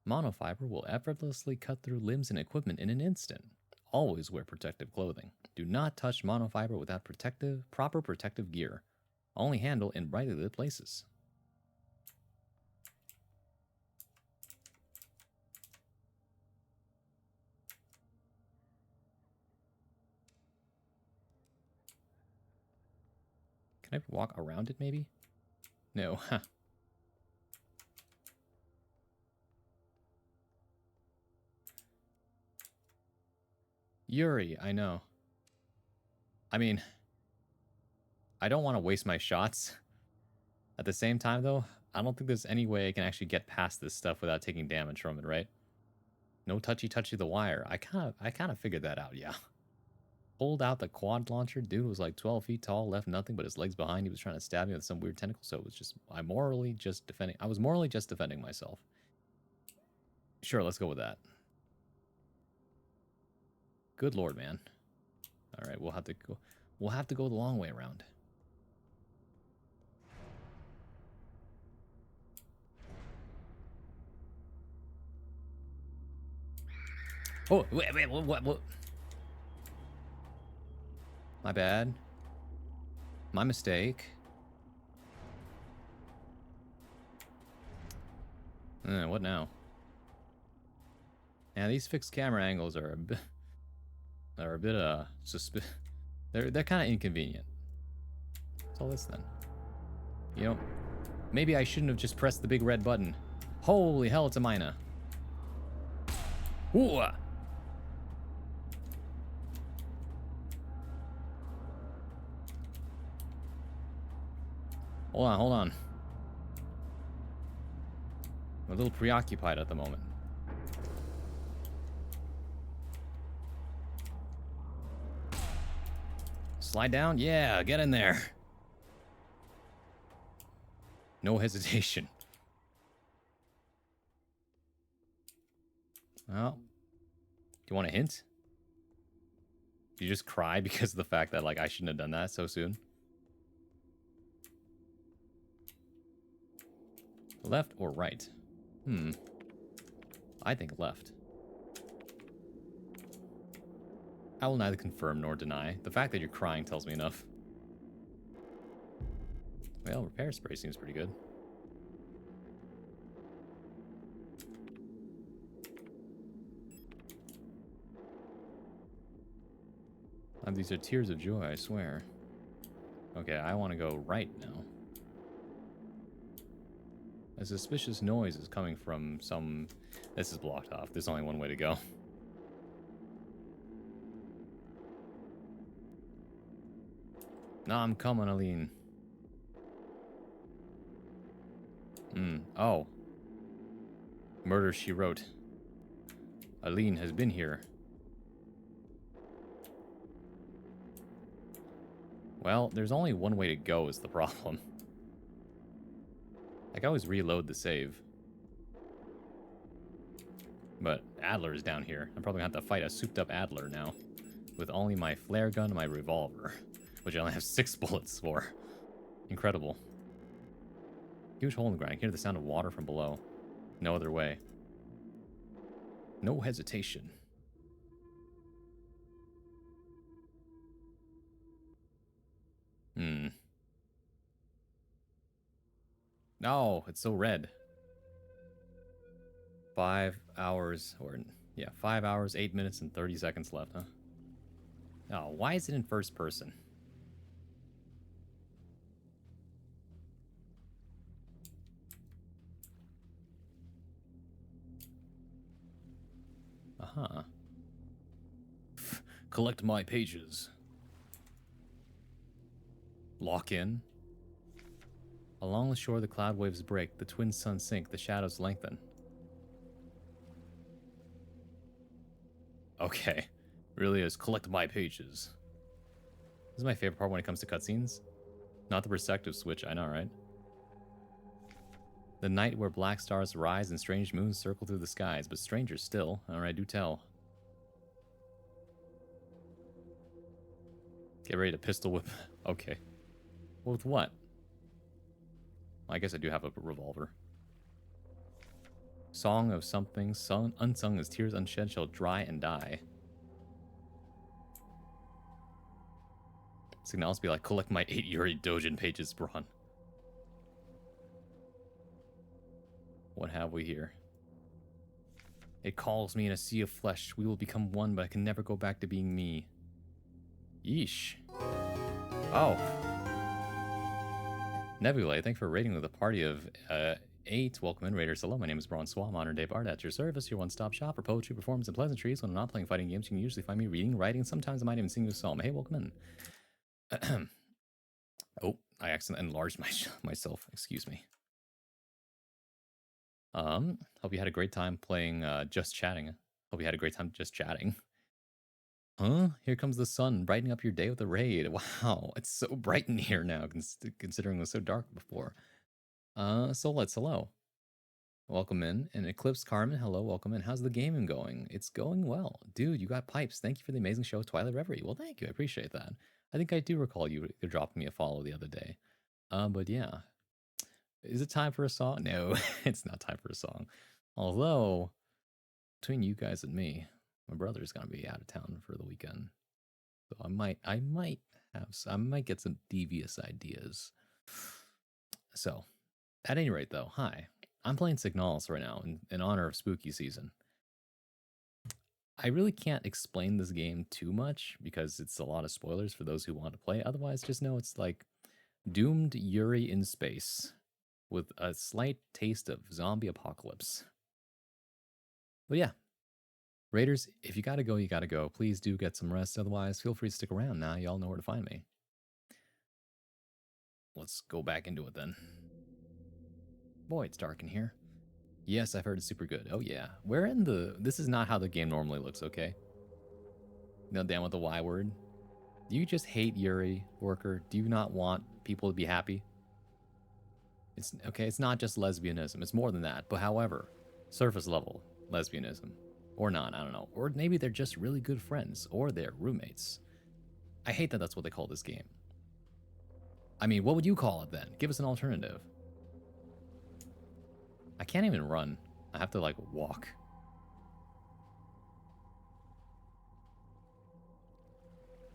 Monofiber will effortlessly cut through limbs and equipment in an instant. Always wear protective clothing. Do not touch monofiber without proper protective gear. Only handle in brightly lit places. Can I walk around it, maybe? No, huh. Yuri, I know. I mean, I don't want to waste my shots. At the same time, though, I don't think there's any way I can actually get past this stuff without taking damage from it, right? No touchy the wire. I kind of figured that out, yeah. Pulled out the quad launcher. Dude was like 12 feet tall, left nothing but his legs behind. He was trying to stab me with some weird tentacle, so it was just, I was morally just defending myself. Sure, let's go with that. Good lord, man. All right, we'll have to go the long way around. Oh, wait, what? My bad. My mistake. What now? Yeah, these fixed camera angles are a bit they're kind of inconvenient. So this then. You know, maybe I shouldn't have just pressed the big red button. Holy hell, it's a mina. Ooh. Hold on. I'm a little preoccupied at the moment. Slide down? Yeah, get in there. No hesitation. Well, do you want a hint? Do you just cry because of the fact that, like, I shouldn't have done that so soon? Left or right? I think left. I will neither confirm nor deny. The fact that you're crying tells me enough. Well, repair spray seems pretty good. These are tears of joy, I swear. Okay, I want to go right now. A suspicious noise is coming from some... This is blocked off. There's only one way to go. Nah, I'm coming, Aline. Oh. Murder, she wrote. Aline has been here. Well, there's only one way to go is the problem. I can always reload the save. But Adler's down here. I'm probably going to have to fight a souped-up Adler now. With only my flare gun and my revolver. Which I only have 6 bullets for. Incredible. Huge hole in the ground. I can hear the sound of water from below. No other way. No hesitation. No, it's so red. 5 hours, or yeah, 5 hours, 8 minutes, and 30 seconds left, huh? Oh, why is it in first person? Uh-huh. Collect my pages. Lock in. Along the shore, the cloud waves break, the twin suns sink, the shadows lengthen. Okay. Really is collect my pages. This is my favorite part when it comes to cutscenes. Not the perspective switch, I know, right? The night where black stars rise and strange moons circle through the skies, but stranger still. Alright, do tell. Get ready to pistol whip. Okay. Well, with what? Well, I guess I do have a revolver. Song of something, sung, unsung as tears unshed shall dry and die. Signalis be like, collect my 8 Yuri Dojin pages, Braun. What have we here? It calls me in a sea of flesh. We will become one, but I can never go back to being me. Yeesh. Oh. Nebulae, thanks for raiding with a party of 8. Welcome in, Raiders. Hello, my name is Braun Swa, modern day bard at your service, your one-stop shop for poetry, performance, and pleasantries. When I'm not playing fighting games, you can usually find me reading, writing, and sometimes I might even sing you a psalm. Hey, welcome in. Oh, I accidentally enlarged myself. Excuse me. Hope you had a great time playing Just Chatting. Hope you had a great time just chatting. Huh? Here comes the sun, brightening up your day with a raid. Wow, it's so bright in here now, considering it was so dark before. Solets, hello. Welcome in. And Eclipse Carmen, hello, welcome in. How's the gaming going? It's going well. Dude, you got pipes. Thank you for the amazing show, Twilight Reverie. Well, thank you. I appreciate that. I think I do recall you dropping me a follow the other day. But yeah. Is it time for a song? No, it's not time for a song. Although, between you guys and me, my brother's gonna be out of town for the weekend, so I might get some devious ideas. So, at any rate, though, hi, I'm playing Signalis right now in honor of spooky season. I really can't explain this game too much because it's a lot of spoilers for those who want to play. Otherwise, just know it's like doomed Yuri in space with a slight taste of zombie apocalypse. But yeah, Raiders, if you gotta go, you gotta go. Please do get some rest. Otherwise, feel free to stick around. Now y'all know where to find me. Let's go back into it then. Boy, it's dark in here. Yes, I've heard it's super good. Oh yeah. Where in the... This is not how the game normally looks, okay? No, damn with the Y word. Do you just hate Yuri, Worker? Do you not want people to be happy? It's okay, it's not just lesbianism. It's more than that. But however, surface level lesbianism. Or not, I don't know. Or maybe they're just really good friends. Or they're roommates. I hate that that's what they call this game. I mean, what would you call it then? Give us an alternative. I can't even run. I have to, like, walk.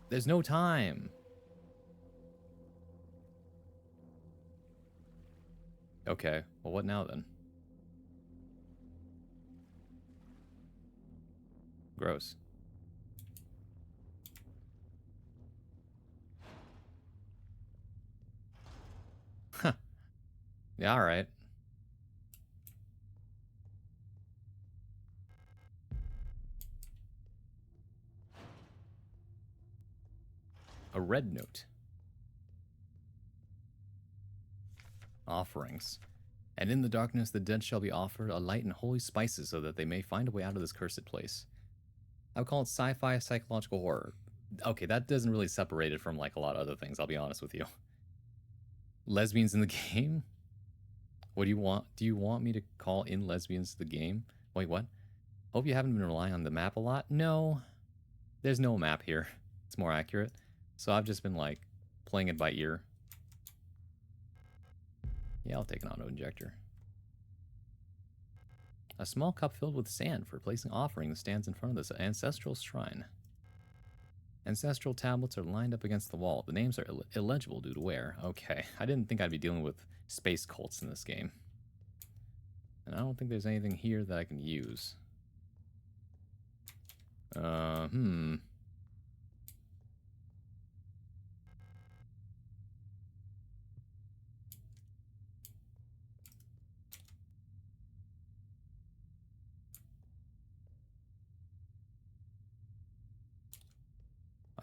There's no time. Okay, well, what now then? Gross. Huh. Yeah, alright. A red note. Offerings. And in the darkness the dead shall be offered a light and holy spices so that they may find a way out of this cursed place. I would call it sci-fi psychological horror. Okay, that doesn't really separate it from like a lot of other things, I'll be honest with you. Lesbians in the game? What do you want? Do you want me to call in lesbians to the game? Wait, what? Hope you haven't been relying on the map a lot. No, there's no map here. It's more accurate. So I've just been like playing it by ear. Yeah, I'll take an auto-injector. A small cup filled with sand for placing offerings stands in front of this ancestral shrine. Ancestral tablets are lined up against the wall. The names are illegible due to wear. Okay, I didn't think I'd be dealing with space cults in this game. And I don't think there's anything here that I can use.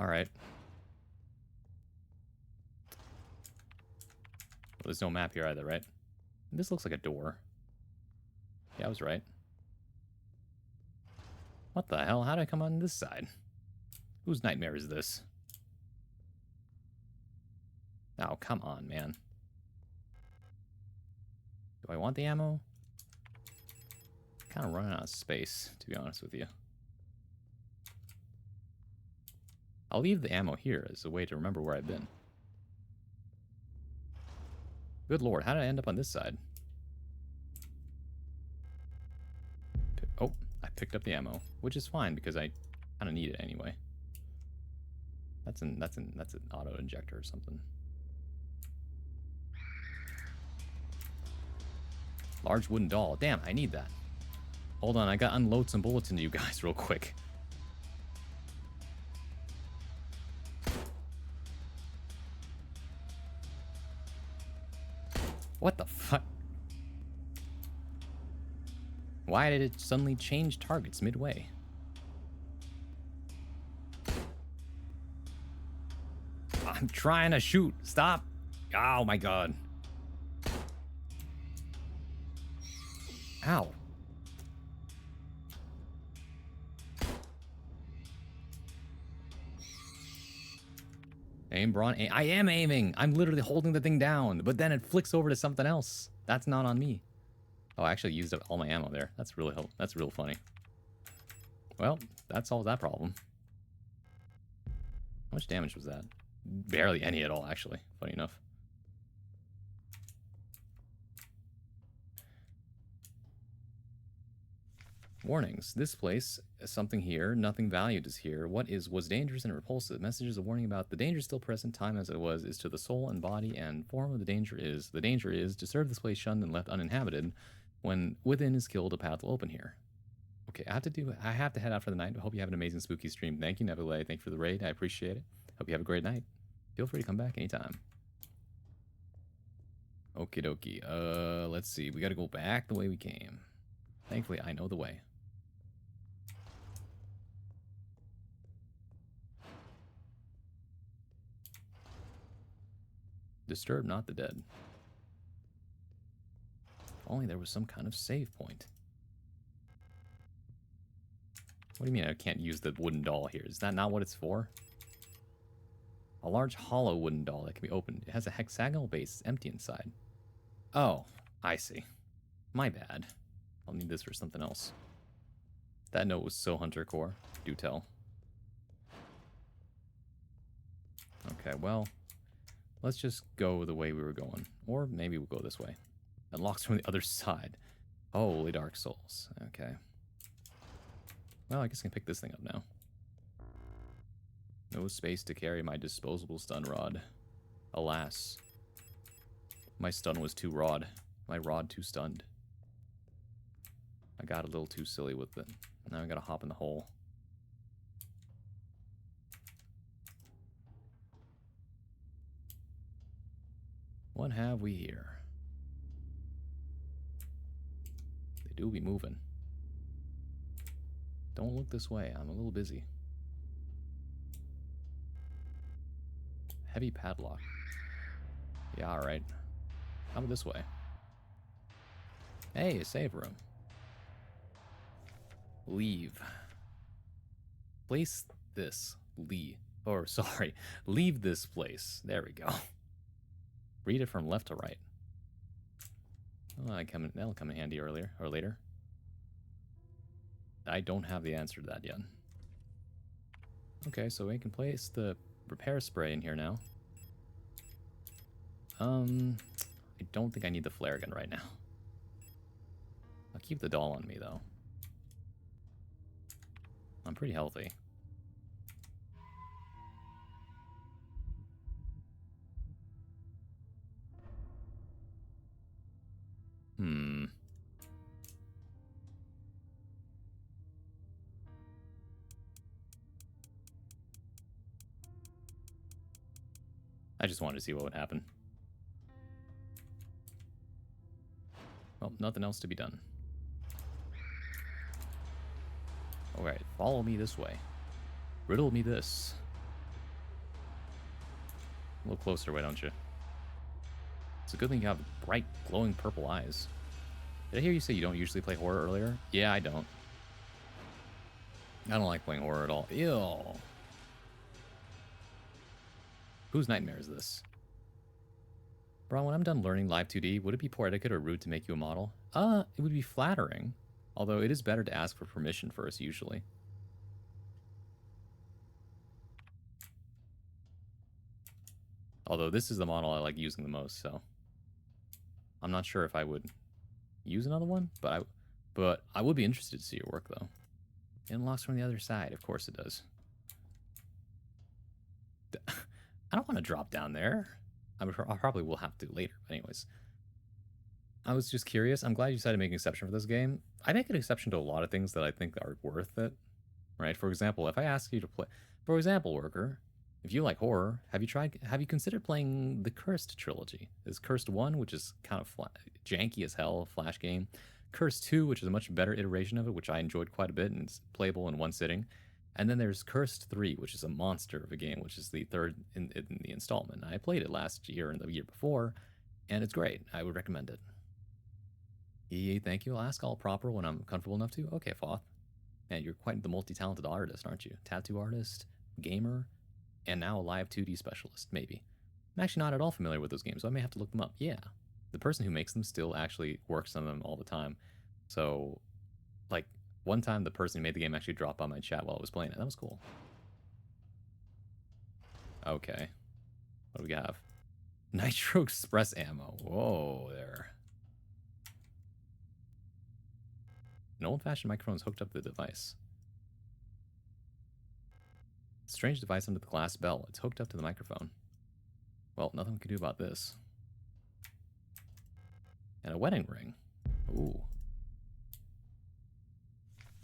Alright. Well, there's no map here either, right? This looks like a door. Yeah, I was right. What the hell? How did I come on this side? Whose nightmare is this? Oh, come on, man. Do I want the ammo? Kind of running out of space, to be honest with you. I'll leave the ammo here as a way to remember where I've been. Good lord, how did I end up on this side? Oh, I picked up the ammo, which is fine because I kind of need it anyway. That's an auto injector or something. Large wooden doll. Damn, I need that. Hold on, I gotta unload some bullets into you guys real quick. What the fuck? Why did it suddenly change targets midway? I'm trying to shoot. Stop. Oh my god. Ow. Aim, Braun. I am aiming. I'm literally holding the thing down, but then it flicks over to something else. That's not on me. Oh, I actually used up all my ammo there. That's really that's real funny. Well, that solves that problem. How much damage was that? Barely any at all, actually. Funny enough. Warnings. This place, something here, nothing valued is here. What was dangerous and repulsive? Messages of warning about the danger still present, time as it was, is to the soul and body, and form of the danger is to serve this place shunned and left uninhabited. When within is killed, a path will open here. Okay, I have to head out for the night. I hope you have an amazing spooky stream. Thank you, Nebula. Thank you for the raid. I appreciate it. Hope you have a great night. Feel free to come back anytime. Okie dokie. Let's see. We gotta go back the way we came. Thankfully, I know the way. Disturb not the dead. If only there was some kind of save point. What do you mean I can't use the wooden doll here? Is that not what it's for? A large hollow wooden doll that can be opened. It has a hexagonal base. It's empty inside. Oh, I see. My bad. I'll need this for something else. That note was so Hunter Core. Do tell. Okay, well, let's just go the way we were going. Or maybe we'll go this way. Unlocks from the other side. Holy Dark Souls. Okay. Well, I guess I can pick this thing up now. No space to carry my disposable stun rod. Alas. My stun was too rod. My rod too stunned. I got a little too silly with it. Now I gotta hop in the hole. What have we here? They do be moving. Don't look this way. I'm a little busy. Heavy padlock. Yeah, alright. How about this way? Hey, a save room. Leave. Place this. Leave. Or, sorry. Leave this place. There we go. Read it from left to right. Oh, that'll come in handy earlier or later. I don't have the answer to that yet. Okay, so we can place the repair spray in here now. I don't think I need the flare gun right now. I'll keep the doll on me, though. I'm pretty healthy. I just wanted to see what would happen. Well, nothing else to be done. Alright, follow me this way. Riddle me this. A little closer, why don't you? It's a good thing you have bright, glowing purple eyes. Did I hear you say you don't usually play horror earlier? Yeah, I don't. I don't like playing horror at all. Ew. Whose nightmare is this? Bro, when I'm done learning Live 2D, would it be poor etiquette or rude to make you a model? It would be flattering. Although it is better to ask for permission first, usually. Although this is the model I like using the most, so... I'm not sure if I would use another one, but I would be interested to see your work, though. It unlocks from the other side. Of course it does. I don't want to drop down there. I probably will have to later, but anyways. I was just curious. I'm glad you decided to make an exception for this game. I make an exception to a lot of things that I think are worth it, right? For example, if I ask you to play... For example, Worker, if you like horror, have you considered playing the Cursed trilogy? There's Cursed 1, which is kind of janky as hell, flash game. Cursed 2, which is a much better iteration of it, which I enjoyed quite a bit, and it's playable in one sitting. And then there's Cursed 3, which is a monster of a game, which is the third in the installment. I played it last year and the year before, and it's great. I would recommend it. Thank you. I'll ask all proper when I'm comfortable enough to. Okay, Foth. Man, you're quite the multi-talented artist, aren't you? Tattoo artist, gamer, and now a live 2D specialist, maybe. I'm actually not at all familiar with those games, so I may have to look them up. Yeah. The person who makes them still actually works on them all the time. So, like, one time the person who made the game actually dropped by my chat while I was playing it. That was cool. Okay. What do we have? Nitro Express ammo. Whoa, there. An old-fashioned microphone is hooked up to the device. Strange device under the glass bell. It's hooked up to the microphone. Well, nothing we can do about this. And a wedding ring. Ooh.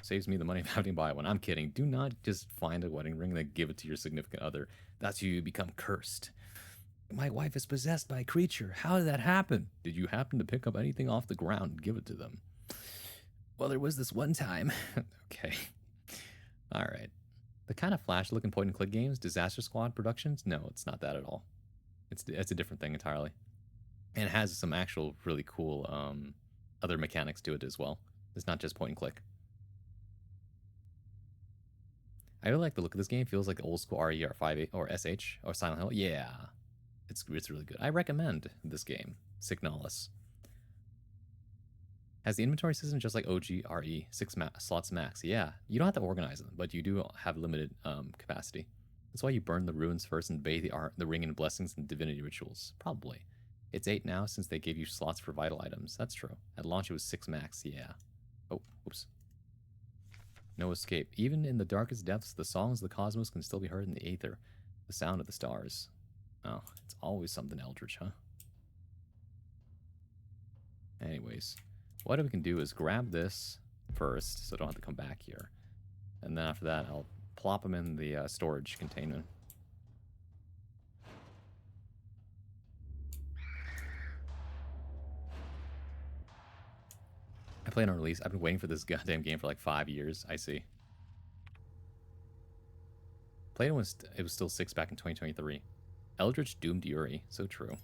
Saves me the money of having to buy one. I'm kidding. Do not just find a wedding ring and then give it to your significant other. That's how you become cursed. My wife is possessed by a creature. How did that happen? Did you happen to pick up anything off the ground and give it to them? Well, there was this one time. Okay. All right. The kind of flash-looking point-and-click games, Disaster Squad Productions? No, it's not that at all. It's a different thing entirely. And it has some actual really cool other mechanics to it as well. It's not just point-and-click. I really like the look of this game. Feels like old school RE or 5 or SH or Silent Hill. Yeah. It's really good. I recommend this game, Signalis. Has the inventory system just like OG RE, 6 slots max. Yeah, you don't have to organize them, but you do have limited capacity. That's why you burn the ruins first and bathe the ring in blessings and divinity rituals. Probably. It's 8 now since they gave you slots for vital items. That's true. At launch it was 6 max, yeah. Oh, oops. No escape. Even in the darkest depths, the songs of the cosmos can still be heard in the aether. The sound of the stars. Oh, it's always something eldritch, huh? Anyways. What we can do is grab this first, so I don't have to come back here. And then after that, I'll plop them in the storage container. I played on release. I've been waiting for this goddamn game for like 5 years. I see. Played it when it was still 6 back in 2023. Eldritch doomed Yuri. So true.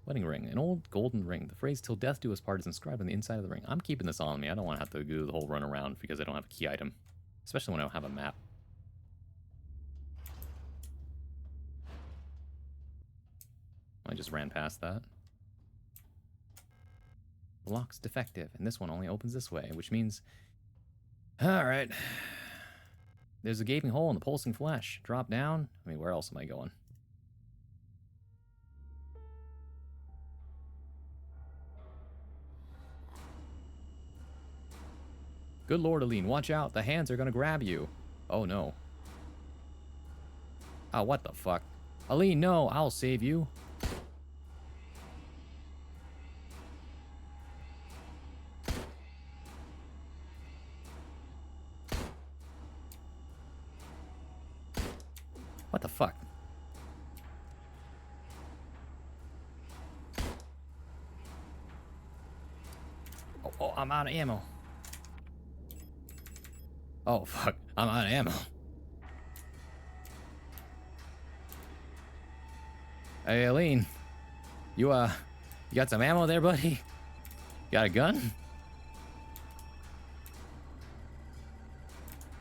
Wedding ring. An old golden ring. The phrase "till death do us part" is inscribed on the inside of the ring. I'm keeping this on me. I don't want to have to do the whole run around because I don't have a key item. Especially when I don't have a map. I just ran past that. The lock's defective, and this one only opens this way, which means... Alright. There's a gaping hole in the pulsing flesh. Drop down. I mean, where else am I going? Good Lord, Aline, watch out. The hands are gonna grab you. Oh, no. Oh, what the fuck? Aline, no, I'll save you. What the fuck? Oh, I'm out of ammo. Oh, fuck. I'm out of ammo. Hey, Aline. You got some ammo there, buddy? Got a gun?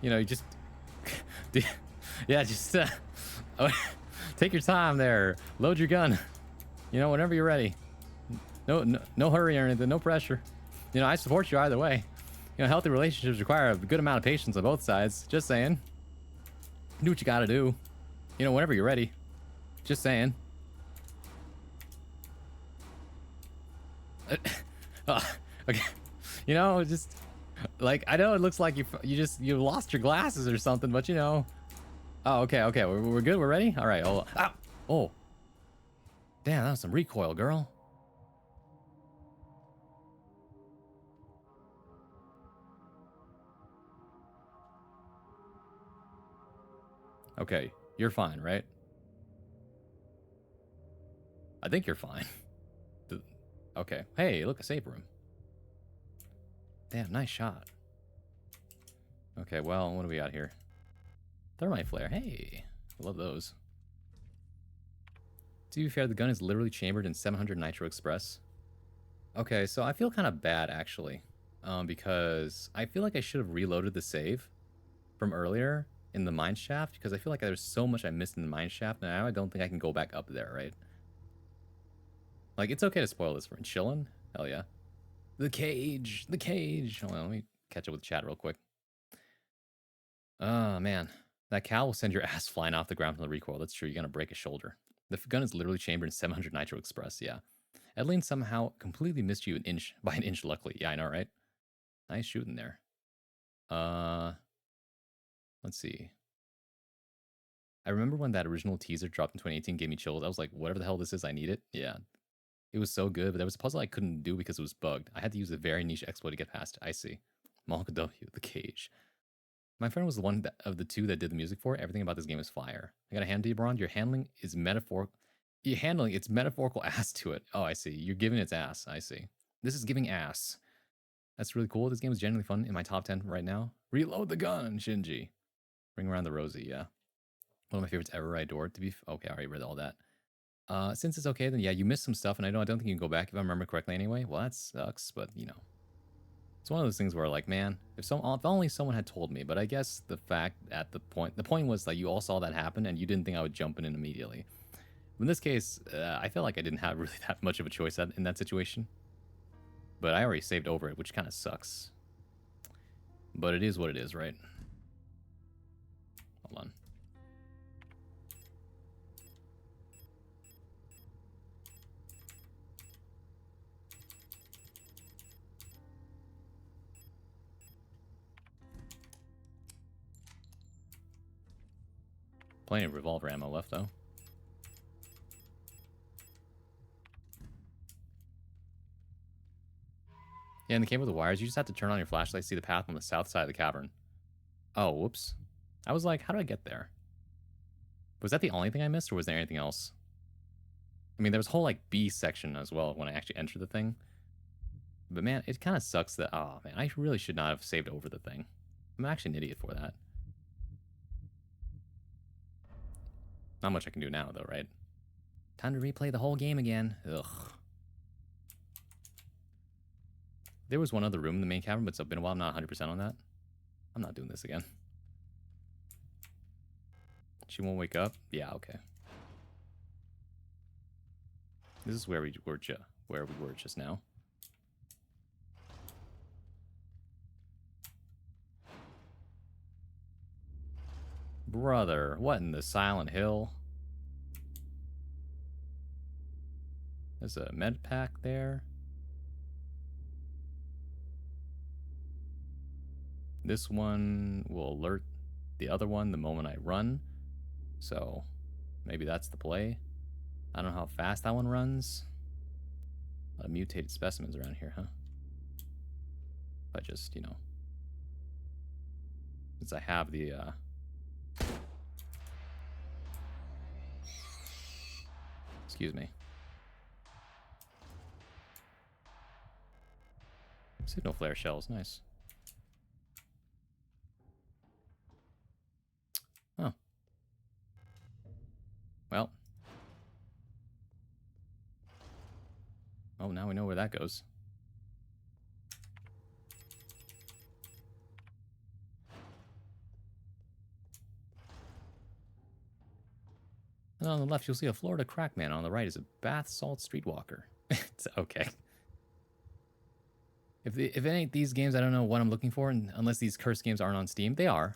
You know, you just... yeah, just... take your time there. Load your gun. You know, whenever you're ready. No hurry or anything. No pressure. You know, I support you either way. You know, healthy relationships require a good amount of patience on both sides. Just saying. Do what you gotta do. You know, whenever you're ready. Just saying. Okay. You know, just... Like, I know it looks like you lost your glasses or something, but you know... Oh, okay. We're good? We're ready? All right. Hold on. Ow! Oh. Damn, that was some recoil, girl. Okay, you're fine, right? I think you're fine. Okay. Hey, look, a safe room. Damn, nice shot. Okay, well, what do we got here? Thermite flare. Hey, I love those. To be fair, the gun is literally chambered in 700 Nitro Express. Okay, so I feel kind of bad, actually. Because I feel like I should have reloaded the save from earlier in the mine shaft, because I feel like there's so much I missed in the mine shaft, and now I don't think I can go back up there, right? Like, it's okay to spoil this for chillin'. Hell yeah. The cage! The cage! Hold on, let me catch up with chat real quick. Oh, man. That cow will send your ass flying off the ground from the recoil. That's true. You're going to break a shoulder. The gun is literally chambered in 700 Nitro Express. Yeah. Edeline somehow completely missed you by an inch, luckily. Yeah, I know, right? Nice shooting there. Let's see. I remember when that original teaser dropped in 2018 gave me chills. I was like, whatever the hell this is, I need it. Yeah. It was so good, but there was a puzzle I couldn't do because it was bugged. I had to use a very niche exploit to get past it. I see. Malka W, the cage. My friend was the one of the two that did the music for it. Everything about this game is fire. I got a hand to you, Braun. Your handling is metaphorical. You're handling its metaphorical ass to it. Oh, I see. You're giving its ass. I see. This is giving ass. That's really cool. This game is genuinely fun. In my top 10 right now. Reload the gun, Shinji. Bring around the Rosie, yeah. One of my favorites ever. I adore it to be... Okay, I already read all that. Since it's okay, then yeah, you missed some stuff, and I don't think you can go back if I remember correctly anyway. Well, that sucks, but, you know. It's one of those things where, like, man, if only someone had told me. But I guess the point was that you all saw that happen, and you didn't think I would jump in immediately. In this case, I felt like I didn't have really that much of a choice in that situation. But I already saved over it, which kind of sucks. But it is what it is, right? Hold on. Plenty of revolver ammo left, though. Yeah, in the cave with the wires, you just have to turn on your flashlight, see the path on the south side of the cavern. Oh, whoops. I was like, how do I get there? Was that the only thing I missed, or was there anything else? I mean, there was a whole, like, B section as well when I actually entered the thing. But, man, it kind of sucks that... Oh, man, I really should not have saved over the thing. I'm actually an idiot for that. Not much I can do now, though, right? Time to replay the whole game again. Ugh. There was one other room in the main cavern, but it's been a while. I'm not 100% on that. I'm not doing this again. She won't wake up? Yeah, okay. This is where we were just now. Brother, what in the Silent Hill? There's a med pack there. This one will alert the other one the moment I run. So maybe that's the play. I don't know how fast that one runs. A lot of mutated specimens around here, huh? If I just, you know... Since I have the, Excuse me. Signal flare shells, nice. Oh. Well. Oh, now we know where that goes. And on the left, you'll see a Florida Crackman. On the right is a bath salt streetwalker. It's okay. If it ain't these games, I don't know what I'm looking for. And unless these cursed games aren't on Steam, they are.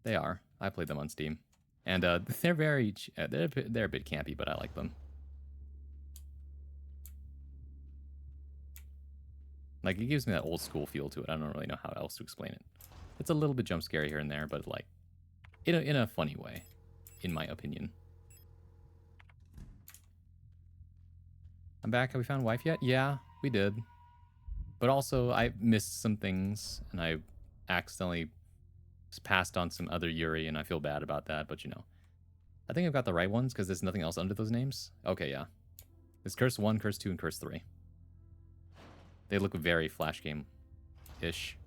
They are. I played them on Steam, and they're very they're a bit campy, but I like them. Like, it gives me that old school feel to it. I don't really know how else to explain it. It's a little bit jump scary here and there, but like in a funny way, in my opinion. I'm back. Have we found wife yet? Yeah, we did. But also, I missed some things, and I accidentally passed on some other Yuri, and I feel bad about that, but you know. I think I've got the right ones, because there's nothing else under those names. Okay, yeah. There's Curse 1, Curse 2, and Curse 3. They look very Flash game-ish.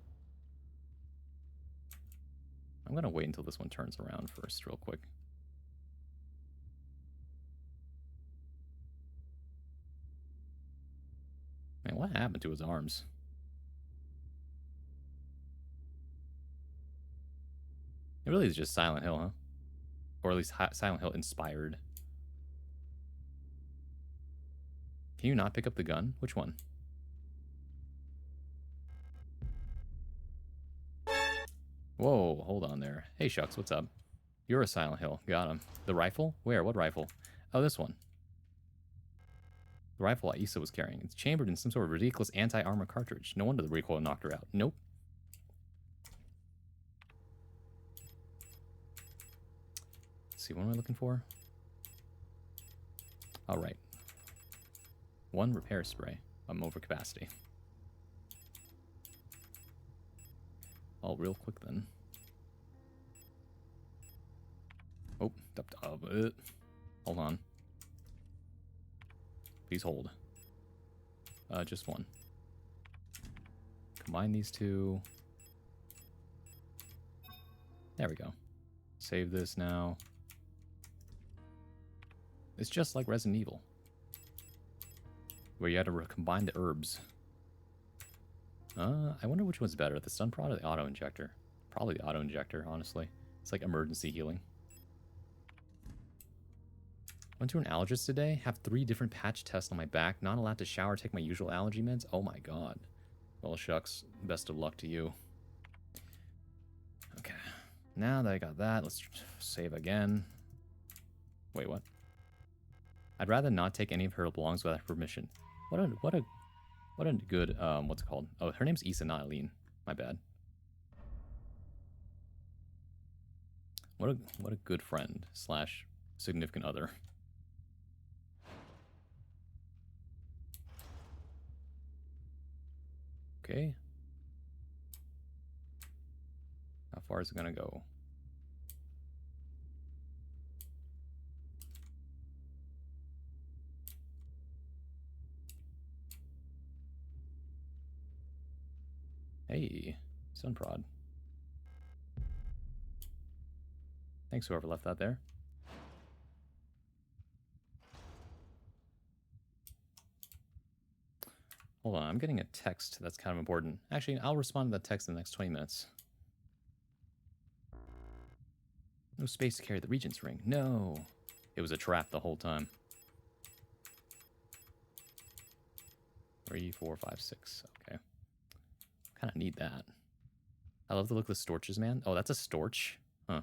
I'm going to wait until this one turns around first, real quick. Man, what happened to his arms? It really is just Silent Hill, huh? Or at least Silent Hill inspired. Can you not pick up the gun? Which one? Whoa, hold on there. Hey, Shucks, what's up? You're a Silent Hill. Got him. The rifle? Where? What rifle? Oh, this one. The rifle Aisa was carrying. It's chambered in some sort of ridiculous anti-armor cartridge. No wonder the recoil knocked her out. Nope. Let's see, what am I looking for? All right. One repair spray. I'm over capacity. Oh, real quick then. Oh, hold on. Please hold. Just one. Combine these two. There we go. Save this now. It's just like Resident Evil, where you had to combine the herbs. I wonder which one's better, the stun prod or the auto injector? Probably the auto injector, honestly. It's like emergency healing. Went to an allergist today. Have 3 different patch tests on my back. Not allowed to shower, take my usual allergy meds. Oh my god. Well, Shucks, best of luck to you. Okay. Now that I got that, let's save again. Wait, what? I'd rather not take any of her belongings without her permission. What a good, what's it called? Oh, her name's Issa, not Aline. My bad. What a good friend slash significant other. Okay. How far is it gonna go? Hey, sun prod. Thanks, whoever left that there. Hold on, I'm getting a text that's kind of important. Actually, I'll respond to that text in the next 20 minutes. No space to carry the Regent's ring. No. It was a trap the whole time. 3, 4, 5, 6. Okay. Kind of need that. I love the look of the storches, man. Oh, that's a storch? Huh.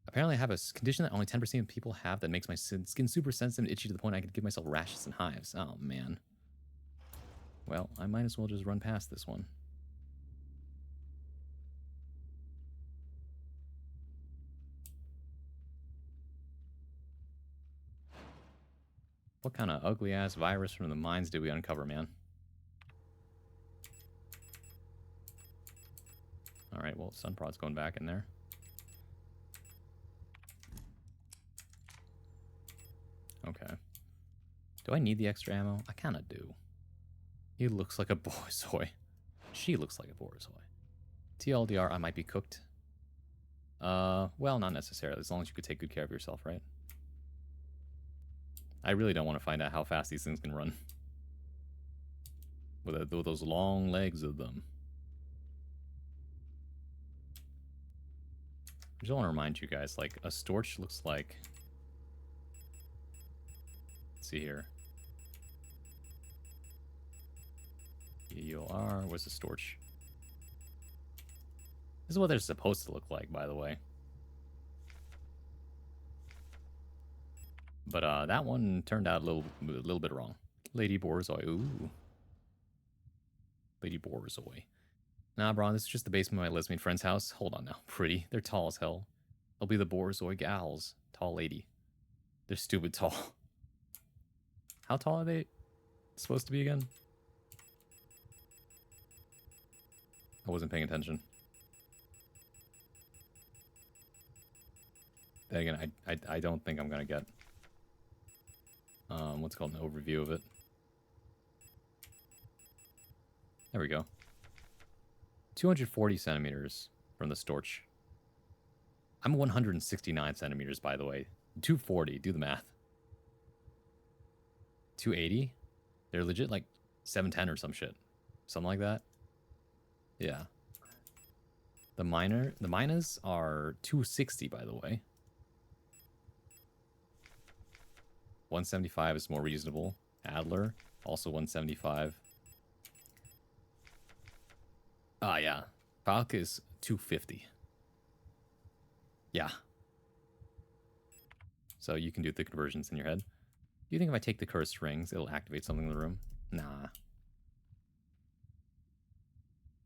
Apparently I have a condition that only 10% of people have that makes my skin super sensitive and itchy to the point I could give myself rashes and hives. Oh, man. Well, I might as well just run past this one. What kind of ugly-ass virus from the mines did we uncover, man? Alright, well, Sunprod's going back in there. Okay. Do I need the extra ammo? I kind of do. He looks like a boy toy. She looks like a borzoi. TLDR, I might be cooked. Well, not necessarily, as long as you could take good care of yourself, right? I really don't want to find out how fast these things can run. With those long legs of them. I just want to remind you guys, like, a storch looks like... Let's see here. EOR, where's the storch? This is what they're supposed to look like, by the way. But that one turned out a little bit wrong. Lady Borzoi, ooh. Lady Borzoi. Nah, Braun, this is just the basement of my lesbian friend's house. Hold on now. Pretty. They're tall as hell. They'll be the Borzoi gals. Tall lady. They're stupid tall. How tall are they supposed to be again? I wasn't paying attention. Then again, I don't think I'm gonna get what's called an overview of it. There we go. 240 centimeters from the storch. I'm 169 centimeters, by the way. 240, do the math. 280? They're legit like 710 or some shit. Something like that. Yeah. The miners are 260, by the way. 175 is more reasonable. Adler, also 175. Ah, yeah. Falk is 250. Yeah. So you can do the conversions in your head. Do you think if I take the cursed rings, it'll activate something in the room? Nah.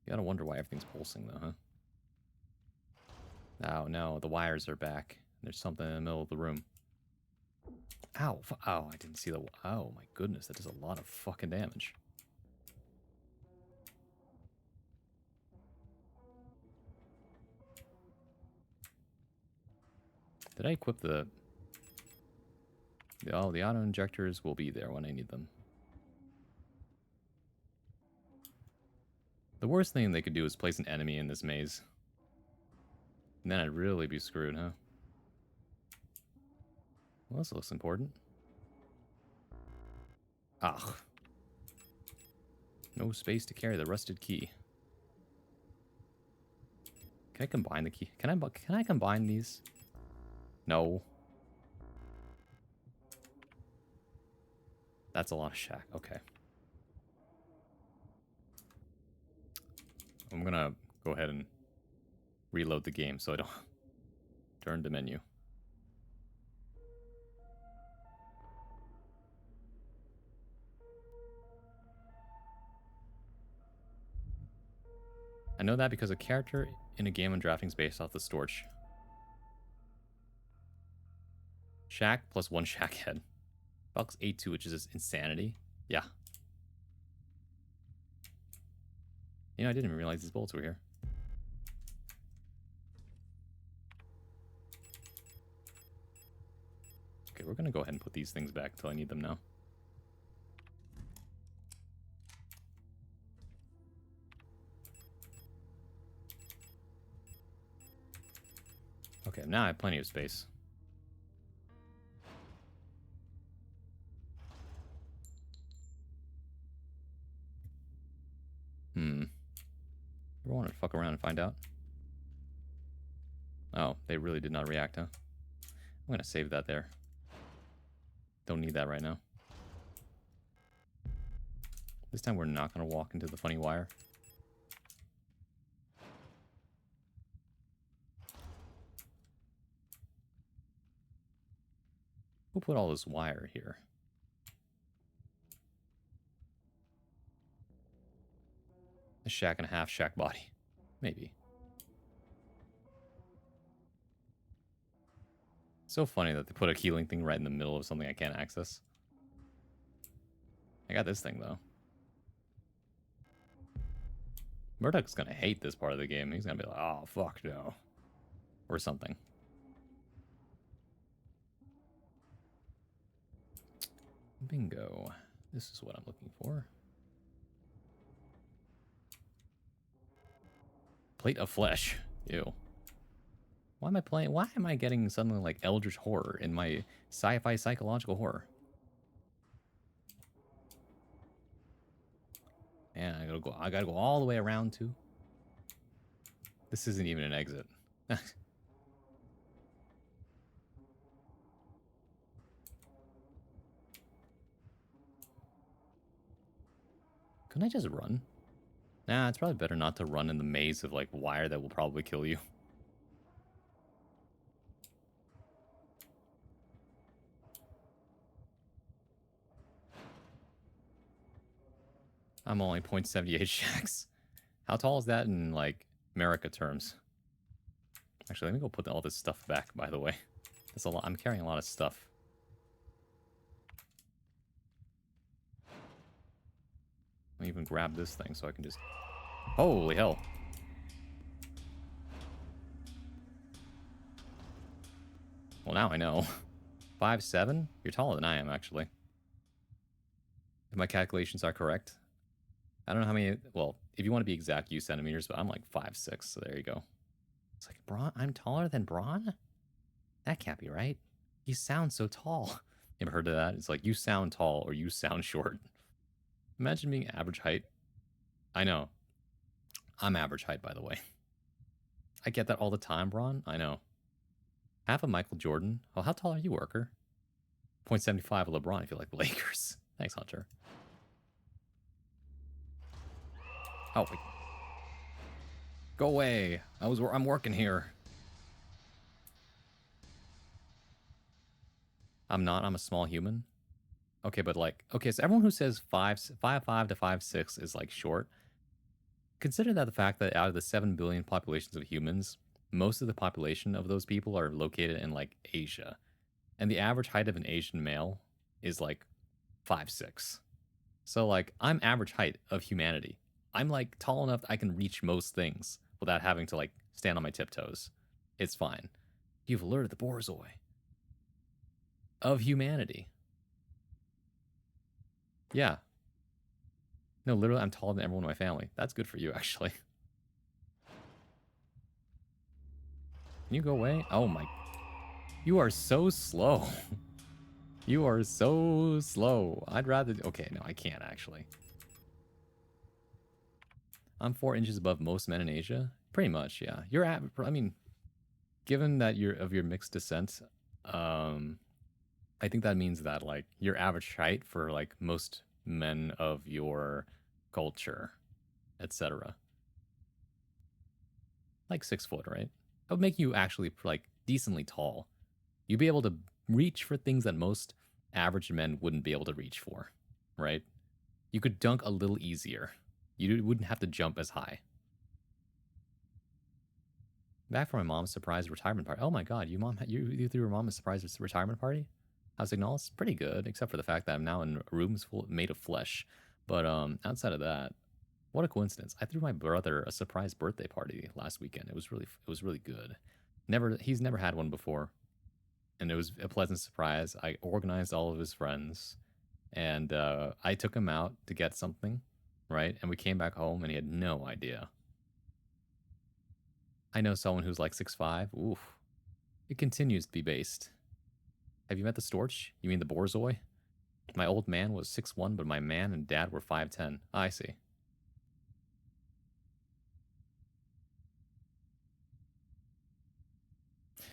You gotta wonder why everything's pulsing, though, huh? Oh, no. The wires are back. There's something in the middle of the room. Ow. Oh, I didn't see the... Oh, my goodness. That does a lot of fucking damage. Did I equip the... Oh, the auto injectors will be there when I need them. The worst thing they could do is place an enemy in this maze. And then I'd really be screwed, huh? Well, this looks important. Ugh. No space to carry the rusted key. Can I combine the key? Can I combine these? No. That's a lot of shack. Okay. I'm gonna go ahead and reload the game so I don't turn to menu. I know that because a character in a game I'm drafting is based off the storch. Shack plus one shack head. Bucks 8-2, which is just insanity. Yeah. You know, I didn't even realize these bolts were here. Okay, we're gonna go ahead and put these things back until I need them now. Okay, now I have plenty of space. Ever want to fuck around and find out? Oh, they really did not react, huh? I'm gonna save that there. Don't need that right now. This time we're not gonna walk into the funny wire. We'll put all this wire here. A shack and a half shack body. Maybe. So funny that they put a healing thing right in the middle of something I can't access. I got this thing, though. Murdoch's gonna hate this part of the game. He's gonna be like, oh, fuck no. Or something. Bingo. This is what I'm looking for. Plate of flesh. Ew. Why am I playing? Why am I getting suddenly like Eldritch horror in my sci-fi psychological horror? Yeah, I gotta go all the way around too. This isn't even an exit. Couldn't I just run? Nah, it's probably better not to run in the maze of like wire that will probably kill you. I'm only 0.78 shacks. How tall is that in like America terms? Actually, let me go put all this stuff back, by the way. That's a lot. I'm carrying a lot of stuff. Let me even grab this thing so I can just... Holy hell. Well, now I know. 5'7"? You're taller than I am, actually. If my calculations are correct. I don't know how many... Well, if you want to be exact, use centimeters, but I'm like 5'6", so there you go. It's like, Braun? I'm taller than Braun? That can't be right. You sound so tall. You ever heard of that? It's like, you sound tall or you sound short. Imagine being average height. I know. I'm average height, by the way. I get that all the time, Braun. I know. Half of Michael Jordan. Oh, how tall are you, Worker? 0.75 of LeBron if you like the Lakers. Thanks, Hunter. Oh, wait. Go away. I'm working here. I'm not. I'm a small human. Okay, but like, okay, so everyone who says 5'5" to 5'6" is like short. Consider that the fact that out of the 7 billion populations of humans, most of the population of those people are located in like Asia. And the average height of an Asian male is like 5'6". So like, I'm average height of humanity. I'm like tall enough that I can reach most things without having to like stand on my tiptoes. It's fine. You've alerted the Borzoi of humanity. Yeah. No, literally, I'm taller than everyone in my family. That's good for you, actually. Can you go away? Oh my... You are so slow. You are so slow. I'd rather... Okay, no, I can't, actually. I'm 4 inches above most men in Asia. Pretty much, yeah. You're at... I mean, given that you're of your mixed descent, I think that means that, like, your average height for, like, most men of your culture, etc. Like 6 foot, right? That would make you actually, like, decently tall. You'd be able to reach for things that most average men wouldn't be able to reach for, right? You could dunk a little easier. You wouldn't have to jump as high. Back from my mom's surprise retirement party. Oh my god, you threw your mom a surprise retirement party? How's Signalis? Pretty good, except for the fact that I'm now in rooms made of flesh. But outside of that, what a coincidence! I threw my brother a surprise birthday party last weekend. It was really good. He's never had one before, and it was a pleasant surprise. I organized all of his friends, and I took him out to get something, right? And we came back home, and he had no idea. I know someone who's like 6'5". Oof. It continues to be based. Have you met the Storch? You mean the Borzoi? My old man was 6'1", but my man and dad were 5'10". I see.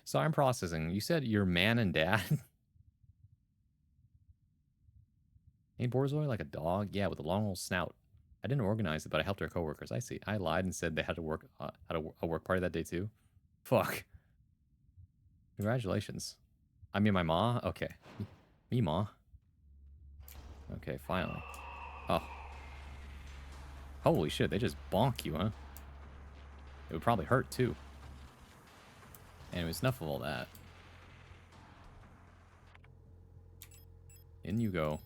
So I'm processing. You said your man and dad? Ain't Borzoi like a dog? Yeah, with a long old snout. I didn't organize it, but I helped our coworkers. I see. I lied and said they had to work at a work party that day too. Fuck. Congratulations. I mean, my ma? Okay. Me, ma. Okay, finally. Oh. Holy shit, they just bonk you, huh? It would probably hurt, too. Anyways, enough of all that. In you go.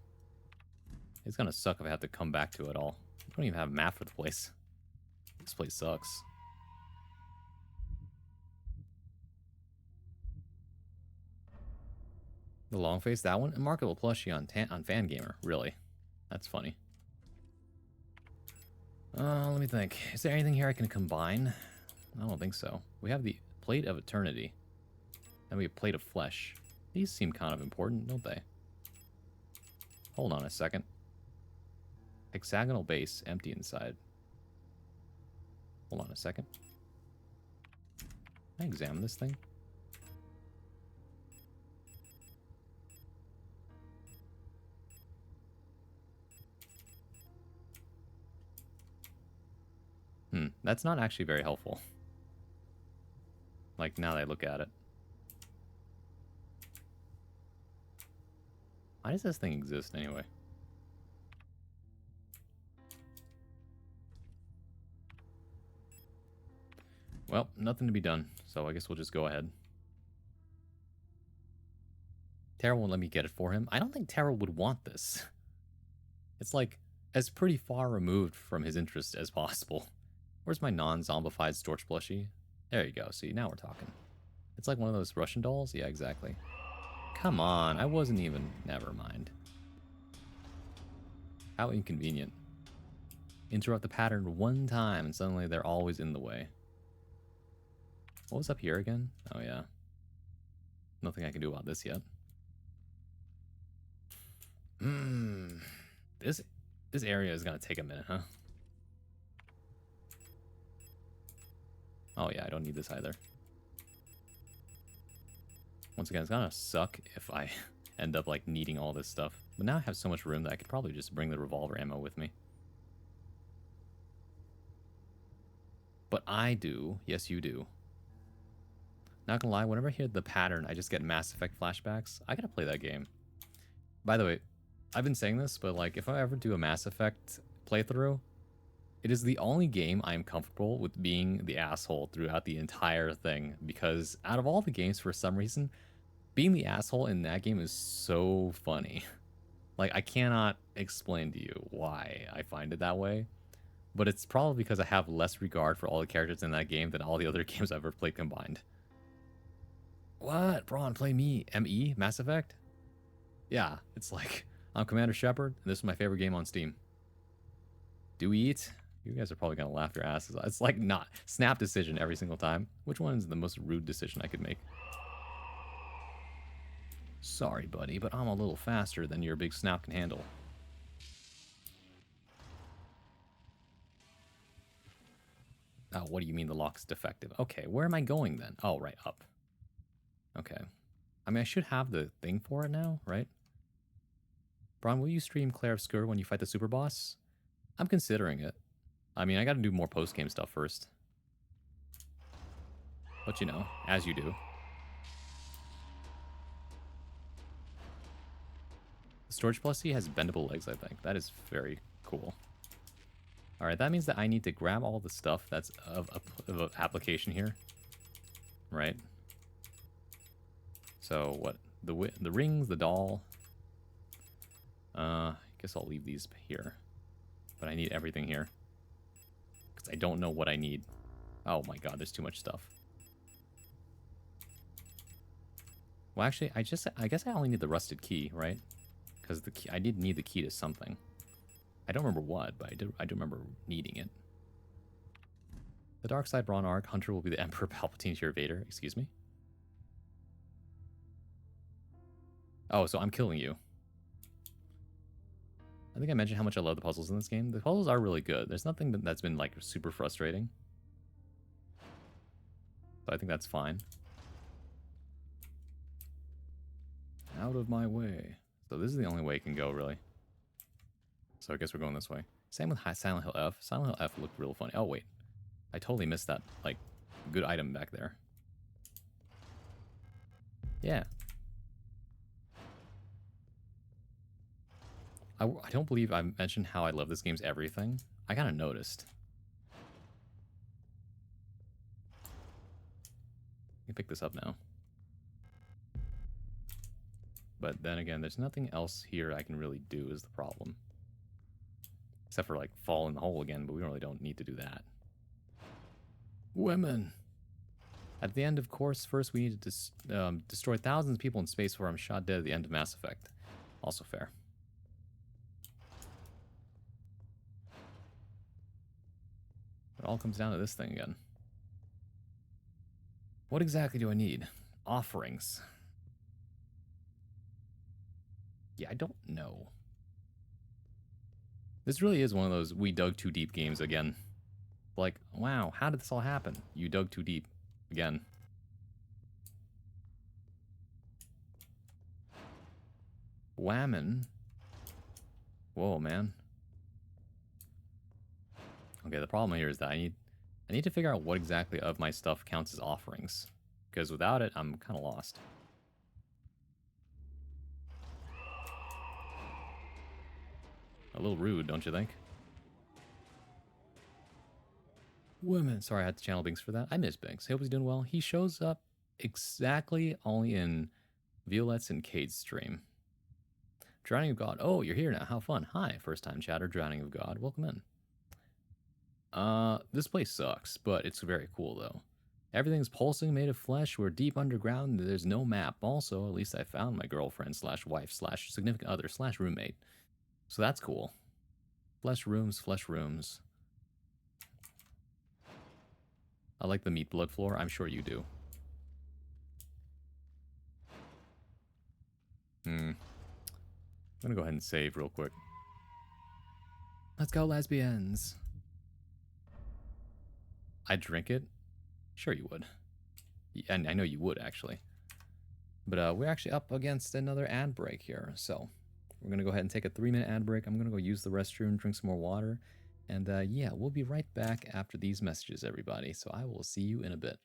It's gonna suck if I have to come back to it all. I don't even have a map for the place. This place sucks. The long face, that one? A marketable plushie on Fangamer. Really? That's funny. Let me think. Is there anything here I can combine? I don't think so. We have the Plate of Eternity. And we have Plate of Flesh. These seem kind of important, don't they? Hold on a second. Hexagonal base, empty inside. Hold on a second. Can I examine this thing? That's not actually very helpful. Like, now that I look at it. Why does this thing exist anyway? Well, nothing to be done, so I guess we'll just go ahead. Tara won't let me get it for him. I don't think Tara would want this. It's like, as pretty far removed from his interest as possible. Where's my non-zombified Storch plushie? There you go. See, now we're talking. It's like one of those Russian dolls? Yeah, exactly. Come on, I wasn't even... Never mind. How inconvenient. Interrupt the pattern one time and suddenly they're always in the way. What was up here again? Oh yeah. Nothing I can do about this yet. This area is gonna take a minute, huh? Oh yeah, I don't need this either. Once again, it's gonna suck if I end up like needing all this stuff. But now I have so much room that I could probably just bring the revolver ammo with me. But I do. Yes, you do. Not gonna lie, whenever I hear the pattern, I just get Mass Effect flashbacks. I gotta play that game. By the way, I've been saying this, but like if I ever do a Mass Effect playthrough, it is the only game I am comfortable with being the asshole throughout the entire thing. Because out of all the games, for some reason, being the asshole in that game is so funny. Like, I cannot explain to you why I find it that way. But it's probably because I have less regard for all the characters in that game than all the other games I've ever played combined. What? Braun, play me. ME? Mass Effect? Yeah, it's like, I'm Commander Shepard, and this is my favorite game on Steam. Do we eat? You guys are probably going to laugh your asses off. It's like not. Snap decision every single time. Which one is the most rude decision I could make? Sorry, buddy, but I'm a little faster than your big snap can handle. Oh, what do you mean the lock's defective? Okay, where am I going then? Oh, right, up. Okay. I mean, I should have the thing for it now, right? Braun, will you stream Claire Obscure when you fight the super boss? I'm considering it. I mean, I gotta do more post-game stuff first. But you know, as you do. The Storage Plushie has bendable legs, I think. That is very cool. Alright, that means that I need to grab all the stuff that's of application here. Right? So, what? The rings, the doll. I guess I'll leave these here. But I need everything here. Because I don't know what I need. Oh my god, there's too much stuff. Well, actually, I guess I only need the rusted key, right? Because the key, I did need the key to something. I don't remember what, but I do remember needing it. The Dark Side Braun arc, Hunter will be the Emperor Palpatine to your Vader. Excuse me? Oh, so I'm killing you. I think I mentioned how much I love the puzzles in this game. The puzzles are really good. There's nothing that's been like super frustrating. So I think that's fine. Out of my way. So this is the only way it can go, really. So I guess we're going this way. Same with Silent Hill F. Silent Hill F looked real funny. Oh, wait. I totally missed that, like, good item back there. Yeah. I don't believe I mentioned how I love this game's everything. I kind of noticed. You can pick this up now. But then again, there's nothing else here I can really do is the problem. Except for, like, fall in the hole again, but we really don't need to do that. Women! At the end of course, first we need to destroy thousands of people in space before I'm shot dead at the end of Mass Effect. Also fair. It all comes down to this thing again. What exactly do I need? Offerings. Yeah, I don't know. This really is one of those we dug too deep games again. Like, wow, how did this all happen? You dug too deep. Again. Whammon. Whoa, man. Okay, the problem here is that I need to figure out what exactly of my stuff counts as offerings. Because without it, I'm kind of lost. A little rude, don't you think? Women. Sorry, I had to channel Binks for that. I miss Binks. I hope he's doing well. He shows up exactly only in Violet's and Cade's stream. Drowning of God. Oh, you're here now. How fun. Hi, first time chatter, Drowning of God. Welcome in. This place sucks, but it's very cool though. Everything's pulsing, made of flesh. We're deep underground. There's no map. Also, at least I found my girlfriend slash wife slash significant other slash roommate. So that's cool. Flesh rooms, flesh rooms. I like the meat blood floor. I'm sure you do. I'm gonna go ahead and save real quick. Let's go, lesbians. I'd drink it. Sure you would. And I know you would, actually. But we're actually up against another ad break here. So we're going to go ahead and take a 3-minute ad break. I'm going to go use the restroom, drink some more water. And yeah, we'll be right back after these messages, everybody. So I will see you in a bit.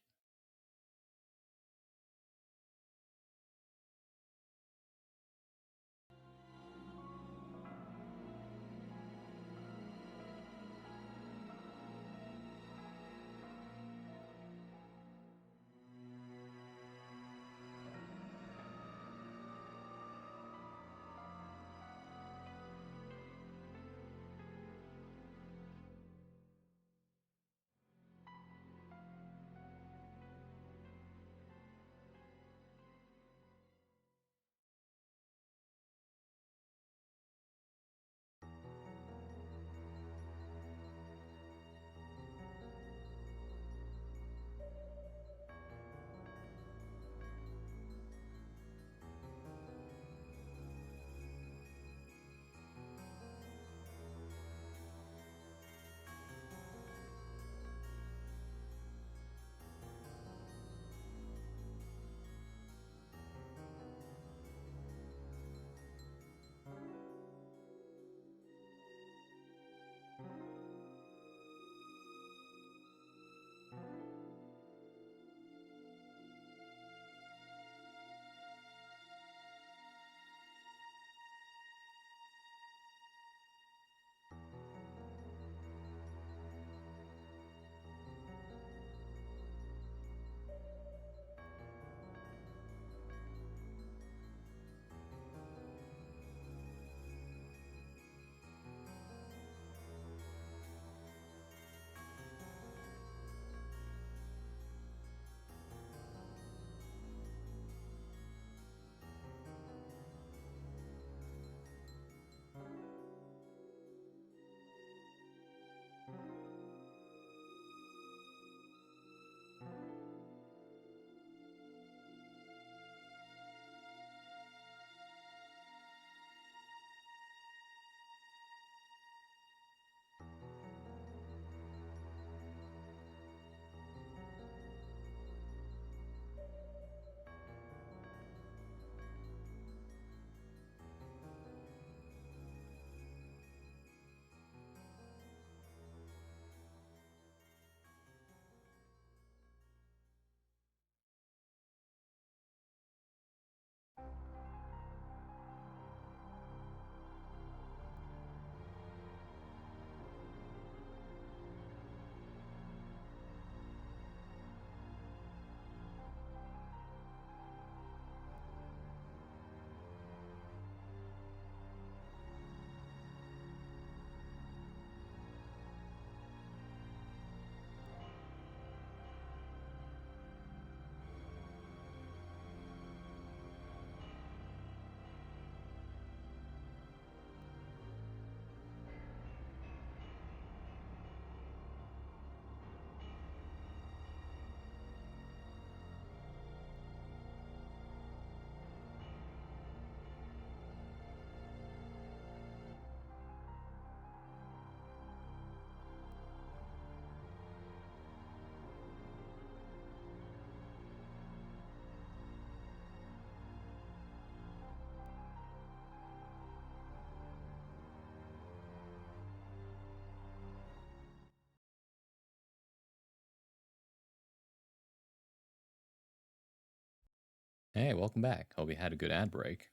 Hey, welcome back. Hope you had a good ad break.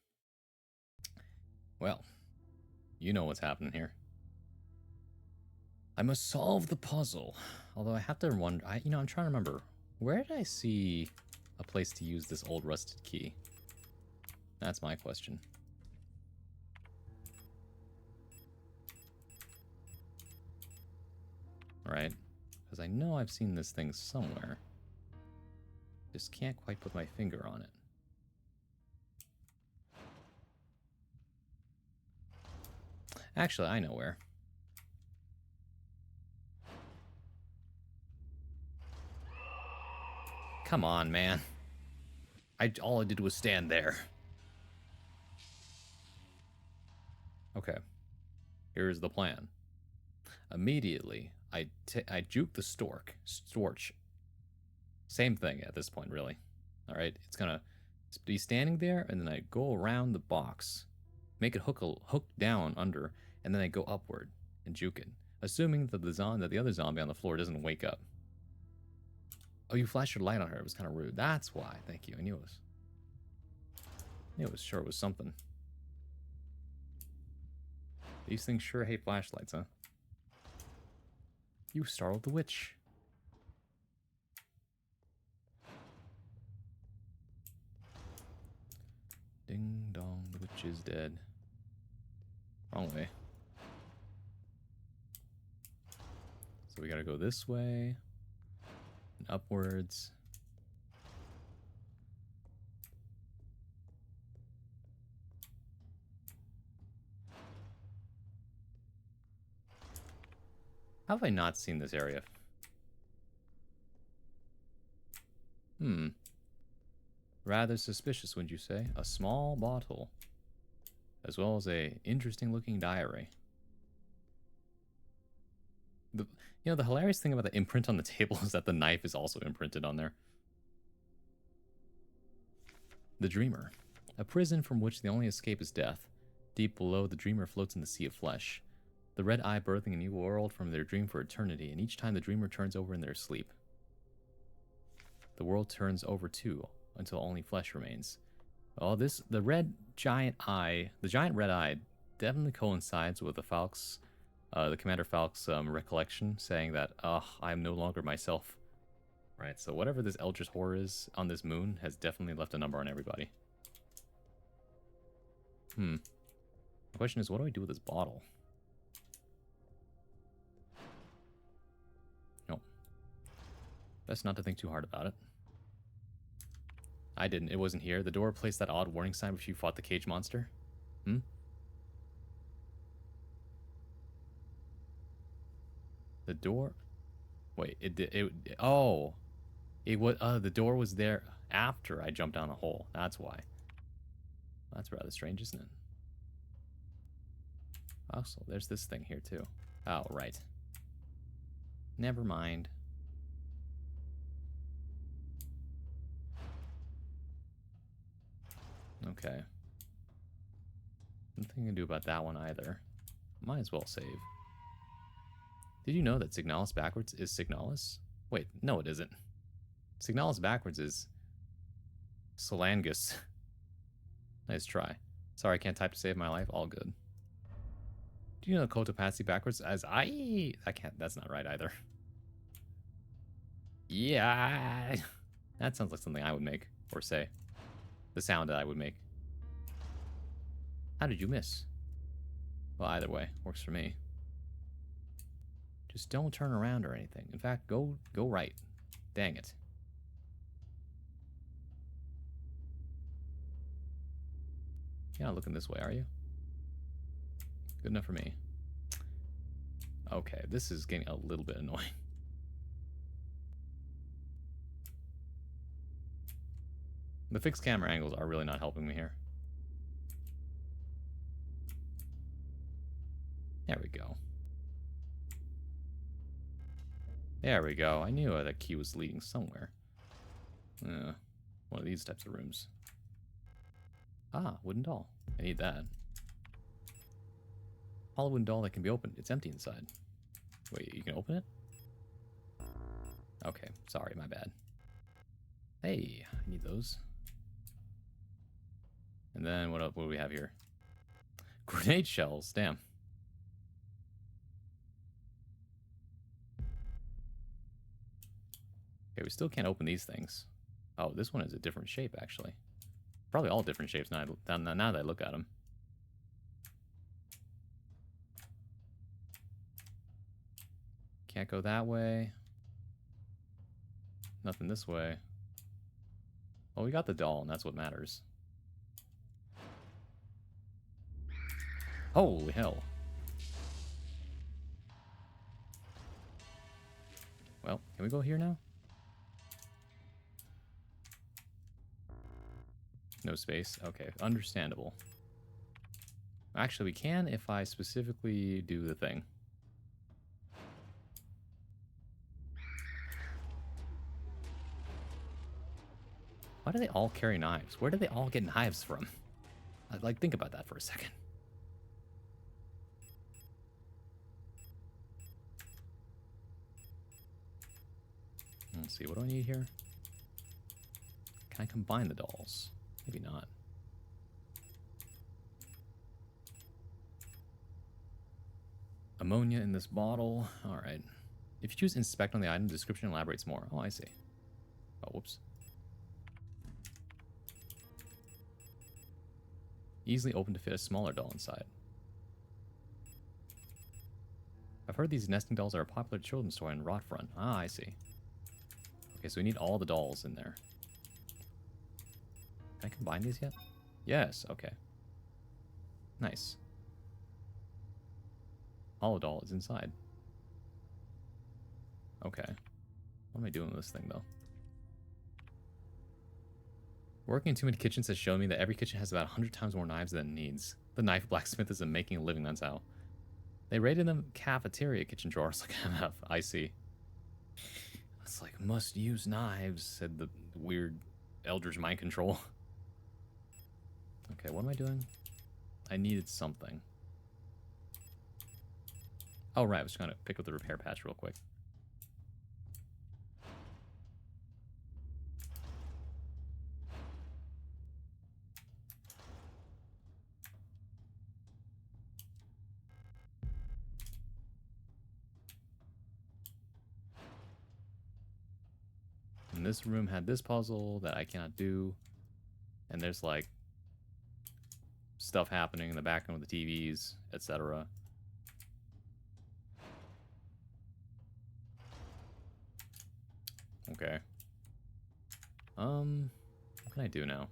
Well, you know what's happening here. I must solve the puzzle. Although I have to wonder, I'm trying to remember. Where did I see a place to use this old rusted key? That's my question. Right? Because I know I've seen this thing somewhere. Just can't quite put my finger on it. Actually, I know where. Come on, man. All I did was stand there. Okay. Here's the plan. Immediately, I juke the storch. Same thing at this point, really. All right, it's gonna be standing there, and then I go around the box, make it hook down under, and then I go upward and juke it, assuming that the other zombie on the floor doesn't wake up. Oh, you flashed your light on her. It was kind of rude. That's why. Thank you. I knew it was. Sure it was something. These things sure hate flashlights, huh? You startled the witch. Ding dong, the witch is dead. Wrong way. So we gotta go this way. And upwards. How have I not seen this area? Rather suspicious, wouldn't you say? A small bottle. As well as a interesting looking diary. The hilarious thing about the imprint on the table is that the knife is also imprinted on there. The Dreamer. A prison from which the only escape is death. Deep below, the dreamer floats in the sea of flesh. The red eye birthing a new world from their dream for eternity, and each time the dreamer turns over in their sleep, the world turns over too, until only flesh remains. Oh, the giant red eye definitely coincides with the Commander Falk's recollection, saying that, I'm no longer myself. Right, so whatever this Eldritch Horror is on this moon has definitely left a number on everybody. The question is, what do I do with this bottle? No. Best not to think too hard about it. I didn't. It wasn't here. The door placed that odd warning sign before you fought the cage monster. The door... Wait, oh! It was, the door was there after I jumped down the hole. That's why. That's rather strange, isn't it? Also, there's this thing here, too. Oh, right. Never mind. Okay. Nothing to do about that one either. Might as well save. Did you know that Signalis backwards is Signalis? Wait, no it isn't. Signalis backwards is Solangus. Nice try. Sorry, I can't type to save my life. All good. Do you know Cotopaxi backwards as that's not right either. Yeah. That sounds like something I would make or say. The sound that I would make. How did you miss? Well, either way, works for me. Just don't turn around or anything. In fact, go right. Dang it. You're not looking this way, are you? Good enough for me. Okay, this is getting a little bit annoying. The fixed camera angles are really not helping me here. There we go. There we go. I knew that key was leading somewhere. One of these types of rooms. Ah, wooden doll. I need that. Hollow wooden doll that can be opened. It's empty inside. Wait, you can open it? Okay, sorry, my bad. Hey, I need those. And then what do we have here? Grenade shells, damn. Okay, we still can't open these things. Oh, this one is a different shape, actually. Probably all different shapes now that I look at them. Can't go that way. Nothing this way. Well, we got the doll, and that's what matters. Holy hell. Well, can we go here now? No space. Okay, understandable. Actually, we can if I specifically do the thing. Why do they all carry knives? Where do they all get knives from? Like, think about that for a second. Let's see, what do I need here? Can I combine the dolls? Maybe not. Ammonia in this bottle. Alright. If you choose inspect on the item, the description elaborates more. Oh, I see. Oh, whoops. Easily open to fit a smaller doll inside. I've heard these nesting dolls are a popular children's toy in Rotfront. Ah, I see. Okay, so we need all the dolls in there. Can I combine these yet? Yes, okay. Nice. Hollow doll is inside. Okay. What am I doing with this thing, though? Working in too many kitchens has shown me that every kitchen has about 100 times more knives than it needs. The knife blacksmith isn't making a living, that's how. They raided them cafeteria kitchen drawers like MF. I see. It's like, must use knives, said the weird Eldritch mind control. Okay, what am I doing? I needed something. Oh, right, I was trying to pick up the repair patch real quick. And this room had this puzzle that I cannot do. And there's like stuff happening in the background with the TVs, etc. Okay. What can I do now?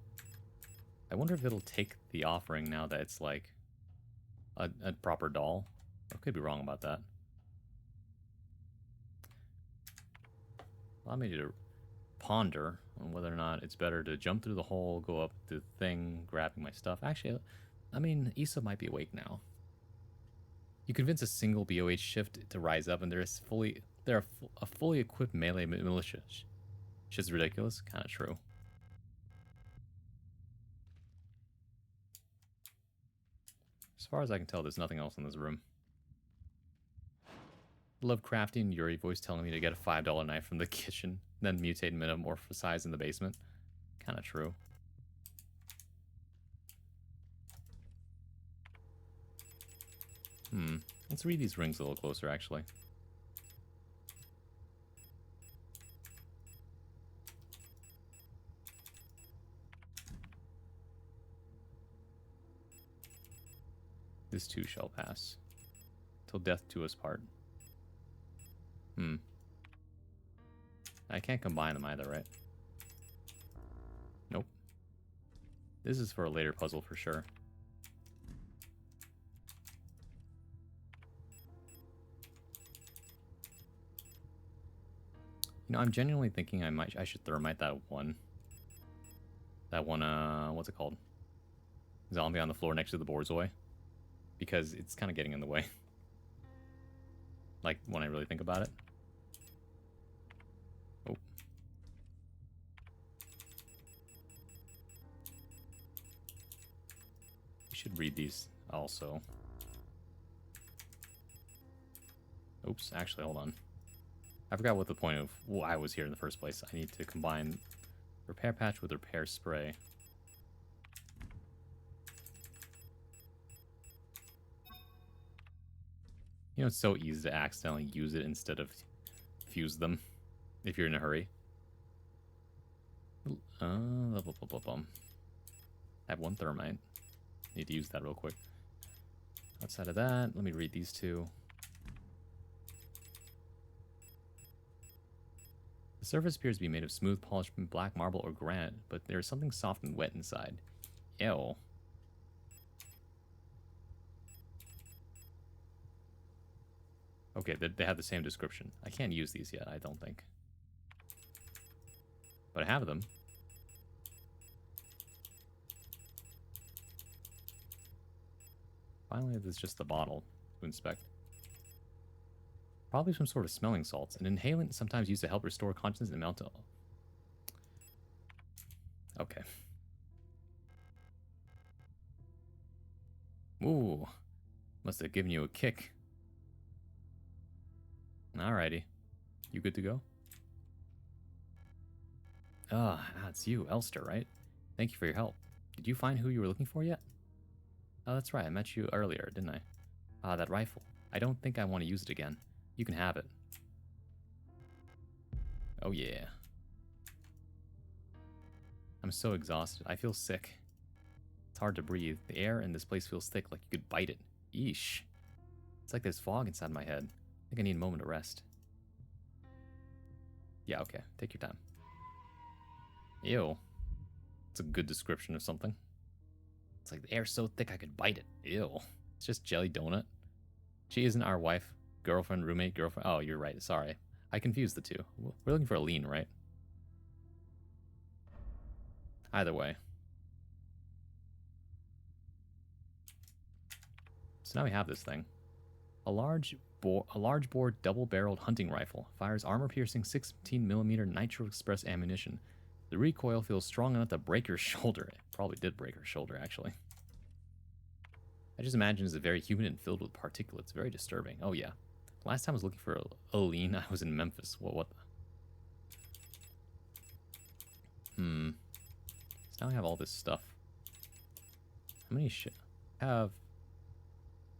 I wonder if it'll take the offering now that it's like a proper doll. I could be wrong about that. Allow me to ponder on whether or not it's better to jump through the hole, go up the thing, grabbing my stuff. Actually, I mean, Issa might be awake now. You convince a single BOH shift to rise up, and they're a fully equipped melee militia. Shit's ridiculous. Kind of true. As far as I can tell, there's nothing else in this room. Love crafting Yuri voice telling me to get a $5 knife from the kitchen, then mutate and metamorphosize in the basement. Kind of true. Let's read these rings a little closer, actually. This too shall pass. Till death do us part. I can't combine them either, right? Nope. This is for a later puzzle for sure. You know, I'm genuinely thinking I should thermite that one. What's it called? Zombie on the floor next to the Borzoi. Because it's kind of getting in the way. Like, when I really think about it. Oh. We should read these also. Oops, actually, hold on. I forgot what the point of why I was here in the first place. I need to combine repair patch with repair spray. You know, it's so easy to accidentally use it instead of fuse them if you're in a hurry. I have one thermite. Need to use that real quick. Outside of that, let me read these two. The surface appears to be made of smooth, polished black marble or granite, but there is something soft and wet inside. Ew. Okay, they have the same description. I can't use these yet, I don't think. But I have them. Finally, there's just the bottle to inspect. Probably some sort of smelling salts. An inhalant sometimes used to help restore consciousness and melt. Okay. Ooh. Must have given you a kick. Alrighty. You good to go? It's you, Elster, right? Thank you for your help. Did you find who you were looking for yet? Oh, that's right. I met you earlier, didn't I? That rifle. I don't think I want to use it again. You can have it. Oh, yeah. I'm so exhausted. I feel sick. It's hard to breathe. The air in this place feels thick, like you could bite it. Yeesh. It's like there's fog inside my head. I think I need a moment to rest. Yeah, okay. Take your time. Ew. It's a good description of something. It's like the air's so thick I could bite it. Ew. It's just jelly donut. She isn't our wife, girlfriend, roommate, girlfriend. Oh, you're right. Sorry. I confused the two. We're looking for a lean, right? Either way. So now we have this thing. A large bore double-barreled hunting rifle. Fires armor-piercing 16mm Nitro Express ammunition. The recoil feels strong enough to break your shoulder. It probably did break her shoulder, actually. I just imagine it's very humid and filled with particulates. Very disturbing. Oh, yeah. Last time I was looking for a lean, I was in Memphis. What the? So now I have all this stuff. How many shit? I have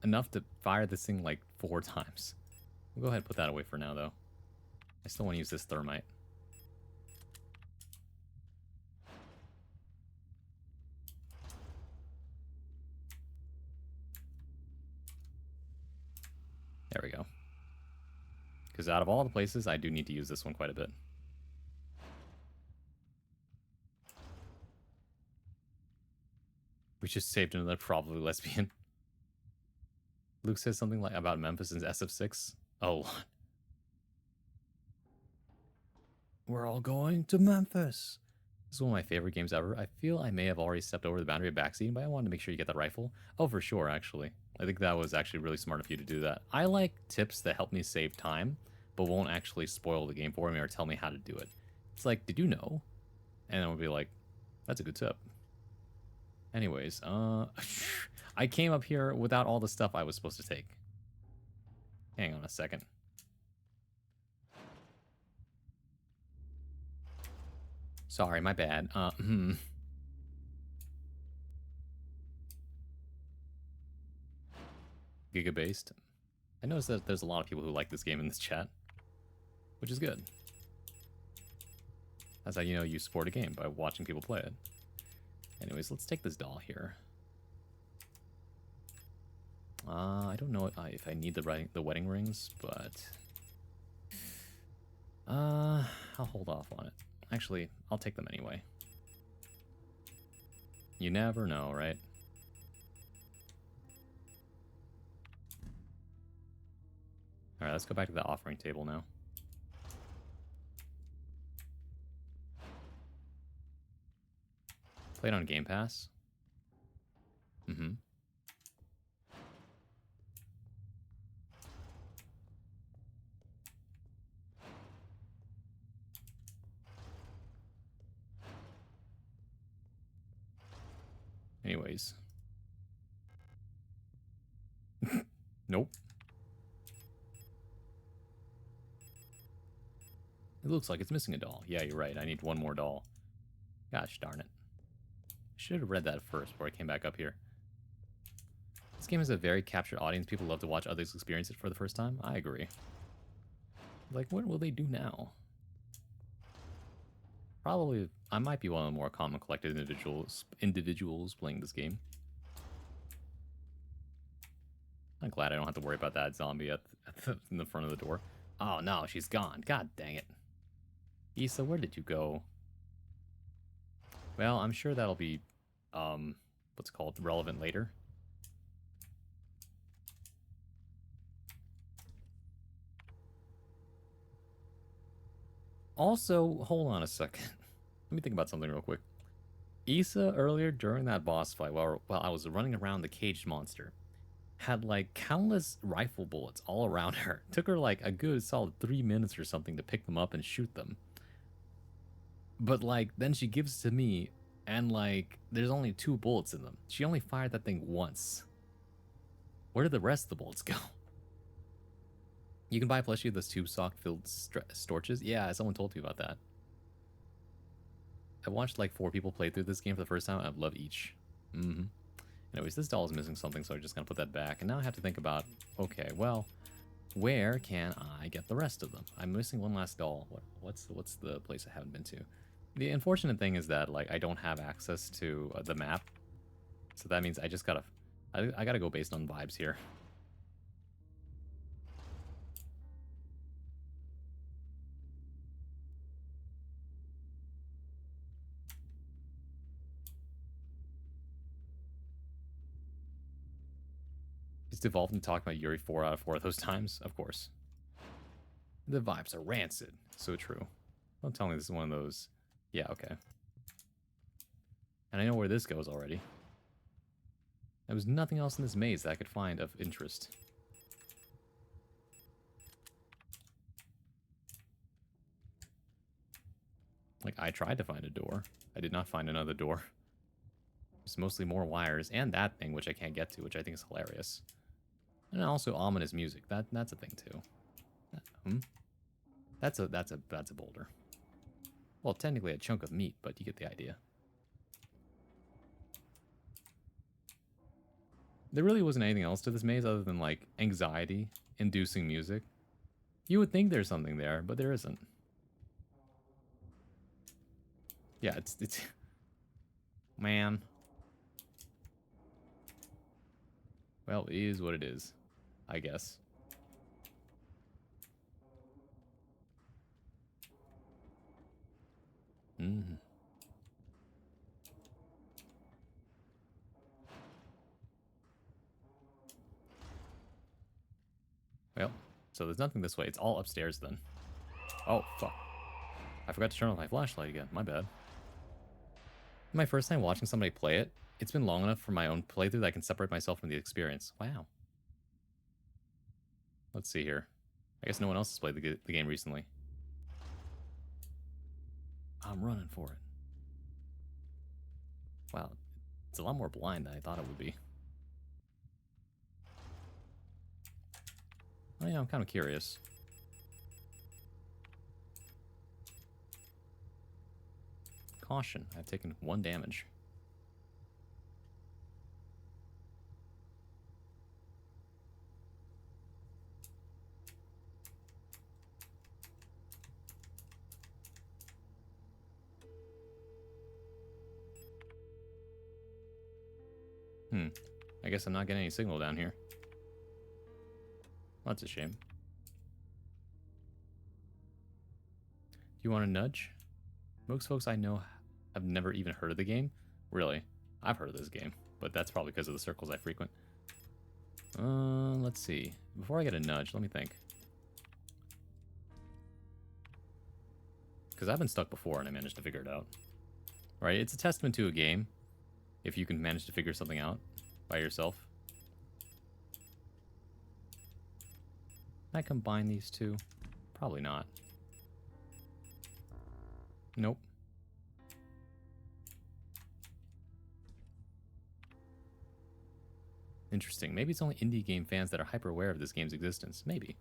enough to fire this thing like 4 times. We'll go ahead and put that away for now, though. I still want to use this thermite. There we go. Because out of all the places, I do need to use this one quite a bit. We just saved another probably lesbian. Luke says something like about Memphis and SF6. Oh. We're all going to Memphis. This is one of my favorite games ever. I feel I may have already stepped over the boundary of backseating, but I wanted to make sure you get that rifle. Oh, for sure, actually. I think that was actually really smart of you to do that. I like tips that help me save time, but won't actually spoil the game for me or tell me how to do it. It's like, did you know? And then we'll be like, that's a good tip. Anyways, I came up here without all the stuff I was supposed to take. Hang on a second. Sorry, my bad. Giga-based. I noticed that there's a lot of people who like this game in this chat, which is good. That's how you know you support a game, by watching people play it. Anyways, let's take this doll here. I don't know if I need the wedding rings, but I'll hold off on it. Actually, I'll take them anyway. You never know, right? Alright, let's go back to the offering table now. Played on Game Pass. Anyways. Nope. It looks like it's missing a doll. Yeah, you're right. I need one more doll. Gosh darn it. I should have read that first before I came back up here. This game has a very captured audience. People love to watch others experience it for the first time. I agree. Like, what will they do now? Probably, I might be one of the more calm and collected individuals playing this game. I'm glad I don't have to worry about that zombie in the front of the door. Oh no, she's gone. God dang it. Issa, where did you go? Well, I'm sure that'll be, what's it called, relevant later. Also, hold on a second. Let me think about something real quick. Issa, earlier during that boss fight, while I was running around the caged monster, had like countless rifle bullets all around her. Took her like a good solid 3 minutes or something to pick them up and shoot them. But like, then she gives to me, and like, there's only 2 bullets in them. She only fired that thing once. Where did the rest of the bullets go? You can buy a plushie of those tube sock filled storches. Yeah, someone told me about that. I watched like 4 people play through this game for the first time. I love each. Anyways, this doll is missing something, so I'm just gonna put that back. And now I have to think about, okay, well, where can I get the rest of them? I'm missing one last doll. What's the place I haven't been to? The unfortunate thing is that like I don't have access to the map, so that means I just gotta, I gotta go based on vibes here. It's devolved into talking about Yuri 4 out of 4 of those times, of course. The vibes are rancid. So true. Don't tell me this is one of those. Yeah, okay. And I know where this goes already. There was nothing else in this maze that I could find of interest. Like, I tried to find a door. I did not find another door. It's mostly more wires and that thing, which I can't get to, which I think is hilarious. And also ominous music. That's a thing too. That's a boulder. Well, technically a chunk of meat, but you get the idea. There really wasn't anything else to this maze other than like anxiety-inducing music. You would think there's something there, but there isn't. Yeah, it's man. Well, it is what it is, I guess. Well, so there's nothing this way. It's all upstairs then. Oh, fuck. I forgot to turn on my flashlight again. My bad. My first time watching somebody play it, it's been long enough for my own playthrough that I can separate myself from the experience. Wow. Let's see here. I guess no one else has played the game recently. I'm running for it. Wow. It's a lot more blind than I thought it would be. Oh yeah, I'm kind of curious. Caution, I've taken 1 damage. I guess I'm not getting any signal down here. Well, that's a shame. Do you want to nudge? Most folks I know have never even heard of the game. Really, I've heard of this game, but that's probably because of the circles I frequent. Let's see. Before I get a nudge, let me think. Because I've been stuck before and I managed to figure it out. Right? It's a testament to a game if you can manage to figure something out by yourself. Can I combine these two? Probably not. Nope. Interesting. Maybe it's only indie game fans that are hyper aware of this game's existence. Maybe.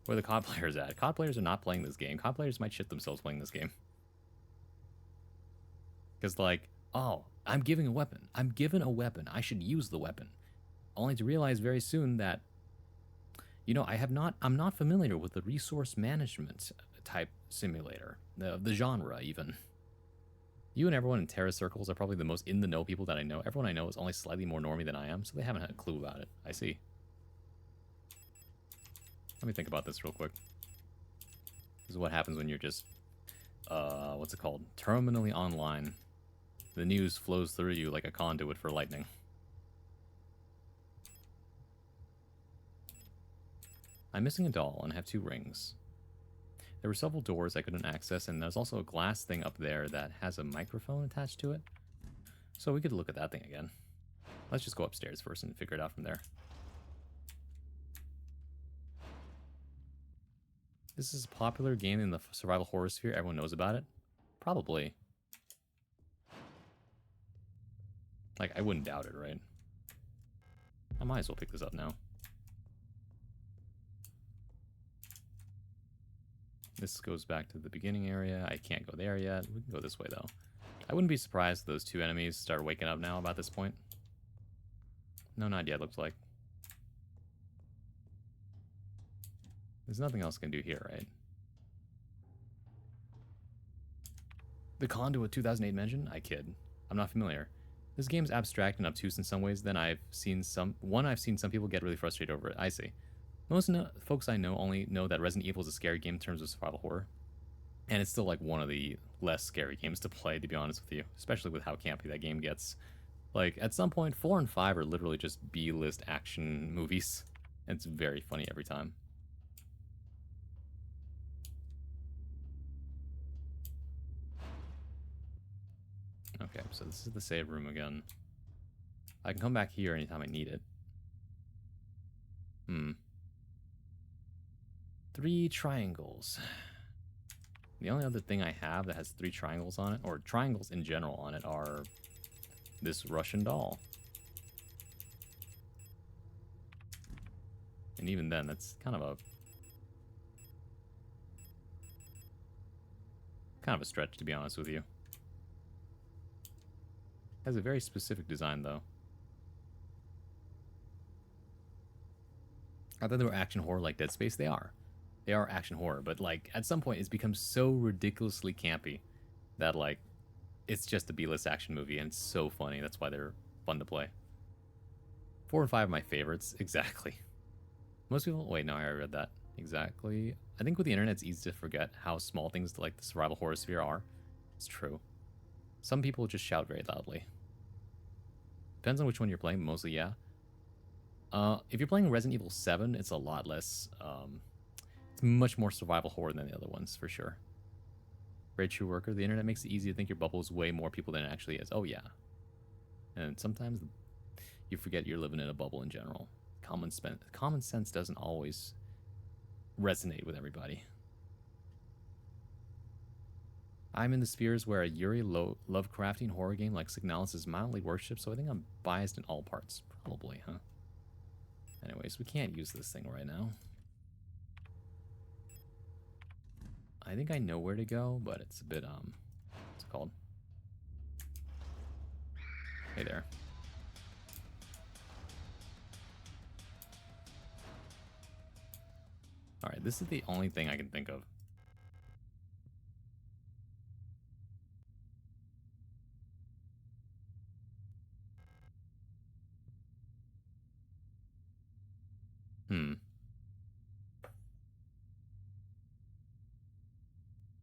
Where the COD players at? COD players are not playing this game. COD players might shit themselves playing this game. Because, like, Oh, I'm giving a weapon. I'm given a weapon. I should use the weapon. Only to realize very soon that, I'm not familiar with the resource management type simulator, the genre even. You and everyone in Terra circles are probably the most in the know people that I know. Everyone I know is only slightly more normie than I am, so they haven't had a clue about it. I see. Let me think about this real quick. This is what happens when you're just, what's it called? Terminally online. The news flows through you like a conduit for lightning. I'm missing a doll and I have 2 rings. There were several doors I couldn't access, and there's also a glass thing up there that has a microphone attached to it. So we could look at that thing again. Let's just go upstairs first and figure it out from there. This is a popular game in the survival horror sphere. Everyone knows about it. Probably. Like, I wouldn't doubt it, right? I might as well pick this up now. This goes back to the beginning area. I can't go there yet. We can go this way, though. I wouldn't be surprised if those 2 enemies start waking up now about this point. No, not yet, looks like. There's nothing else I can do here, right? The Conduit 2008 mention? I kid. I'm not familiar. This game's abstract and obtuse in some ways. Then I've seen some people get really frustrated over it. I see. Most folks I know only know that Resident Evil is a scary game in terms of survival horror. And it's still like one of the less scary games to play, to be honest with you. Especially with how campy that game gets. Like, at some point, 4 and 5 are literally just B-list action movies. And it's very funny every time. Okay, so this is the save room again. I can come back here anytime I need it. 3 triangles. The only other thing I have that has 3 triangles on it, or triangles in general on it, are this Russian doll. And even then, that's kind of a stretch, to be honest with you. Has a very specific design, though. I thought they were action horror like Dead Space. They are. They are action horror, but like at some point it's become so ridiculously campy that like it's just a B-list action movie, and it's so funny. That's why they're fun to play. 4 and 5 are my favorites. Exactly. Most people... Wait, no, I already read that. Exactly. I think with the internet, it's easy to forget how small things like the survival horror sphere are. It's true. Some people just shout very loudly. Depends on which one you're playing. Mostly, yeah. If you're playing Resident Evil 7, it's a lot less... it's much more survival horror than the other ones, for sure. Very true worker. The internet makes it easy to think your bubble is way more people than it actually is. Oh, yeah. And sometimes you forget you're living in a bubble in general. Common sense doesn't always resonate with everybody. I'm in the spheres where a Yuri Lovecraftian horror game like Signalis is mildly worshipped, so I think I'm biased in all parts. Probably, huh? Anyways, we can't use this thing right now. I think I know where to go, but it's a bit, what's it called? Hey there. Alright, this is the only thing I can think of.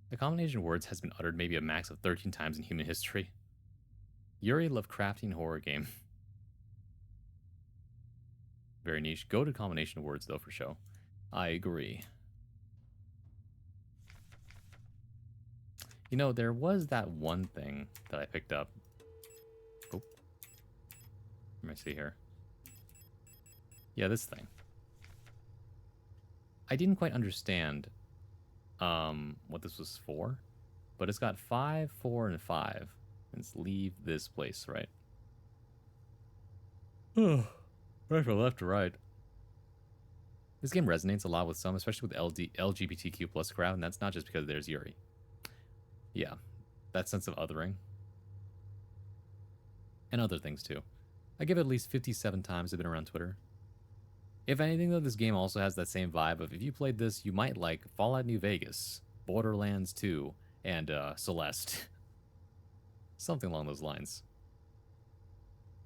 The combination of words has been uttered maybe a max of 13 times in human history. Yuri Lovecraftian horror game. Very niche. Go to combination of words, though, for show. I agree. You know, there was that one thing that I picked up. Oh. Let me see here. Yeah, this thing. I didn't quite understand what this was for, but it's got 5, 4, and 5. Let's leave this place, right? Oh, right from left to right. This game resonates a lot with some, especially with LGBTQ plus crowd, and that's not just because there's Yuri. Yeah, that sense of othering. And other things too. I give it at least 57 times I've been around Twitter. If anything, though, this game also has that same vibe of if you played this, you might like Fallout New Vegas, Borderlands 2, and Celeste. Something along those lines.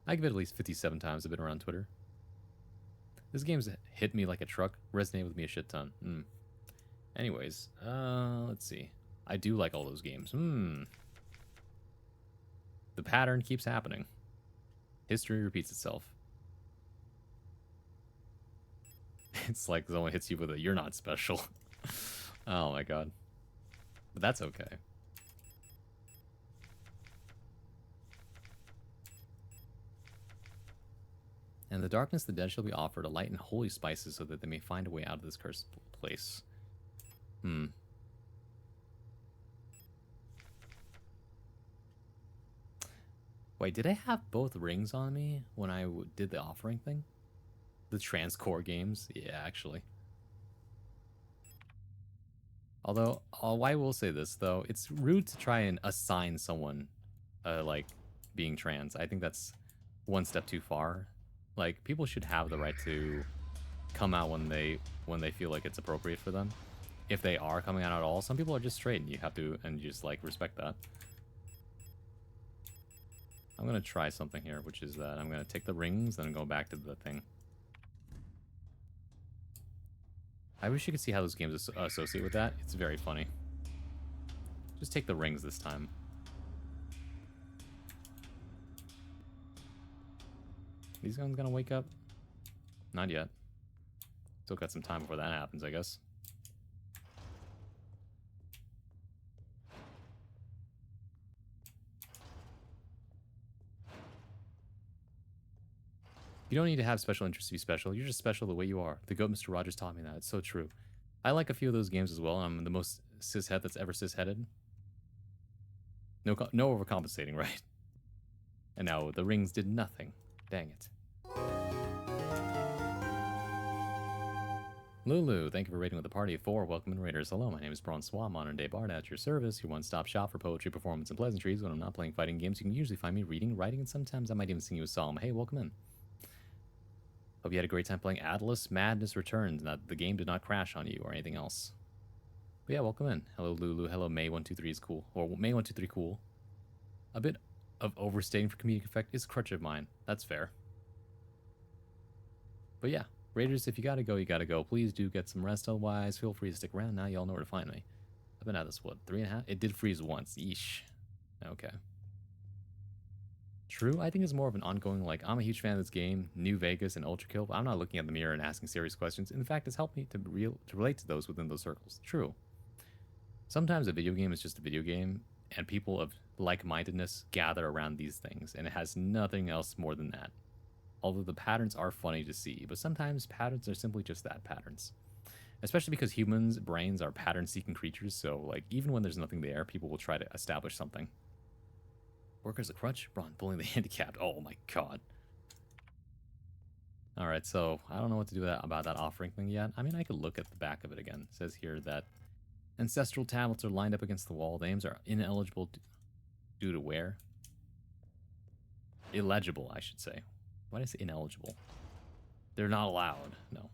I give it at least 57 times I've been around Twitter. This game's hit me like a truck, resonated with me a shit ton. Anyways, let's see. I do like all those games. The pattern keeps happening. History repeats itself. It's like someone hits you with a "you're not special." Oh my god. But that's okay. And in the darkness the dead shall be offered a light and holy spices so that they may find a way out of this cursed place. Wait, did I have both rings on me when I did the offering thing? The transcore games? Yeah, actually. Although, I will say this, though. It's rude to try and assign someone, like, being trans. I think that's one step too far. Like, people should have the right to come out when they feel like it's appropriate for them. If they are coming out at all, some people are just straight, and you have to, and you just, like, respect that. I'm gonna try something here, which is that I'm gonna take the rings and go back to the thing. I wish you could see how those games associate with that. It's very funny. Just take the rings this time. These guns gonna wake up? Not yet. Still got some time before that happens, I guess. You don't need to have special interests to be special. You're just special the way you are. The GOAT Mr. Rogers taught me that. It's so true. I like a few of those games as well. I'm the most cishet that's ever cisheaded. No overcompensating, right? And now the rings did nothing. Dang it. Lulu, thank you for raiding with the party of 4. Welcome in, Raiders. Hello, my name is Francois, modern day bard at your service, your one-stop shop for poetry, performance, and pleasantries. When I'm not playing fighting games, you can usually find me reading, writing, and sometimes I might even sing you a psalm. Hey, welcome in. Hope you had a great time playing Atlas Madness Returns, and that the game did not crash on you or anything else. But yeah, welcome in. Hello, Lulu. Hello, May123 is cool. Or May123 cool. A bit of overstating for comedic effect is a crutch of mine. That's fair. But yeah, Raiders, if you gotta go, you gotta go. Please do get some rest, otherwise feel free to stick around. Now y'all know where to find me. I've been at this, what, 3.5? It did freeze once. Yeesh. Okay. True, I think it's more of an ongoing, like, I'm a huge fan of this game, New Vegas and Ultra Kill, but I'm not looking at the mirror and asking serious questions. In fact, it's helped me to relate to those within those circles. True. Sometimes a video game is just a video game, and people of like-mindedness gather around these things, and it has nothing else more than that. Although the patterns are funny to see, but sometimes patterns are simply just that, patterns. Especially because humans' brains are pattern-seeking creatures, so, like, even when there's nothing there, people will try to establish something. Worker's a crutch? Braun pulling the handicapped. Oh my god. Alright, so I don't know what to do about that offering thing yet. I mean, I could look at the back of it again. It says here that ancestral tablets are lined up against the wall. The names are ineligible due to where? Illegible, I should say. Why did I say ineligible? They're not allowed. No.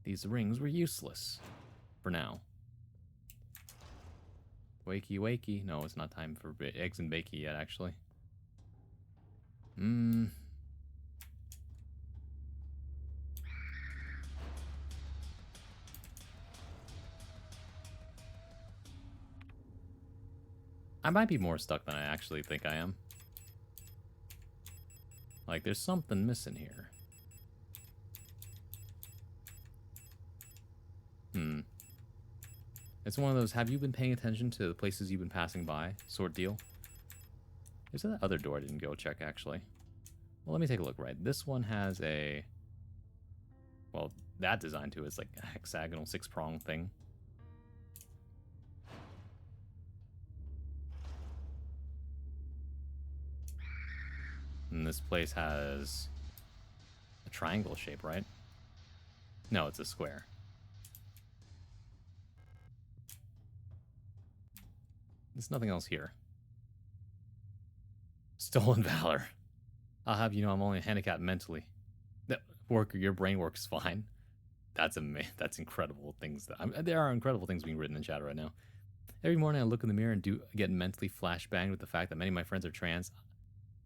These rings were useless. For now. Wakey, wakey. No, it's not time for eggs and bakey yet, actually. I might be more stuck than I actually think I am. Like, there's something missing here. It's one of those, have you been paying attention to the places you've been passing by sort deal? There's that other door I didn't go check, actually. Well, let me take a look, right? This one has a... Well, that design, too, is like a hexagonal 6-prong thing. And this place has a triangle shape, right? No, it's a square. There's nothing else here. Stolen valor. I'll have you know I'm only handicapped mentally. Your brain works fine. That's amazing. That's incredible things. There are incredible things being written in chat right now. Every morning I look in the mirror and get mentally flashbanged with the fact that many of my friends are trans.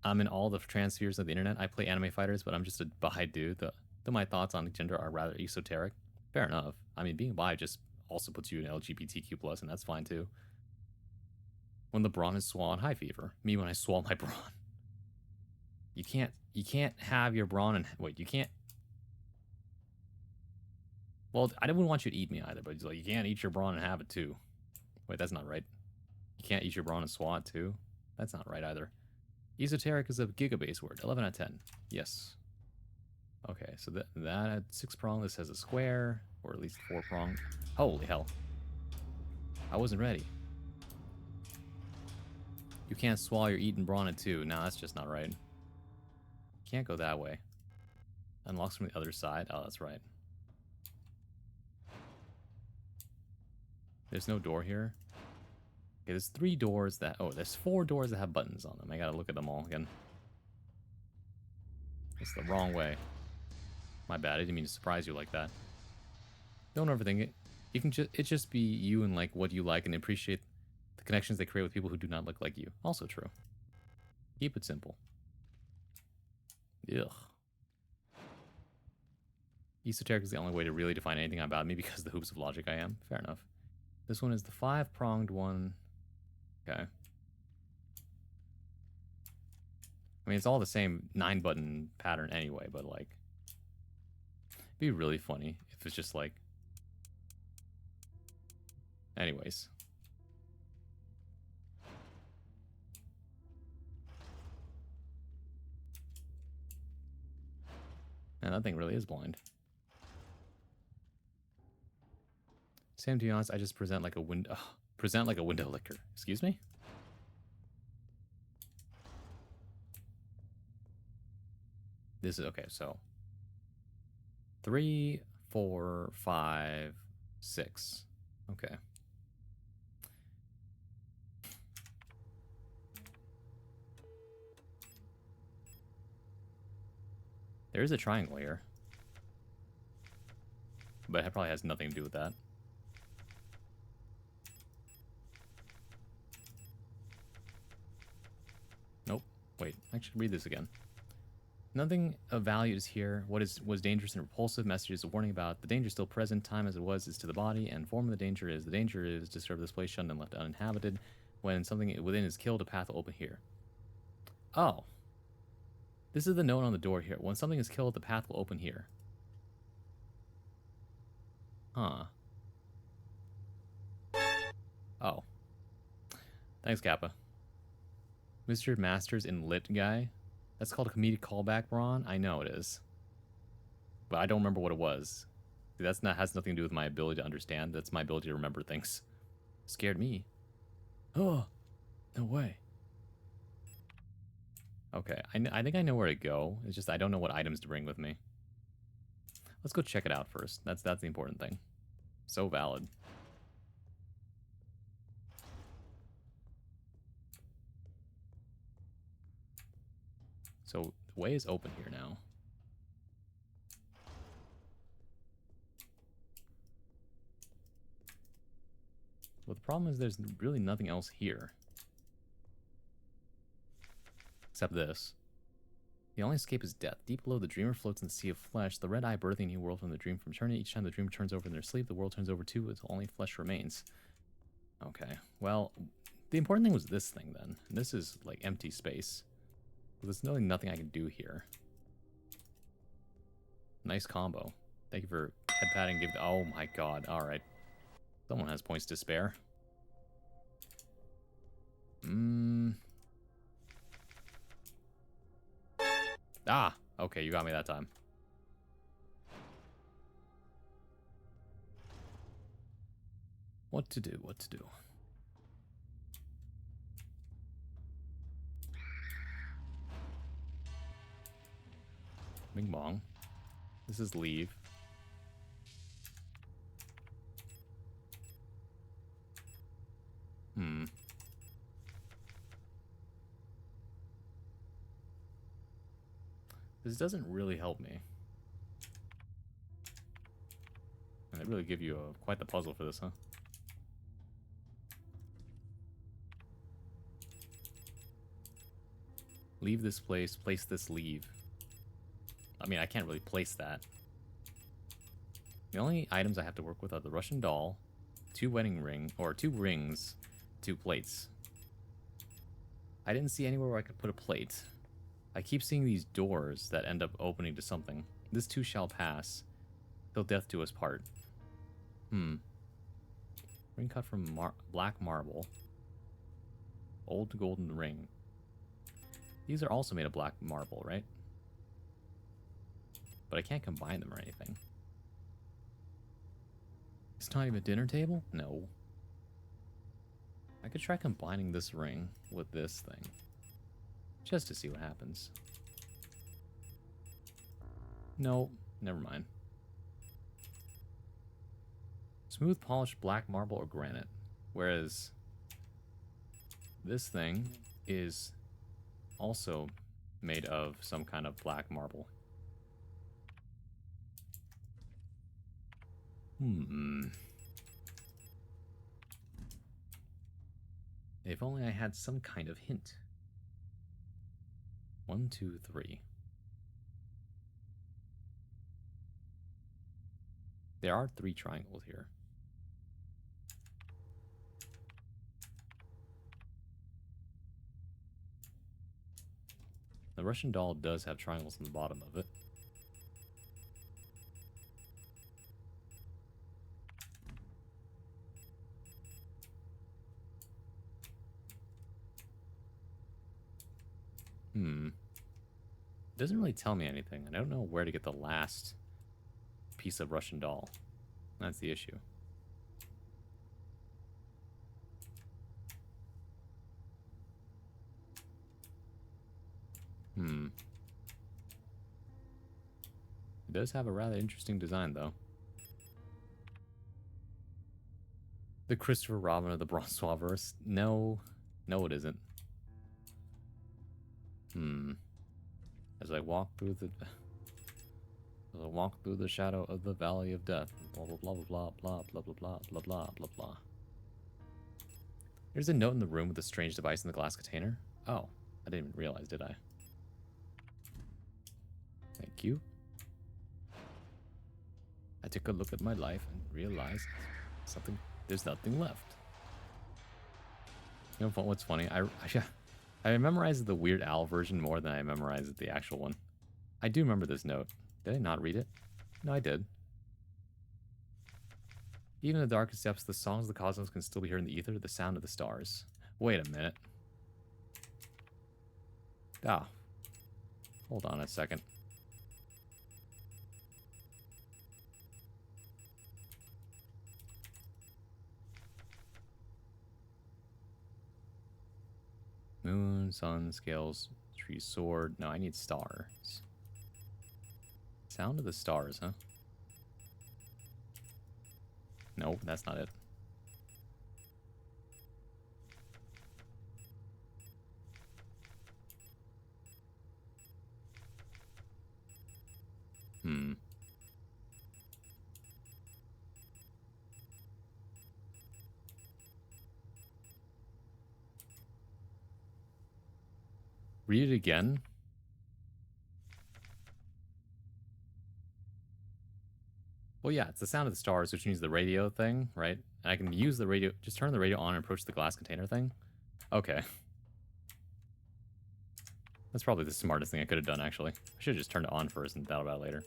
I'm in all the trans spheres of the internet. I play anime fighters, but I'm just a bi dude. Though my thoughts on gender are rather esoteric. Fair enough. I mean, being bi just also puts you in LGBTQ+, and that's fine too. When the brawn is swollen, high fever. Me when I swallow my brawn. You can't have your brawn and wait, you can't. Well, I didn't want you to eat me either, but he's like, you can't eat your brawn and have it too. Wait, that's not right. You can't eat your brawn and swat too. That's not right either. Esoteric is a gigabase word. 11 out of 10. Yes. Okay, so that had 6 prong. This has a square, or at least 4 prong. Holy hell. I wasn't ready. You can't swallow your eaten brawn at 2. No, that's just not right. Can't go that way. Unlocks from the other side. Oh, that's right. There's no door here. Okay, there's 3 doors that... Oh, there's 4 doors that have buttons on them. I gotta look at them all again. It's the wrong way. My bad, I didn't mean to surprise you like that. Don't overthink it. You can just be you and like what you like and appreciate the connections they create with people who do not look like you. Also true. Keep it simple. Ugh. Esoteric is the only way to really define anything about me because of the hoops of logic I am. Fair enough. This one is the 5-pronged one. Okay. I mean, it's all the same 9-button pattern anyway, but like... It'd be really funny if it's just like... Anyways. Man, that thing really is blind. Sam, to be honest, I just present like a window... present like a window licker. Excuse me? This is... Okay, so... 3, 4, 5, 6. Okay. There is a triangle here. But it probably has nothing to do with that. Nope. Wait, I should read this again. Nothing of value is here. What was dangerous and repulsive? Message is a warning about the danger still present. Time as it was is to the body, and form of the danger is to disturb this place shunned and left uninhabited. When something within is killed, a path will open here. Oh. This is the note on the door here. When something is killed, the path will open here. Huh. Oh. Thanks, Kappa. Mr. Masters in Lit guy. That's called a comedic callback, Braun. I know it is. But I don't remember what it was. Has nothing to do with my ability to understand. That's my ability to remember things. Scared me. Oh, no way. Okay, I think I know where to go. It's just I don't know what items to bring with me. Let's go check it out first. That's the important thing. So valid. So the way is open here now. Well, the problem is there's really nothing else here. Except this. The only escape is death. Deep below, the dreamer floats in the sea of flesh. The red eye birthing a new world from the dream from eternity. Each time the dream turns over in their sleep, the world turns over too, until only flesh remains. Okay. Well, the important thing was this thing then. And this is like empty space. There's really nothing I can do here. Nice combo. Thank you for head patting. Oh my god. Alright. Someone has points to spare. Ah! Okay, you got me that time. What to do, what to do. Bing bong. This is leave. This doesn't really help me. And they really give you quite the puzzle for this, huh? Leave this place, place this, leave. I mean, I can't really place that. The only items I have to work with are the Russian doll, 2 wedding ring, or 2 rings, 2 plates. I didn't see anywhere where I could put a plate. I keep seeing these doors that end up opening to something. This too shall pass, till death do us part. Ring cut from black marble. Old golden ring. These are also made of black marble, right? But I can't combine them or anything. It's not even a dinner table? No. I could try combining this ring with this thing. Just to see what happens. No, never mind. Smooth polished black marble or granite. Whereas this thing is also made of some kind of black marble. If only I had some kind of hint. 1, 2, 3. There are 3 triangles here. The Russian doll does have triangles on the bottom of it. It doesn't really tell me anything. I don't know where to get the last piece of Russian doll. That's the issue. It does have a rather interesting design, though. The Christopher Robin of the Bronzois-verse? No. No, it isn't. As I walk through the shadow of the valley of death. Blah blah blah blah blah blah blah blah blah blah blah blah. There's a note in the room with a strange device in the glass container. Oh, I didn't even realize, did I? Thank you. I took a look at my life and realized there's nothing left. You know what's funny? I memorized the Weird Al version more than I memorized the actual one. I do remember this note. Did I not read it? No, I did. Even in the darkest depths, the songs of the cosmos can still be heard in the ether, the sound of the stars. Wait a minute. Hold on a second. Moon, sun, scales, tree, sword. No, I need stars. Sound of the stars, huh? Nope, that's not it. Read it again. Well, yeah, it's the sound of the stars, which means the radio thing, right? And I can use the radio, just turn the radio on and approach the glass container thing. Okay. That's probably the smartest thing I could have done, actually. I should have just turned it on first and thought about it later.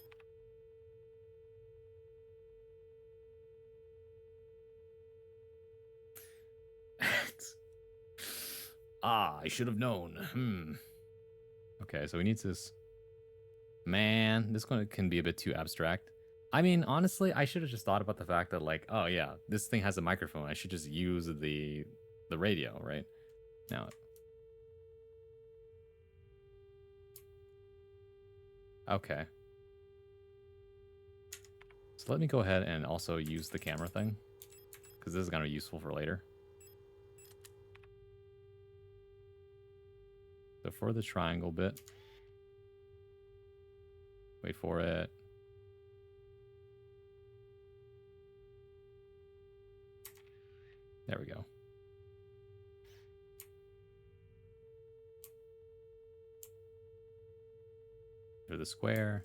I should have known. Okay, so we need this. Man, this one can be a bit too abstract. I mean, honestly, I should have just thought about the fact that, like, oh yeah, this thing has a microphone. I should just use the radio, right? Now. Okay. So let me go ahead and also use the camera thing, because this is going to be useful for later. So for the triangle bit, Wait for it. There we go. Through the square.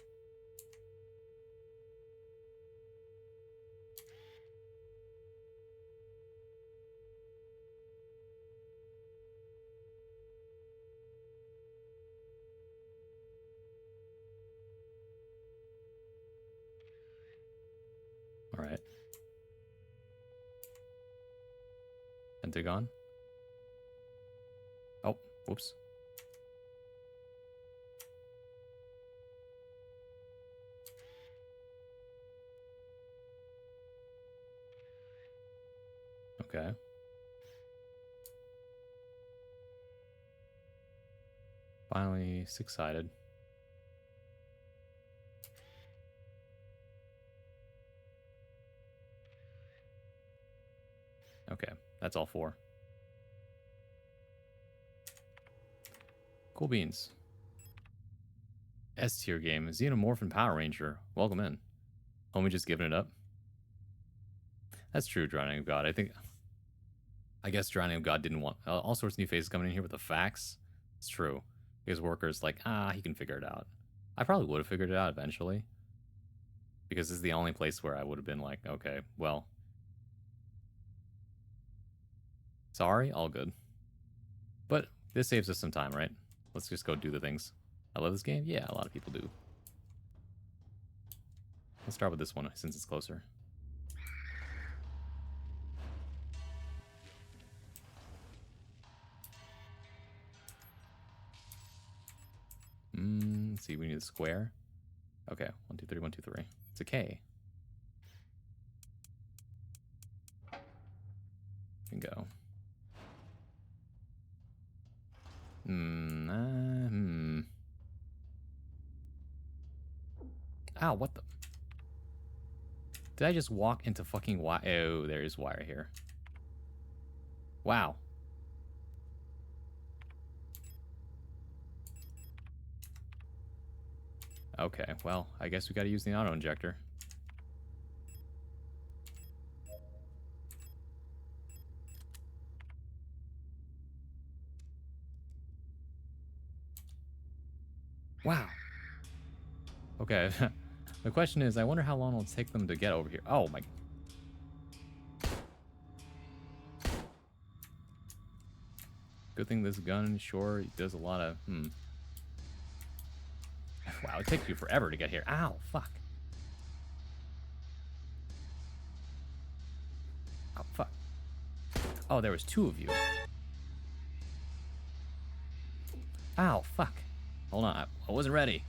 All right. Pentagon. Oh, whoops. Okay. Finally, six-sided. Okay, that's all four. Cool beans. S tier game. Xenomorph and Power Ranger. Welcome in. Homie just giving it up. That's true, Drowning of God. I guess Drowning of God didn't want all sorts of new faces coming in here with the facts. It's true. His workers like, he can figure it out. I probably would have figured it out eventually. Because this is the only place where I would have been like, okay, well. Sorry, all good. But this saves us some time, right? Let's just go do the things. I love this game? Yeah, a lot of people do. Let's start with this one since it's closer. Let's see, we need a square. Okay, 1, 2, 3, 1, 2, 3. It's a K. Can go. Ow, what the? Did I just walk into fucking wire? Oh, there is wire here. Wow. Okay, well, I guess we gotta use the auto-injector. Wow. Okay. The question is, I wonder how long it'll take them to get over here. Oh, my... Good thing this gun, sure, does a lot of... Wow, it takes you forever to get here. Ow, fuck. Oh, fuck. Oh, there was two of you. Ow, fuck. Hold on, I wasn't ready.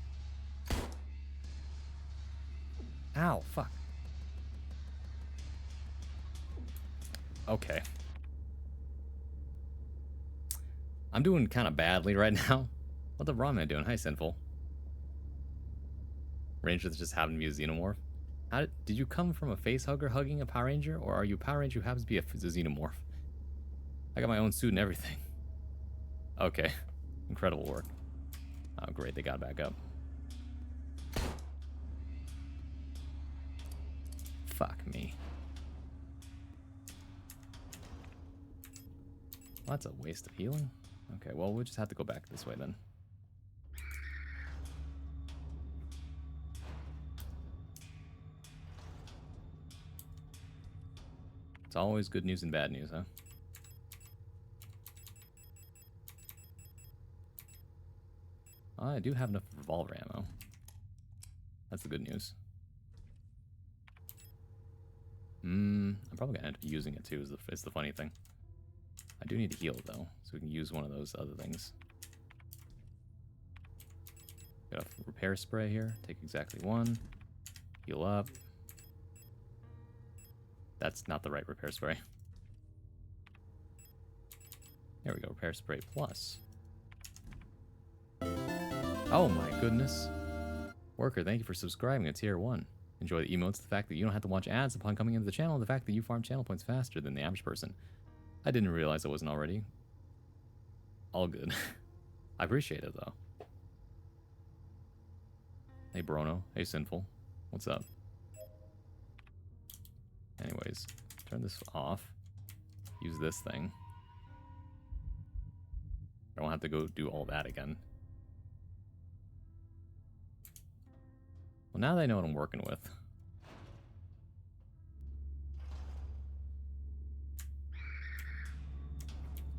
Ow, fuck. Okay. I'm doing kind of badly right now. What the wrong am I doing? Hi, Sinful. Ranger that just happened to be a xenomorph. Did you come from a face hugger hugging a Power Ranger, or are you a Power Ranger who happens to be a xenomorph? I got my own suit and everything. Okay. Incredible work. Oh, great. They got back up. Fuck me. Well, that's a waste of healing. Okay, well, we'll just have to go back this way then. It's always good news and bad news, huh? I do have enough revolver ammo. That's the good news. I'm probably gonna end up using it too, is the funny thing. I do need to heal though, so we can use one of those other things. Got a repair spray here. Take exactly one. Heal up. That's not the right repair spray. There we go, repair spray plus. Oh my goodness. Worker, thank you for subscribing to tier 1. Enjoy the emotes, the fact that you don't have to watch ads upon coming into the channel, and the fact that you farm channel points faster than the average person. I didn't realize I wasn't already. All good. I appreciate it though. Hey, Brono. Hey, Sinful. What's up? Anyways, turn this off. Use this thing. I don't have to go do all that again. Well, now they know what I'm working with.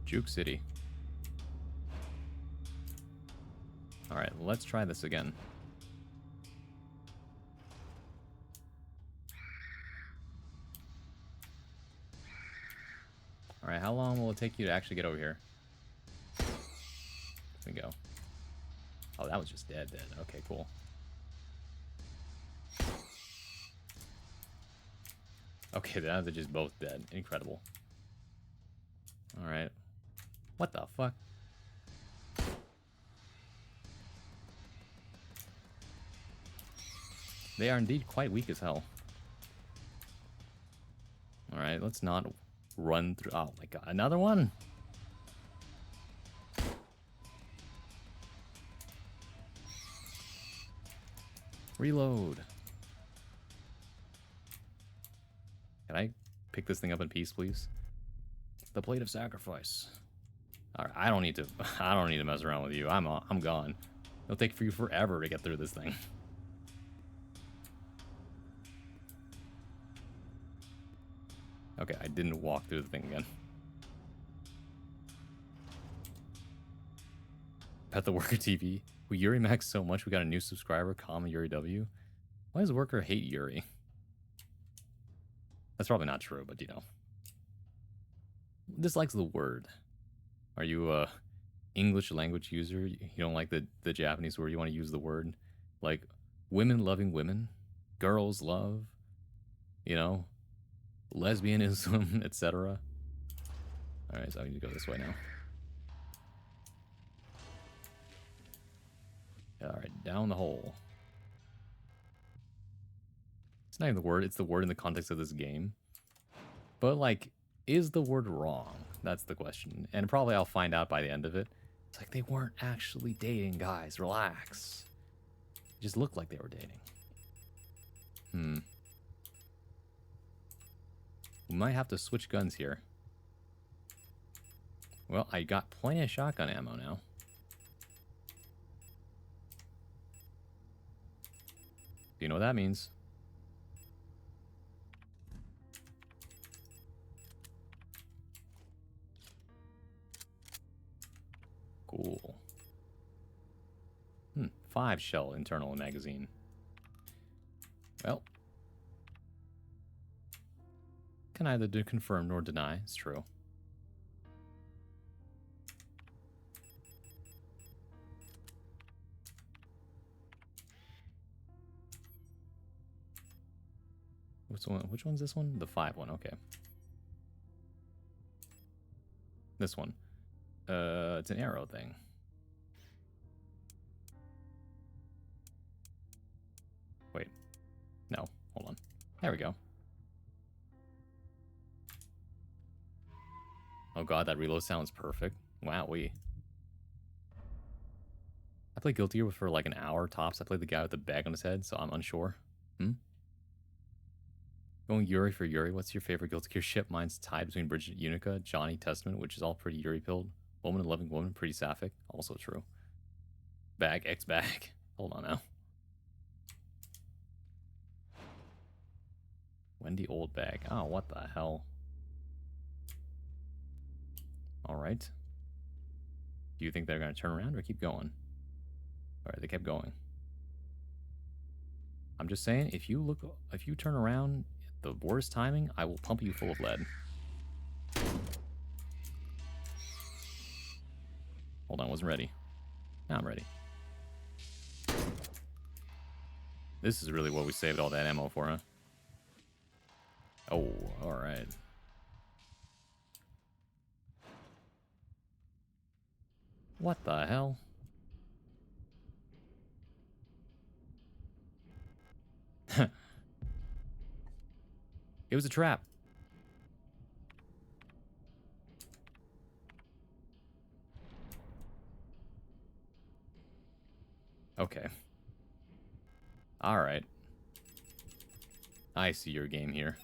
Juke City. Alright, let's try this again. Alright, how long will it take you to actually get over here? Here we go. Oh, that was just dead. Okay, cool. Okay, now they're just both dead. Incredible. Alright. What the fuck? They are indeed quite weak as hell. Alright, let's not run through... Oh my god, another one? Reload. Can I pick this thing up in peace, please? The Plate of Sacrifice. Alright, I don't need to mess around with you. I'm gone. It'll take for you forever to get through this thing. Okay, I didn't walk through the thing again. Pet the Worker TV. We Yuri Max so much we got a new subscriber, comma Yuri W. Why does Worker hate Yuri? That's probably not true, but you know. Dislikes the word. Are you a English language user? You don't like the Japanese word? You want to use the word? Like women loving women? Girls love? You know? Lesbianism, etc. Alright, so I need to go this way now. Alright, down the hole. It's not even the word, it's the word in the context of this game. But, like, is the word wrong? That's the question. And probably I'll find out by the end of it. It's like they weren't actually dating, guys. Relax. It just looked like they were dating. We might have to switch guns here. Well, I got plenty of shotgun ammo now. Do you know what that means? Cool. 5 shell internal magazine. Well, can either confirm nor deny. It's true. Which one's this one? The 5 one, okay. This one. It's an arrow thing. Wait. No, hold on. There we go. Oh god, that reload sounds perfect. Wowee. I played Guilty Gear for like an hour tops. I played the guy with the bag on his head, so I'm unsure. Going Yuri for Yuri. What's your favorite Guilty Gear ship? Mine's tied between Bridget Unica, Johnny Testament, which is all pretty Yuri-pilled. Woman and Loving Woman, pretty sapphic. Also true. Bag, X-Bag. Hold on now. Wendy Old Bag. Oh, what the hell? Alright. Do you think they're going to turn around or keep going? Alright, they kept going. I'm just saying, if you turn around at the worst timing, I will pump you full of lead. Hold on, I wasn't ready. Now I'm ready. This is really what we saved all that ammo for, huh? Oh, alright. What the hell? It was a trap. Okay. Alright. I see your game here.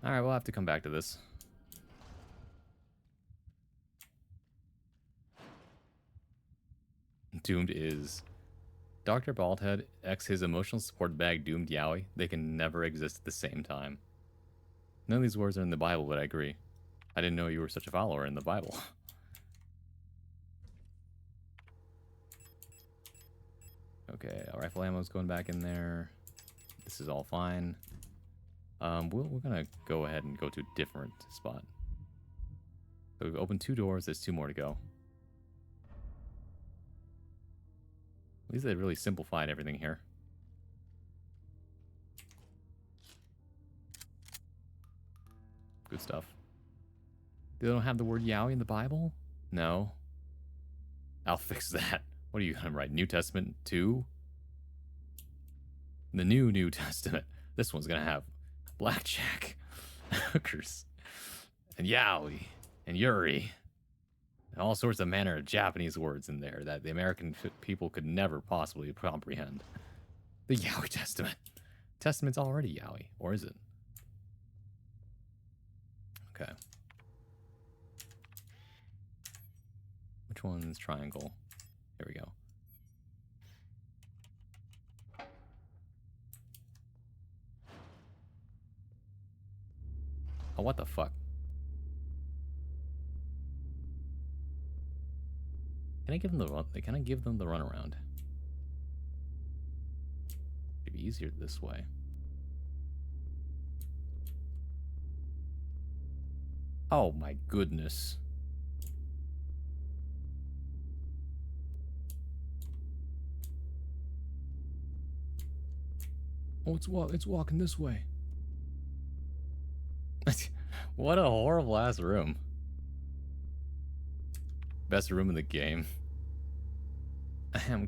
Alright, we'll have to come back to this. Doomed is Dr. Baldhead x his emotional support bag doomed Yowie. They can never exist at the same time. None of these words are in the Bible, but I agree. I didn't know you were such a follower in the Bible. Okay, rifle ammo's going back in there. This is all fine. We're gonna go ahead and go to a different spot. So we've opened 2 doors, there's 2 more to go. At least they really simplified everything here. Good stuff. They don't have the word Yowie in the Bible? No. I'll fix that. What are you gonna write? New Testament 2? The New Testament. This one's gonna have blackjack, hookers, and Yowie, and Yuri, and all sorts of manner of Japanese words in there that the American people could never possibly comprehend. The Yowie Testament. Testament's already Yowie, or is it? Okay. Which one's triangle? Here we go. Oh, what the fuck? Can I give them the run? Can I give them the runaround? It'd be easier this way. Oh my goodness. Oh, it's walking this way. What a horrible ass room. Best room in the game.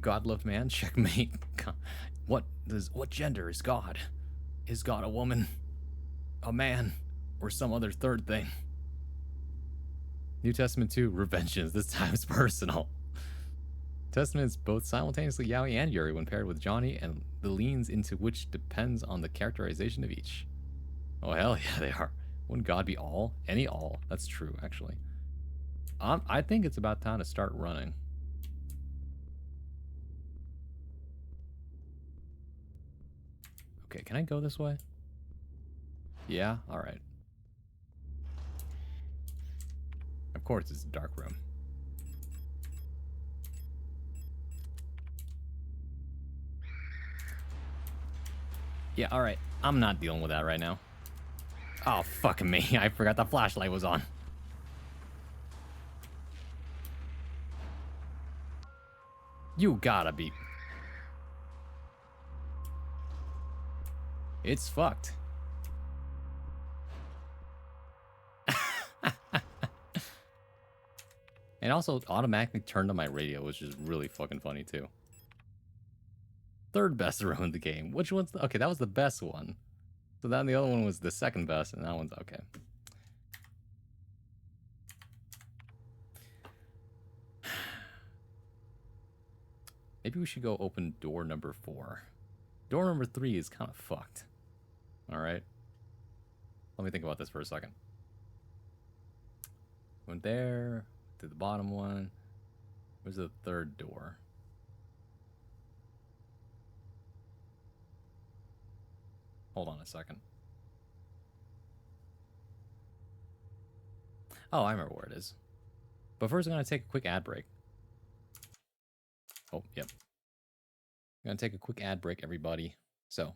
God loved man, checkmate. What gender is God? Is God a woman, a man, or some other third thing? New Testament 2, Revengeance. This time it's personal. Testament is both simultaneously Yowie and Yuri when paired with Johnny, and the leans into which depends on the characterization of each. Oh, hell yeah, they are. Wouldn't God be all? Any all? That's true, actually. I think it's about time to start running. Okay, can I go this way? Yeah? Alright. Of course, it's a dark room. Yeah, alright. I'm not dealing with that right now. Oh, fucking me. I forgot the flashlight was on. You gotta be... It's fucked. And also automatically turned on my radio, which is really fucking funny too. Third best room in the game. Which one's okay? That was the best one. So then the other one was the second best, and that one's okay. Maybe we should go open door number 4. Door number 3 is kind of fucked. All right. Let me think about this for a second. Went there, to the bottom one. Where's the third door? Hold on a second. Oh, I remember where it is. But first, I'm going to take a quick ad break. Oh, yep. I'm going to take a quick ad break, everybody. So,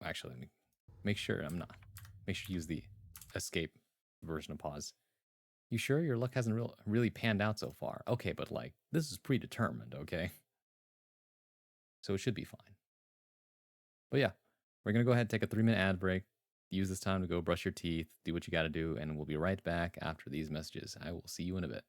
actually, let me make sure I'm not. Make sure you use the escape version of pause. You sure your luck hasn't really panned out so far? Okay, but like, this is predetermined, okay? So it should be fine. But yeah, we're going to go ahead and take a 3-minute ad break. Use this time to go brush your teeth, do what you got to do, and we'll be right back after these messages. I will see you in a bit.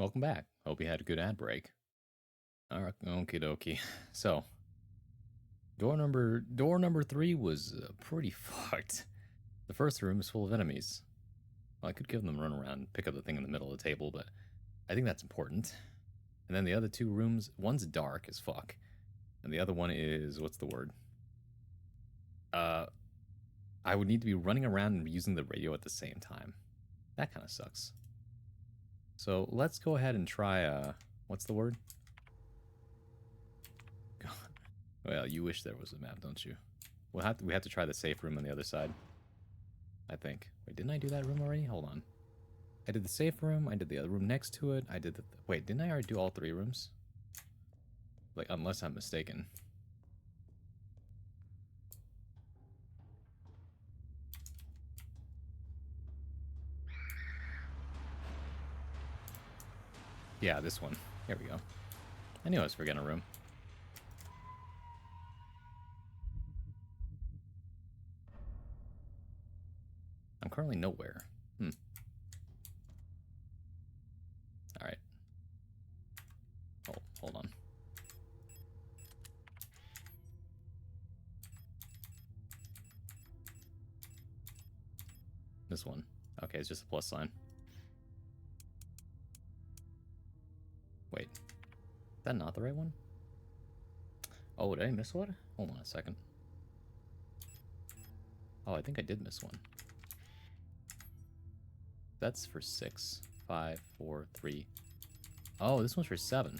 Welcome back. Hope you had a good ad break. Alright, okie dokie. So, door number 3 was pretty fucked. The first room is full of enemies. Well, I could give them a run around and pick up the thing in the middle of the table, but I think that's important. And then the other 2 rooms, one's dark as fuck, and the other one is, what's the word? I would need to be running around and using the radio at the same time. That kind of sucks. So let's go ahead and try, what's the word? God. Well, you wish there was a map, don't you? We have to try the safe room on the other side, I think. Wait, didn't I do that room already? Hold on. I did the safe room, I did the other room next to it, I did the... Wait, didn't I already do all 3 rooms? Like, unless I'm mistaken. Yeah, this one. Here we go. I knew I was forgetting a room. I'm currently nowhere. Alright. Oh, hold on. This one. Okay, it's just a plus sign. Wait. Is that not the right one? Oh, did I miss one? Hold on a second. Oh, I think I did miss one. That's for 6. 5, 4, 3. Oh, this one's for 7.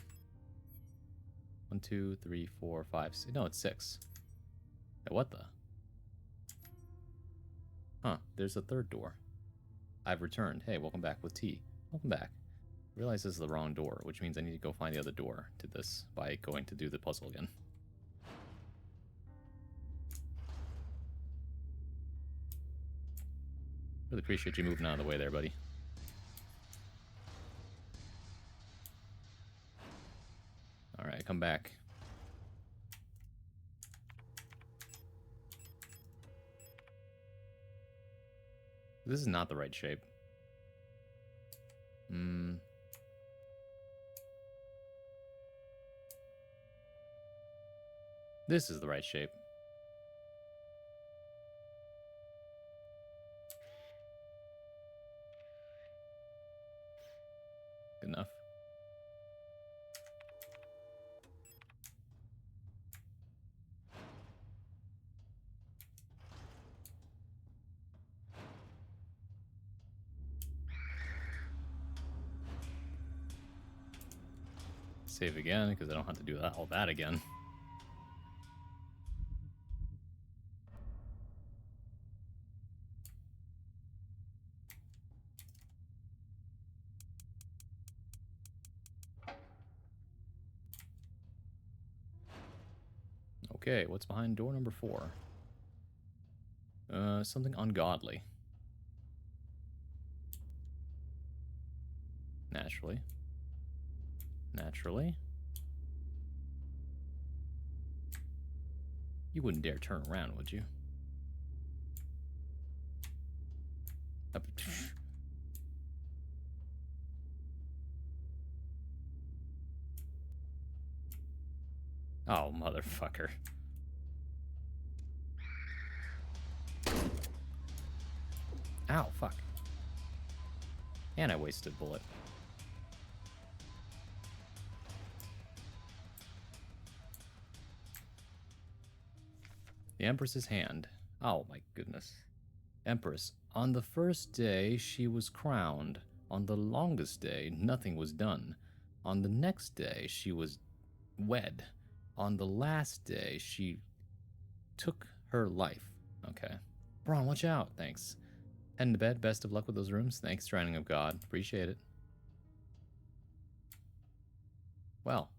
1, 2, 3, 4, 5, 6. No, it's 6. Hey, what the? Huh, there's a 3rd door. I've returned. Hey, welcome back with tea. Welcome back. I realize this is the wrong door, which means I need to go find the other door to this by going to do the puzzle again. Really appreciate you moving out of the way there, buddy. Alright, come back. This is not the right shape. This is the right shape. Good enough. Save again, because I don't have to do all that again. Okay, what's behind door number 4? Something ungodly. Naturally. Naturally. You wouldn't dare turn around, would you? Oh, motherfucker. Ow, fuck. And I wasted a bullet. The Empress's hand. Oh my goodness. Empress. On the first day she was crowned. On the longest day nothing was done. On the next day she was wed. On the last day she took her life. Okay. Braun, watch out. Thanks. Heading to bed. Best of luck with those rooms. Thanks, Shining of God. Appreciate it. Well.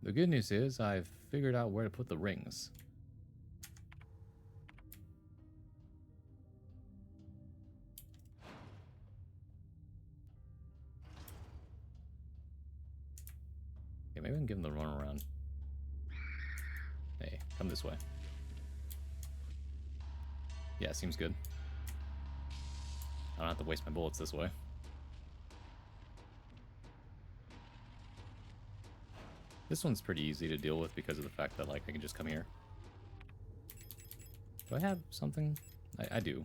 The good news is I've figured out where to put the rings. Okay, maybe I can give them the run around. Hey, come this way. Yeah, seems good. I don't have to waste my bullets this way. This one's pretty easy to deal with because of the fact that, like, I can just come here. Do I have something? I do.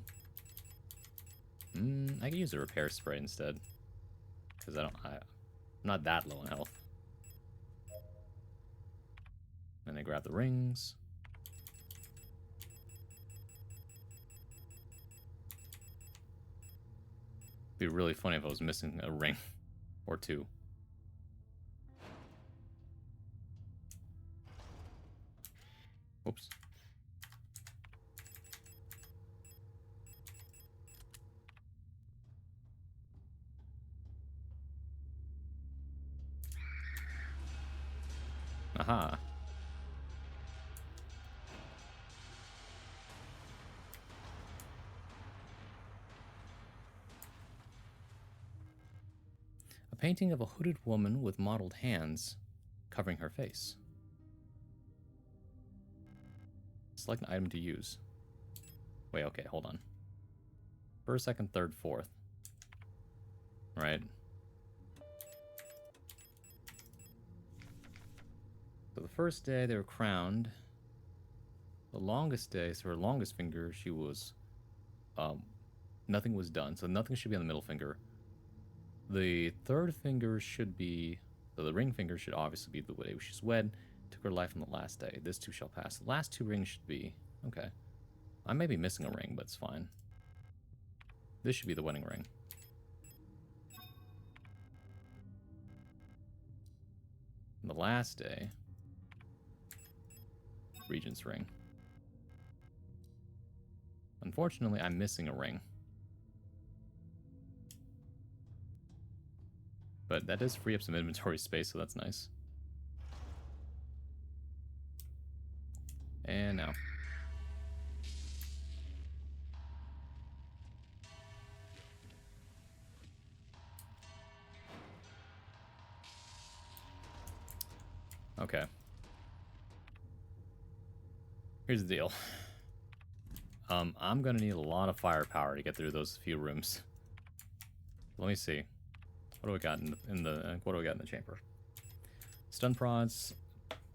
I can use a repair spray instead. Because I'm not that low in health. And I grab the rings. It'd be really funny if I was missing a ring or two. Oops. Aha. A painting of a hooded woman with mottled hands covering her face. Select an item to use. Wait, okay, hold on. First, second, third, fourth. Right. So the first day they were crowned. The longest day, so her longest finger, she was, nothing was done. So nothing should be on the middle finger. The third finger should be, so the ring finger should obviously be the way she's wed. Took her life on the last day. This too shall pass. The last two rings should be, okay. I may be missing a ring, but it's fine. This should be the wedding ring. And the last day, Regent's ring. Unfortunately, I'm missing a ring. But that does free up some inventory space, so that's nice. And now. Okay. Here's the deal. I'm gonna need a lot of firepower to get through those few rooms. Let me see. What do we got in the chamber? Stun prods,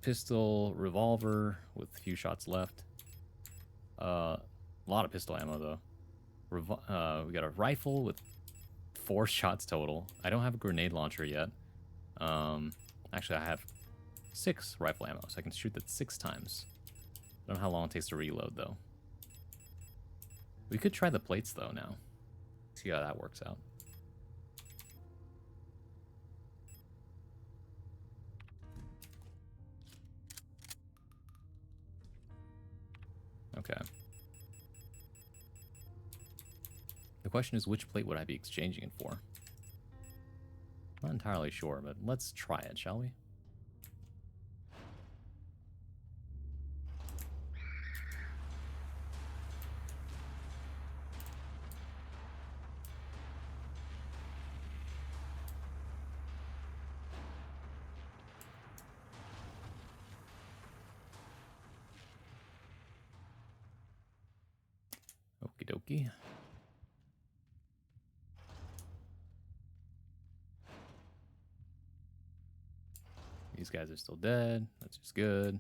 pistol, revolver with a few shots left. A lot of pistol ammo though. We got a rifle with 4 shots total. I don't have a grenade launcher yet. Actually, I have 6 rifle ammo, so I can shoot that 6 times. I don't know how long it takes to reload though. We could try the plates though now. See how that works out. Okay. The question is, which plate would I be exchanging it for? Not entirely sure, but let's try it, shall we? Okie dokie. These guys are still dead. That's just good.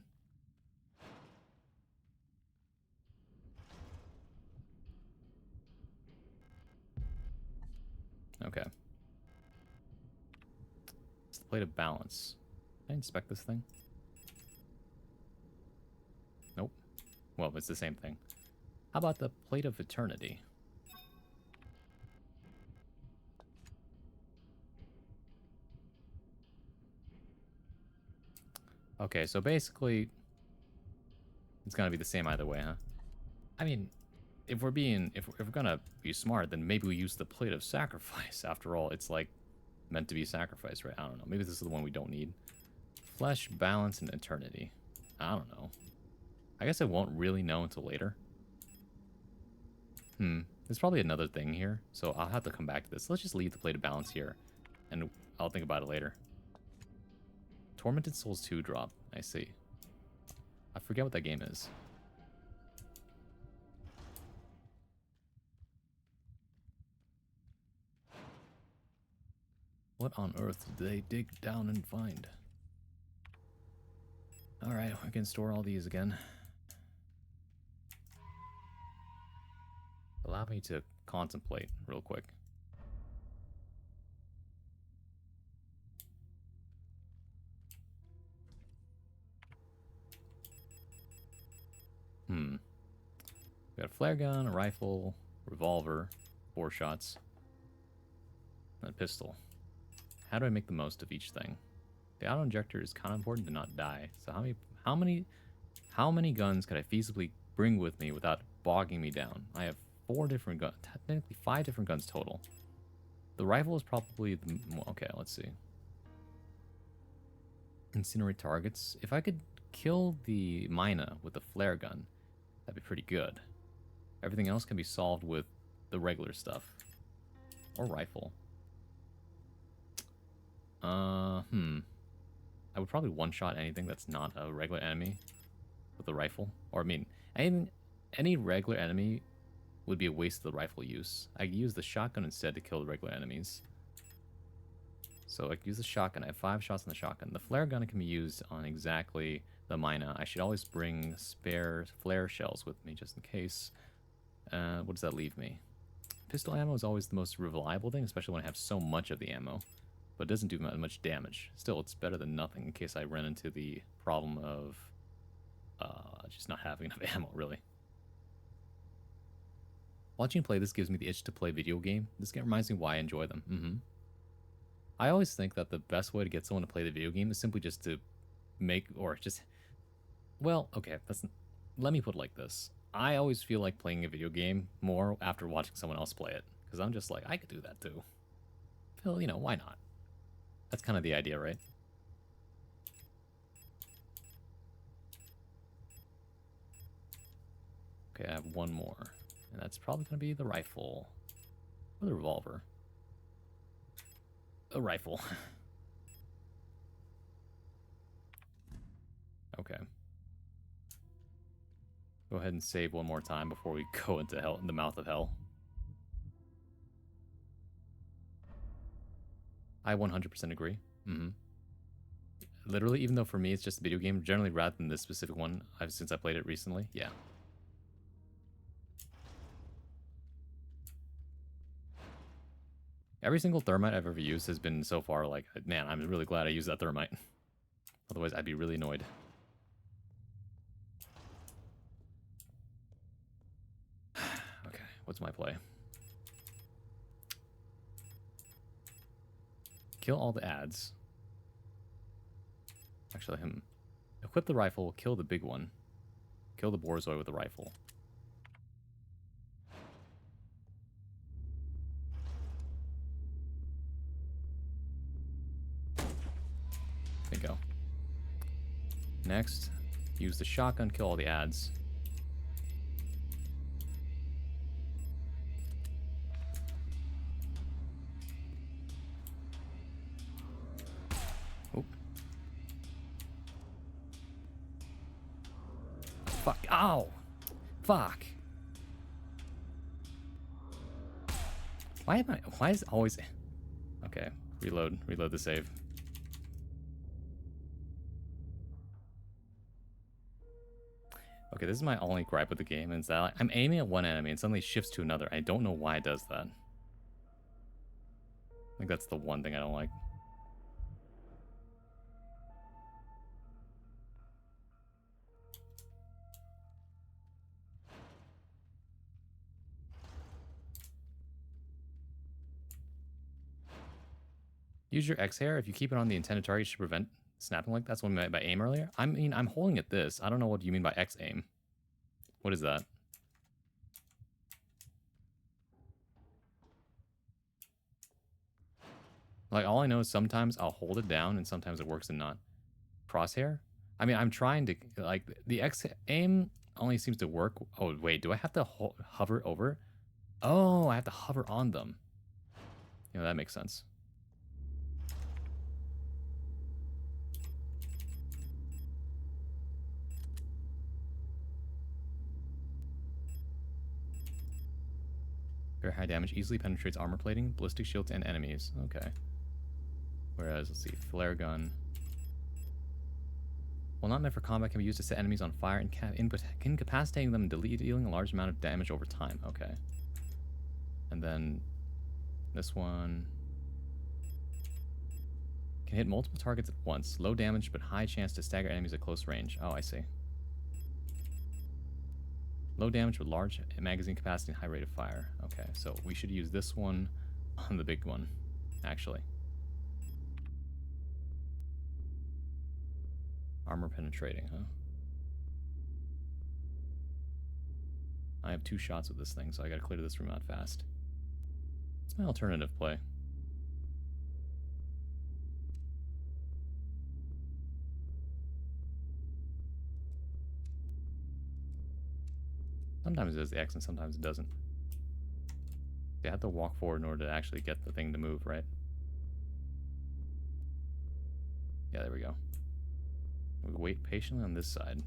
Okay. It's the plate of balance. Can I inspect this thing? Nope. Well, it's the same thing. How about the plate of eternity? Okay, so basically, it's gonna be the same either way, huh? I mean, if we're gonna be smart, then maybe we use the plate of sacrifice. After all, it's like meant to be sacrificed, right? I don't know. Maybe this is the one we don't need. Flesh, balance, and eternity. I don't know. I guess I won't really know until later. There's probably another thing here, so I'll have to come back to this. Let's just leave the plate of balance here, and I'll think about it later. Tormented Souls 2 drop. I see. I forget what that game is. What on earth did they dig down and find? Alright, we can store all these again. Allow me to contemplate real quick. We got a flare gun, a rifle, revolver, 4 shots, and a pistol. How do I make the most of each thing? The auto injector is kind of important to not die. So how many guns could I feasibly bring with me without bogging me down? I have 4 different guns, technically 5 different guns total. The rifle is probably the, okay, let's see. Incinerate targets. If I could kill the mina with the flare gun, that'd be pretty good. Everything else can be solved with the regular stuff. Or rifle. I would probably one-shot anything that's not a regular enemy with the rifle. Or, I mean, any regular enemy would be a waste of the rifle use. I could use the shotgun instead to kill the regular enemies. So I could use the shotgun. I have 5 shots on the shotgun. The flare gun can be used on exactly the mina. I should always bring spare flare shells with me just in case. What does that leave me? Pistol ammo is always the most reliable thing, especially when I have so much of the ammo. But it doesn't do much damage. Still, it's better than nothing in case I run into the problem of just not having enough ammo, really. Watching you play this gives me the itch to play video game. This game reminds me why I enjoy them. I always think that the best way to get someone to play the video game is simply just to make, or just, well, okay, let me put it like this. I always feel like playing a video game more after watching someone else play it. Because I'm just like, I could do that too. Phil, you know, why not? That's kind of the idea, right? Okay, I have 1 more. And that's probably going to be the rifle. Or the revolver. A rifle. Okay. Go ahead and save 1 more time before we go into hell, in the mouth of hell. I 100% agree. Literally, even though for me it's just a video game, generally rather than this specific one, since I played it recently, yeah. Every single thermite I've ever used has been so far like, man, I'm really glad I used that thermite. Otherwise, I'd be really annoyed. Okay, what's my play? Kill all the ads. Actually, equip the rifle, kill the big one. Kill the borzoi with the rifle. Bingo. Next, use the shotgun, kill all the ads. Oh. Fuck. Ow! Fuck. Why is it always... Okay, reload the save. Okay, this is my only gripe with the game, is that I'm aiming at one enemy and suddenly shifts to another. I don't know why it does that. I think that's the one thing I don't like. Use your X hair. If you keep it on the intended target, you should prevent snapping like that's what I meant by aim earlier. I mean, I'm holding at this. I don't know what you mean by X aim. What is that? Like, all I know is sometimes I'll hold it down and sometimes it works and not. Crosshair? I mean, I'm trying to, like, the X aim only seems to work. Oh, wait, do I have to hover over? Oh, I have to hover on them. You know, that makes sense. Very high damage, easily penetrates armor plating, ballistic shields, and enemies. Okay. Whereas, let's see, flare gun. While not meant for combat, can be used to set enemies on fire, incapacitating them and dealing a large amount of damage over time. Okay. And then this one can hit multiple targets at once. Low damage, but high chance to stagger enemies at close range. Oh, I see. Low damage with large magazine capacity and high rate of fire. Okay, so we should use this one on the big one, actually. Armor penetrating, huh? I have 2 shots with this thing, so I gotta clear this room out fast. What's my alternative play? Sometimes it does the X and sometimes it doesn't. You have to walk forward in order to actually get the thing to move, right? Yeah, there we go. We wait patiently on this side.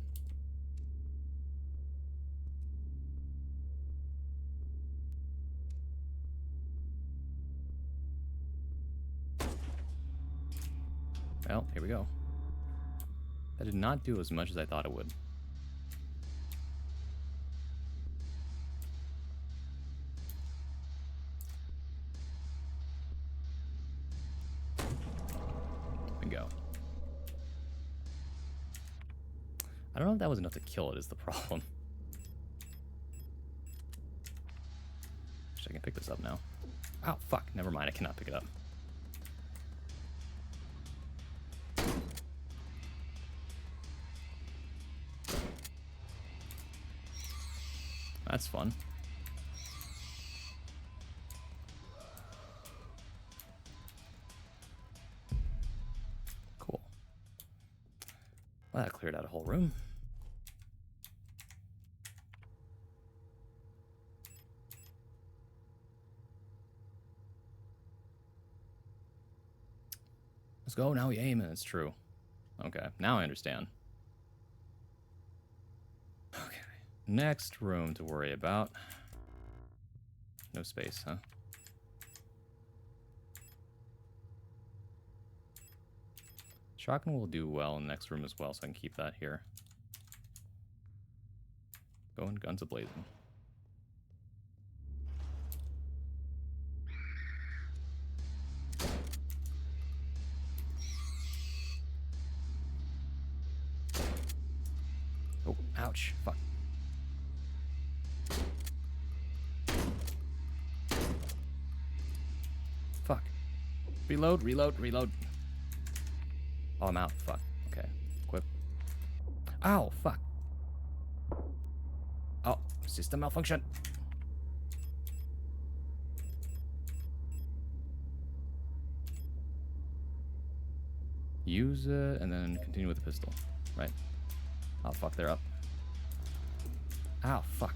Well, here we go. That did not do as much as I thought it would. Bingo. I don't know if that was enough to kill it is the problem. Wish I can pick this up now. Oh, fuck. Never mind. I cannot pick it up. That's fun. Cool. Well, that cleared out a whole room. Let's go. Now we aim and it's true. Okay, now I understand. Okay. Next room to worry about. No space, huh? Shotgun will do well in the next room as well, so I can keep that here. Going guns a-blazing. Oh, ouch. Fuck. Fuck. Reload, reload, reload. Oh, I'm out. Fuck. Okay. Equip. Ow, fuck. Oh, system malfunction. Use it and then continue with the pistol. Right. Oh, fuck. They're up. Ow, fuck.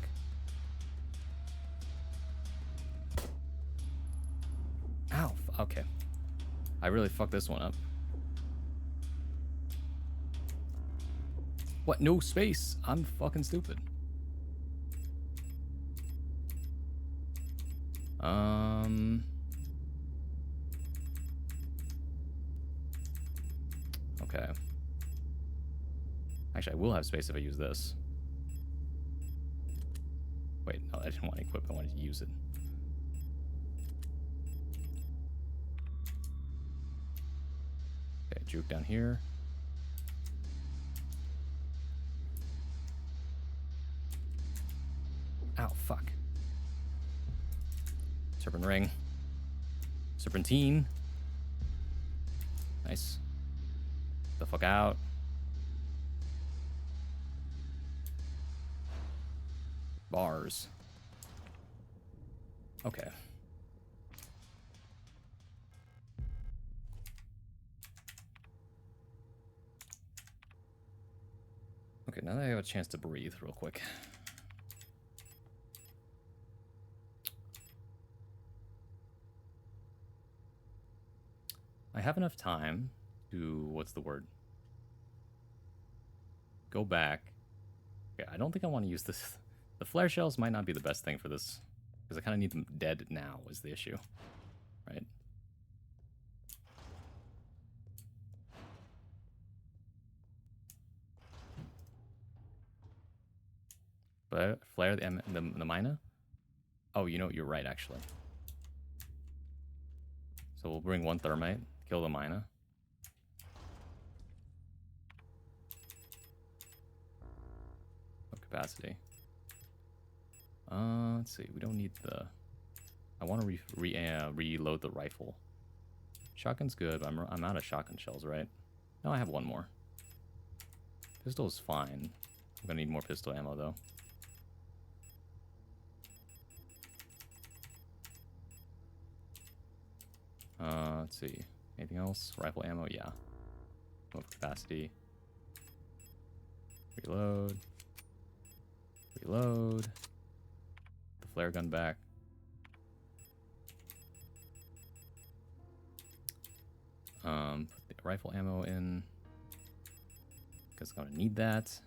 Ow. Okay. I really fucked this one up. What? No space. I'm fucking stupid. Okay. Actually, I will have space if I use this. Wait, no, I didn't want to equip. I wanted to use it. Okay, juke down here. Ow, fuck. Serpent ring. Serpentine. Nice. The fuck out. Bars. Okay. Okay, now that I have a chance to breathe real quick. I have enough time to, what's the word? Go back. Okay, I don't think I want to use this. The flare shells might not be the best thing for this, because I kind of need them dead now is the issue, right? Flare the mina? Oh, you know, you're right, actually. So we'll bring 1 thermite, kill the mina. What capacity? Let's see. We don't need the... I want to reload the rifle. Shotgun's good, but I'm out of shotgun shells, right? No, I have 1 more. Pistol's fine. I'm gonna need more pistol ammo, though. Let's see. Anything else? Rifle ammo? Yeah. Move capacity. Reload. Reload. The flare gun back. Put the rifle ammo in. Because I'm gonna need that.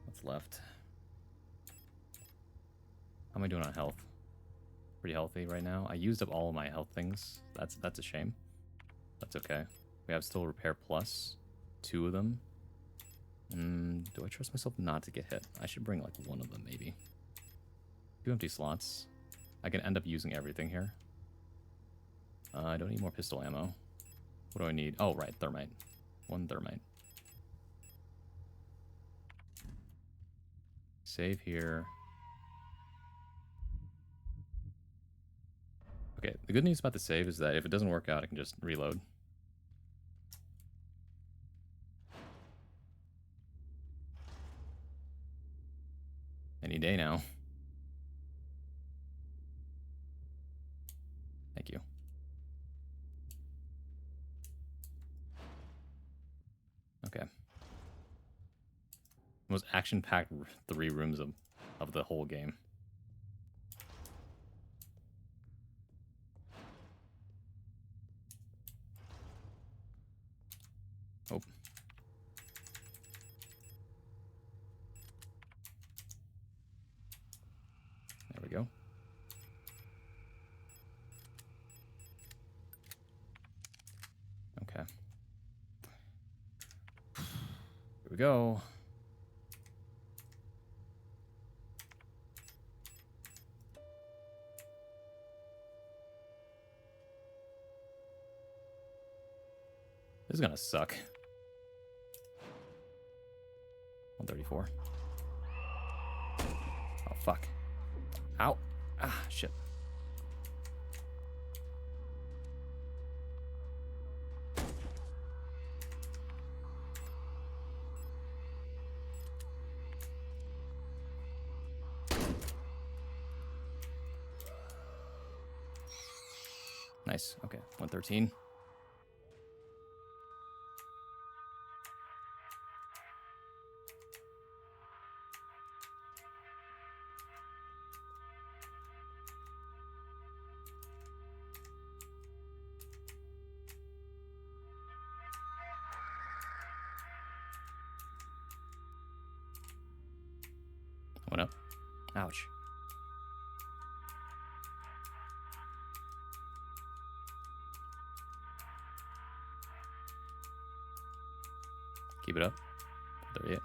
What's left? How am I doing on health? Pretty healthy right now. I used up all of my health things. That's a shame. That's okay. We have still repair plus. 2 of them. Do I trust myself not to get hit? I should bring like 1 of them maybe. 2 empty slots. I can end up using everything here. I don't need more pistol ammo. What do I need? Oh, right, thermite. 1 thermite. Save here. Okay, the good news about the save is that if it doesn't work out, I can just reload. Any day now. Thank you. Okay. Most action-packed 3 rooms of the whole game. Oh. There we go. Okay. Here we go. This is gonna suck. 134. Oh, fuck. Ow. Ah, shit. Nice. Okay, 113. Went up. Ouch. Keep it up. 38.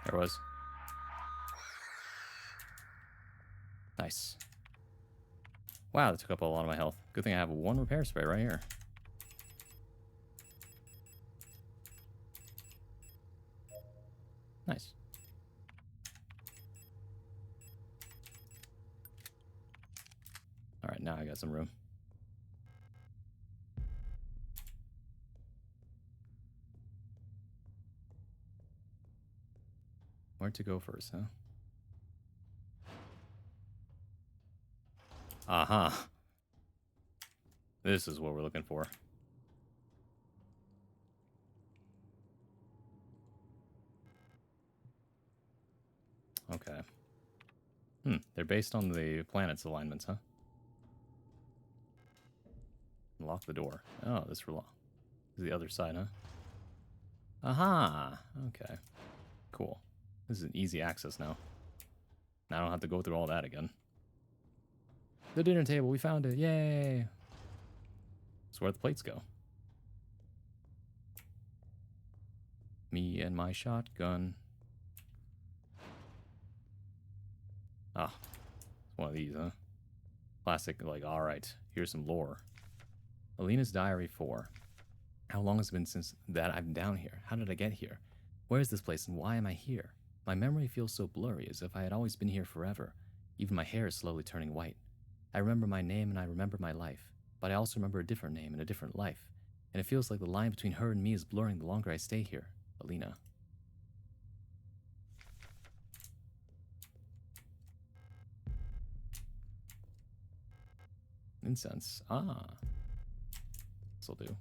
There was. Nice. Wow, that took up a lot of my health. Good thing I have 1 repair spray right here. Nice. Alright, now I got some room. Where to go first, huh? Uh-huh. This is what we're looking for. Okay. They're based on the planet's alignments, huh? unlock the door. Oh, this is the other side, huh? Aha! Okay. Cool. This is an easy access now. Now I don't have to go through all that again. The dinner table, we found it. Yay! That's where the plates go. Me and my shotgun. Ah, it's one of these, huh? Classic, like, alright, here's some lore. Alina's Diary 4. How long has it been since that I've been down here? How did I get here? Where is this place and why am I here? My memory feels so blurry, as if I had always been here forever. Even my hair is slowly turning white. I remember my name and I remember my life, but I also remember a different name and a different life. And it feels like the line between her and me is blurring the longer I stay here. Alina. Incense. Ah. This'll do.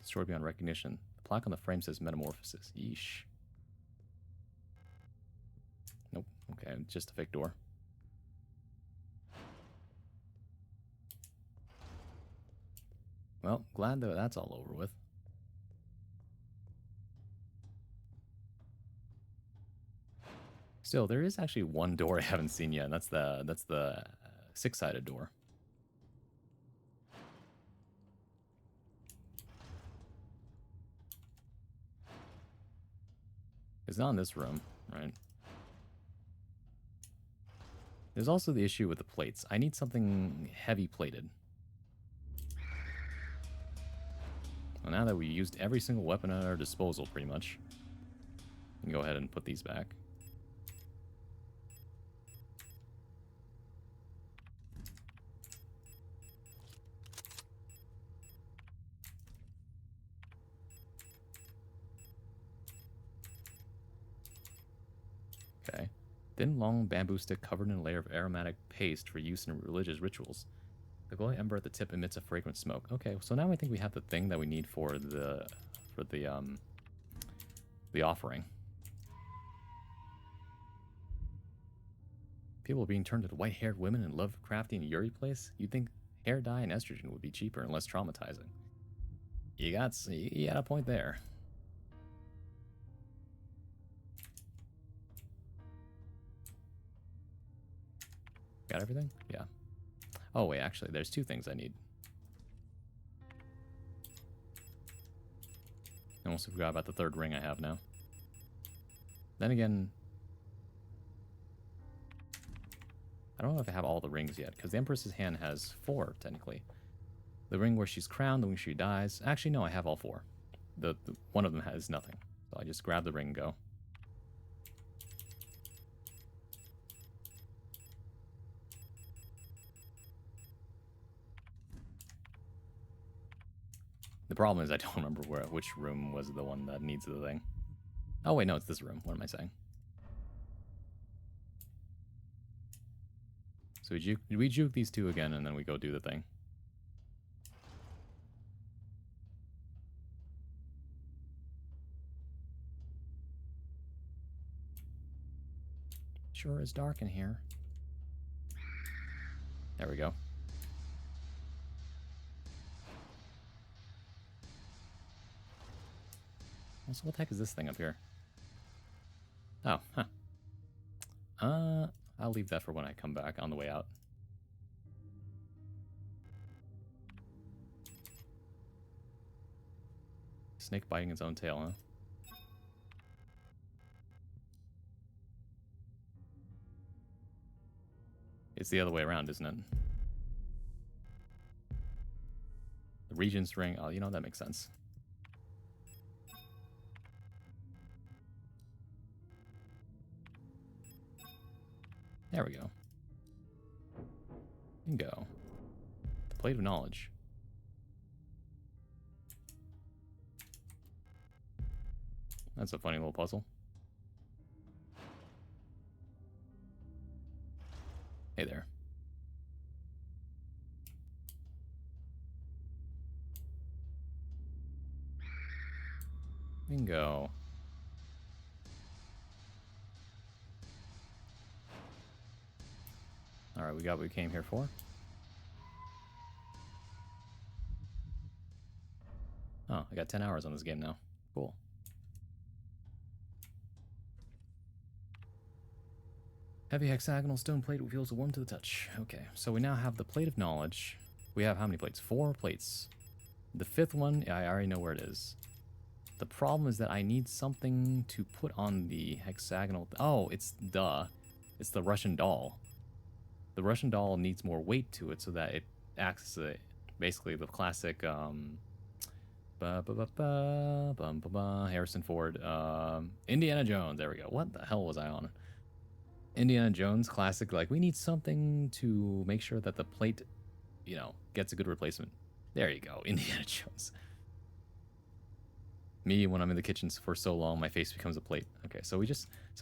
Destroyed beyond recognition. The plaque on the frame says metamorphosis. Yeesh. Nope. Okay, just a fake door. Well, glad that that's all over with. Still, there is actually one door I haven't seen yet, and that's the six-sided door. It's not in this room, right? There's also the issue with the plates. I need something heavy plated. Well, now that we used every single weapon at our disposal, pretty much, we can go ahead and put these back. Okay. Thin, long bamboo stick covered in a layer of aromatic paste for use in religious rituals. The glowing ember at the tip emits a fragrant smoke. Okay, so now I think we have the thing that we need for the offering. People are being turned into white-haired women in Lovecraftian Yuri place? You'd think hair dye and estrogen would be cheaper and less traumatizing. You got a point there. Got everything? Yeah. Oh, wait, actually, there's two things I need. I almost forgot about the third ring I have now. Then again, I don't know if I have all the rings yet, because the Empress's hand has 4, technically. The ring where she's crowned, the ring she dies. Actually, no, I have all 4. The one of them has nothing. So I just grab the ring and go. The problem is I don't remember which room was the one that needs the thing. Oh, wait, no, it's this room. What am I saying? So we juke these two again, and then we go do the thing. Sure is dark in here. There we go. So what the heck is this thing up here? Oh, huh. I'll leave that for when I come back on the way out. Snake biting its own tail, huh? It's the other way around, isn't it? The Regent's ring. Oh, you know, that makes sense. There we go. Bingo. The Plate of Knowledge. That's a funny little puzzle. Hey there. Bingo. Alright, we got what we came here for. Oh, I got 10 hours on this game now. Cool. Heavy hexagonal stone plate feels warm to the touch. Okay, so we now have the plate of knowledge. We have how many plates? 4 plates. The 5th one, I already know where it is. The problem is that I need something to put on the hexagonal... Oh, it's the Russian doll. The Russian doll needs more weight to it so that it acts as basically the classic Harrison Ford Indiana Jones. There we go. What the hell was I on? Indiana Jones classic. Like, we need something to make sure that the plate, you know, gets a good replacement. There you go. Indiana Jones. Me, when I'm in the kitchen for so long, my face becomes a plate. Okay, so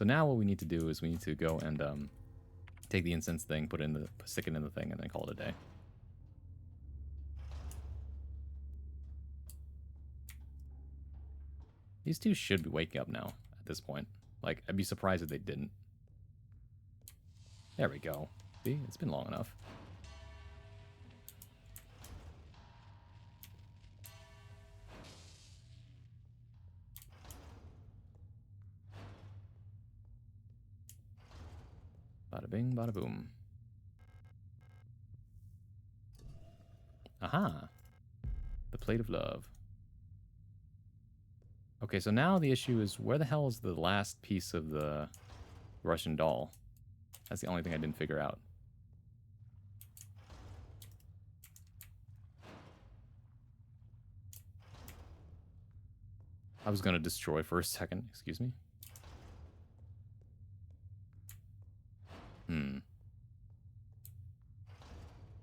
now what we need to do is we need to go and take the incense thing, stick it in the thing, and then call it a day. These two should be waking up now at this point. Like, I'd be surprised if they didn't. There we go. See, it's been long enough. Bada bing, bada boom. Aha! The plate of love. Okay, so now the issue is, where the hell is the last piece of the Russian doll? That's the only thing I didn't figure out. I was going to destroy for a second. Excuse me.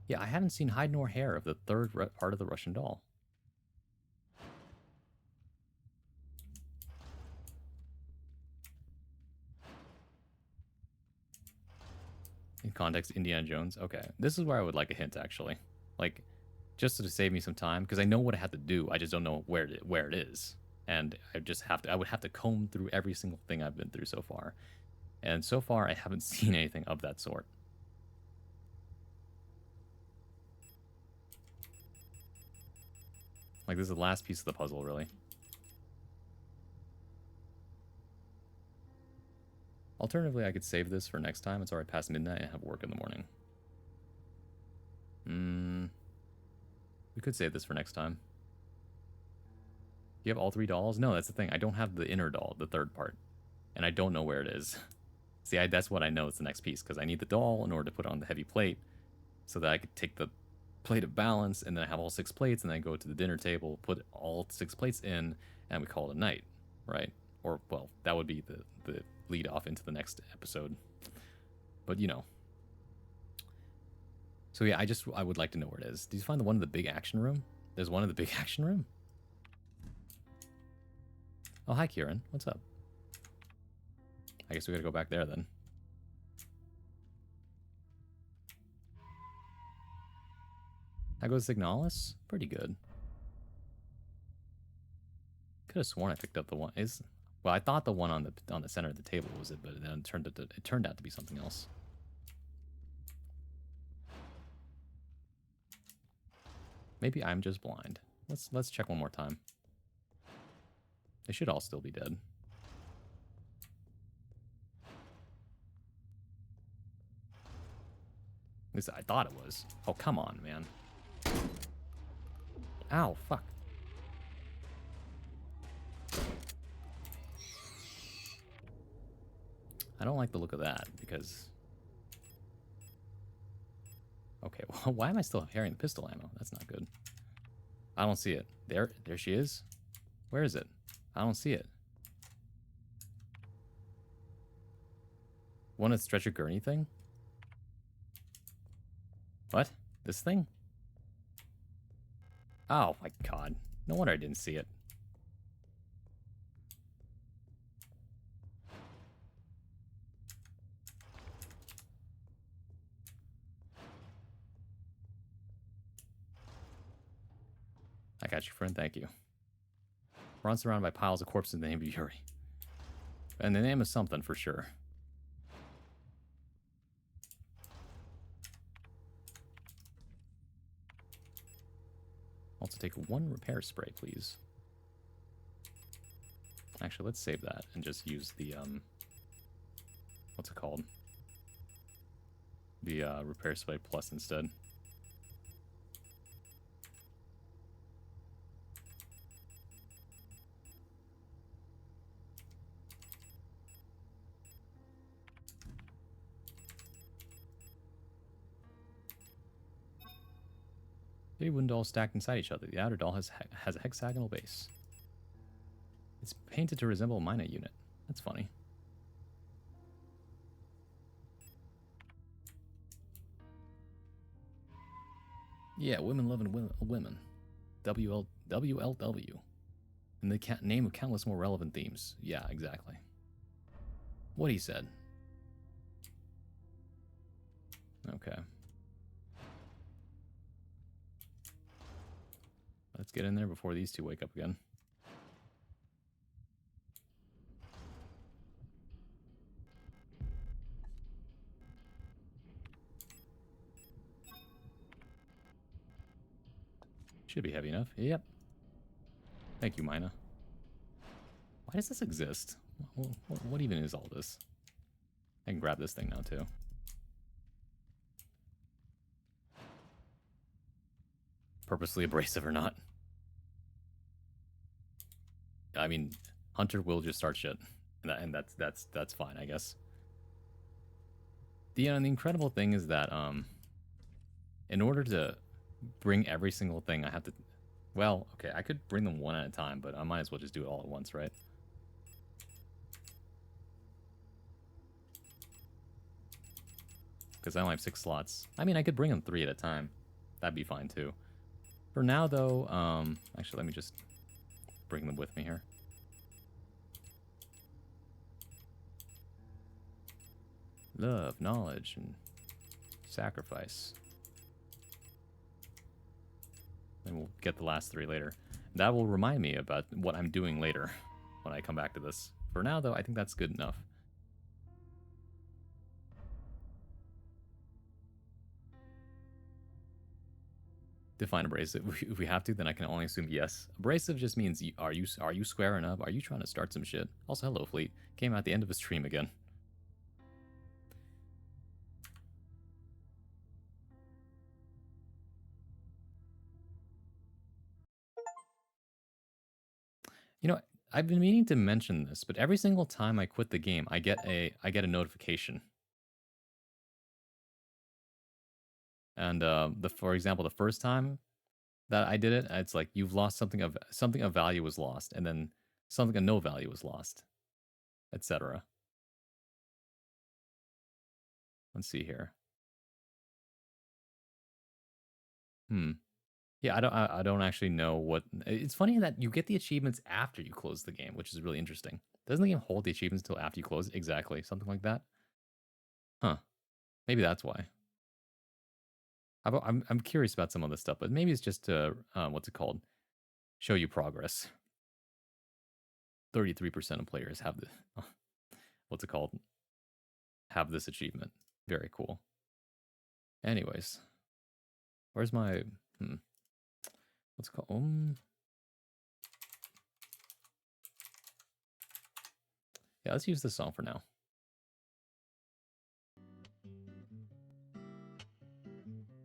Yeah, I haven't seen hide nor hair of the third part of the Russian doll. In context, Indiana Jones. Okay, this is where I would like a hint, actually. Like, just to save me some time, because I know what I have to do. I just don't know where it is. And I would have to comb through every single thing I've been through so far. And so far, I haven't seen anything of that sort. Like, this is the last piece of the puzzle, really. Alternatively, I could save this for next time. It's already past midnight and I have work in the morning. We could save this for next time. Do you have all 3 dolls? No, that's the thing. I don't have the inner doll, the third part. And I don't know where it is. See, that's what I know is the next piece, because I need the doll in order to put on the heavy plate so that I could take the plate of balance, and then I have all 6 plates, and then I go to the dinner table, put all 6 plates in, and we call it a night, right? Or, well, that would be the lead off into the next episode. But, you know. So, yeah, I would like to know where it is. Did you find the one in the big action room? There's one in the big action room? Oh, hi, Kieran. What's up? I guess we gotta go back there, then. How goes Signalis? Pretty good. Could have sworn I picked up the one. Well, I thought the one on the center of the table was it, but then it turned out to be something else. Maybe I'm just blind. Let's check one more time. They should all still be dead. At least I thought it was. Oh, come on, man. Ow, fuck. I don't like the look of that, because... Okay, well, why am I still carrying the pistol ammo? That's not good. I don't see it. There she is. Where is it? I don't see it. One of the stretcher gurney thing? What? This thing? Oh my god. No wonder I didn't see it. I got you, friend. Thank you. We're surrounded by piles of corpses in the name of Yuri. And the name is something for sure. Also take 1 repair spray, please. Actually, let's save that and just use the, what's it called? The, repair spray plus instead. Three wooden dolls stacked inside each other. The outer doll has a hexagonal base. It's painted to resemble a mina unit. That's funny. Yeah, women loving women. WLW. And the name of countless more relevant themes. Yeah, exactly. What he said. Okay. Let's get in there before these two wake up again. Should be heavy enough. Yep. Thank you, Mina. Why does this exist? What even is all this? I can grab this thing now, too. Purposely abrasive or not. I mean, Hunter will just start shit. And that's fine, I guess. The incredible thing is that, in order to bring every single thing, I have to... Well, okay, I could bring them one at a time, but I might as well just do it all at once, right? Because I only have 6 slots. I mean, I could bring them 3 at a time. That'd be fine, too. For now, though, actually, let me just bring them with me here. Love, knowledge, and sacrifice. And we'll get the last 3 later. That will remind me about what I'm doing later when I come back to this. For now, though, I think that's good enough. Define abrasive. If we have to, then I can only assume yes. Abrasive just means, are you squaring up? Are you trying to start some shit? Also, hello, Fleet. Came out the end of a stream again. You know, I've been meaning to mention this, but every single time I quit the game, I get a notification. And for example, the first time that I did it, it's like you've lost something of value was lost, and then something of no value was lost, etc. Let's see here. Yeah, I don't actually know what. It's funny that you get the achievements after you close the game, which is really interesting. Doesn't the game hold the achievements until after you close it? Exactly, something like that. Huh? Maybe that's why. I'm curious about some of this stuff, but maybe it's just to what's it called? Show you progress. 33% of players have the what's it called? Have this achievement. Very cool. Anyways, where's my what's it called? Yeah, let's use this song for now.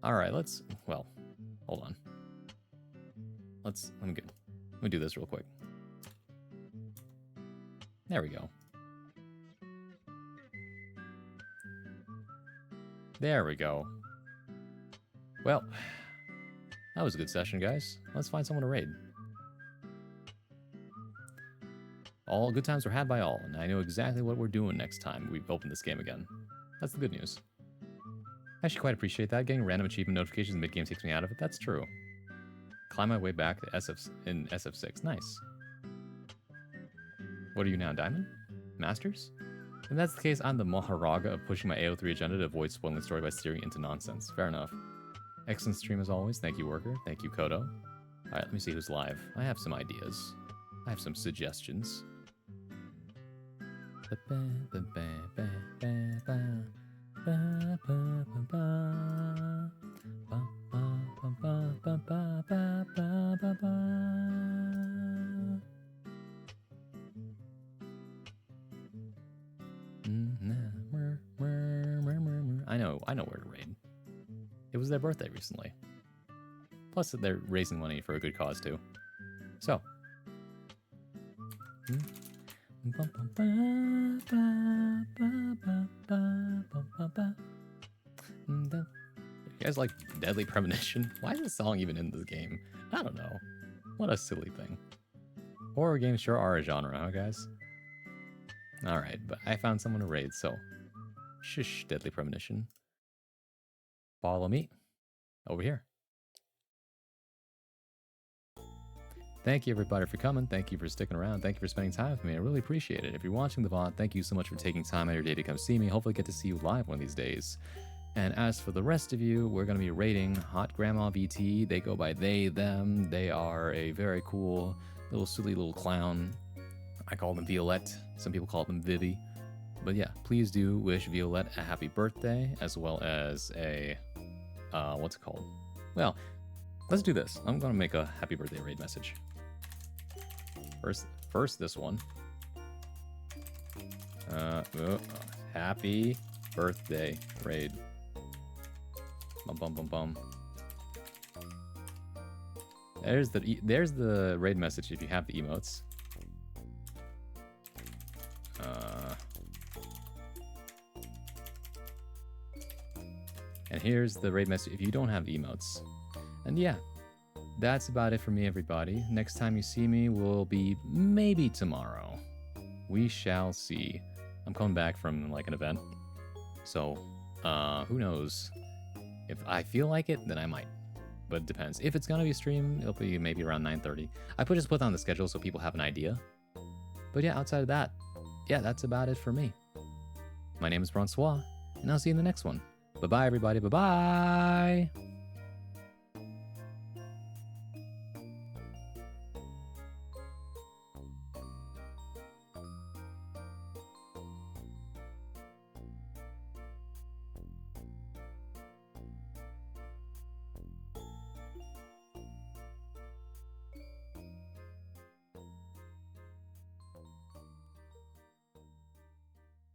All right, well, hold on. Let me do this real quick. There we go. There we go. Well, that was a good session, guys. Let's find someone to raid. All good times were had by all, and I know exactly what we're doing next time we open this game again. That's the good news. I actually quite appreciate that. Getting random achievement notifications mid-game takes me out of it. That's true. Climb my way back to SF6. Nice. What are you now, Diamond? Masters? If that's the case, I'm the Maharaga of pushing my AO3 agenda to avoid spoiling the story by steering into nonsense. Fair enough. Excellent stream as always. Thank you, Worker. Thank you, Kodo. Alright, let me see who's live. I have some ideas. I have some suggestions. Ba, ba, ba, ba, ba, ba, ba. I know where to raid. It was their birthday recently. Plus, they're raising money for a good cause too. So. You guys like Deadly Premonition? Why is this song even in this game? I don't know. What a silly thing. Horror games sure are a genre, huh, guys? Alright, but I found someone to raid, so... Shush, Deadly Premonition. Follow me. Over here. Thank you, everybody, for coming. Thank you for sticking around. Thank you for spending time with me. I really appreciate it. If you're watching the VOD, thank you so much for taking time out of your day to come see me. Hopefully get to see you live one of these days. And as for the rest of you, we're going to be raiding Hot Grandma BT. They go by they, them. They are a very cool, little silly little clown. I call them Violette. Some people call them Vivi. But yeah, please do wish Violette a happy birthday, as well as a, what's it called? Well, let's do this. I'm going to make a happy birthday raid message. First this one. Happy birthday raid. Bum bum bum bum. There's the raid message if you have the emotes. And here's the raid message if you don't have the emotes. And yeah, that's about it for me, everybody. Next time you see me will be maybe tomorrow. We shall see. I'm coming back from like an event. So, who knows? If I feel like it, then I might. But it depends. If it's gonna be a stream, it'll be maybe around 9:30. I just put on the schedule so people have an idea. But yeah, outside of that, yeah, that's about it for me. My name is Francois, and I'll see you in the next one. Bye-bye, everybody. Bye-bye!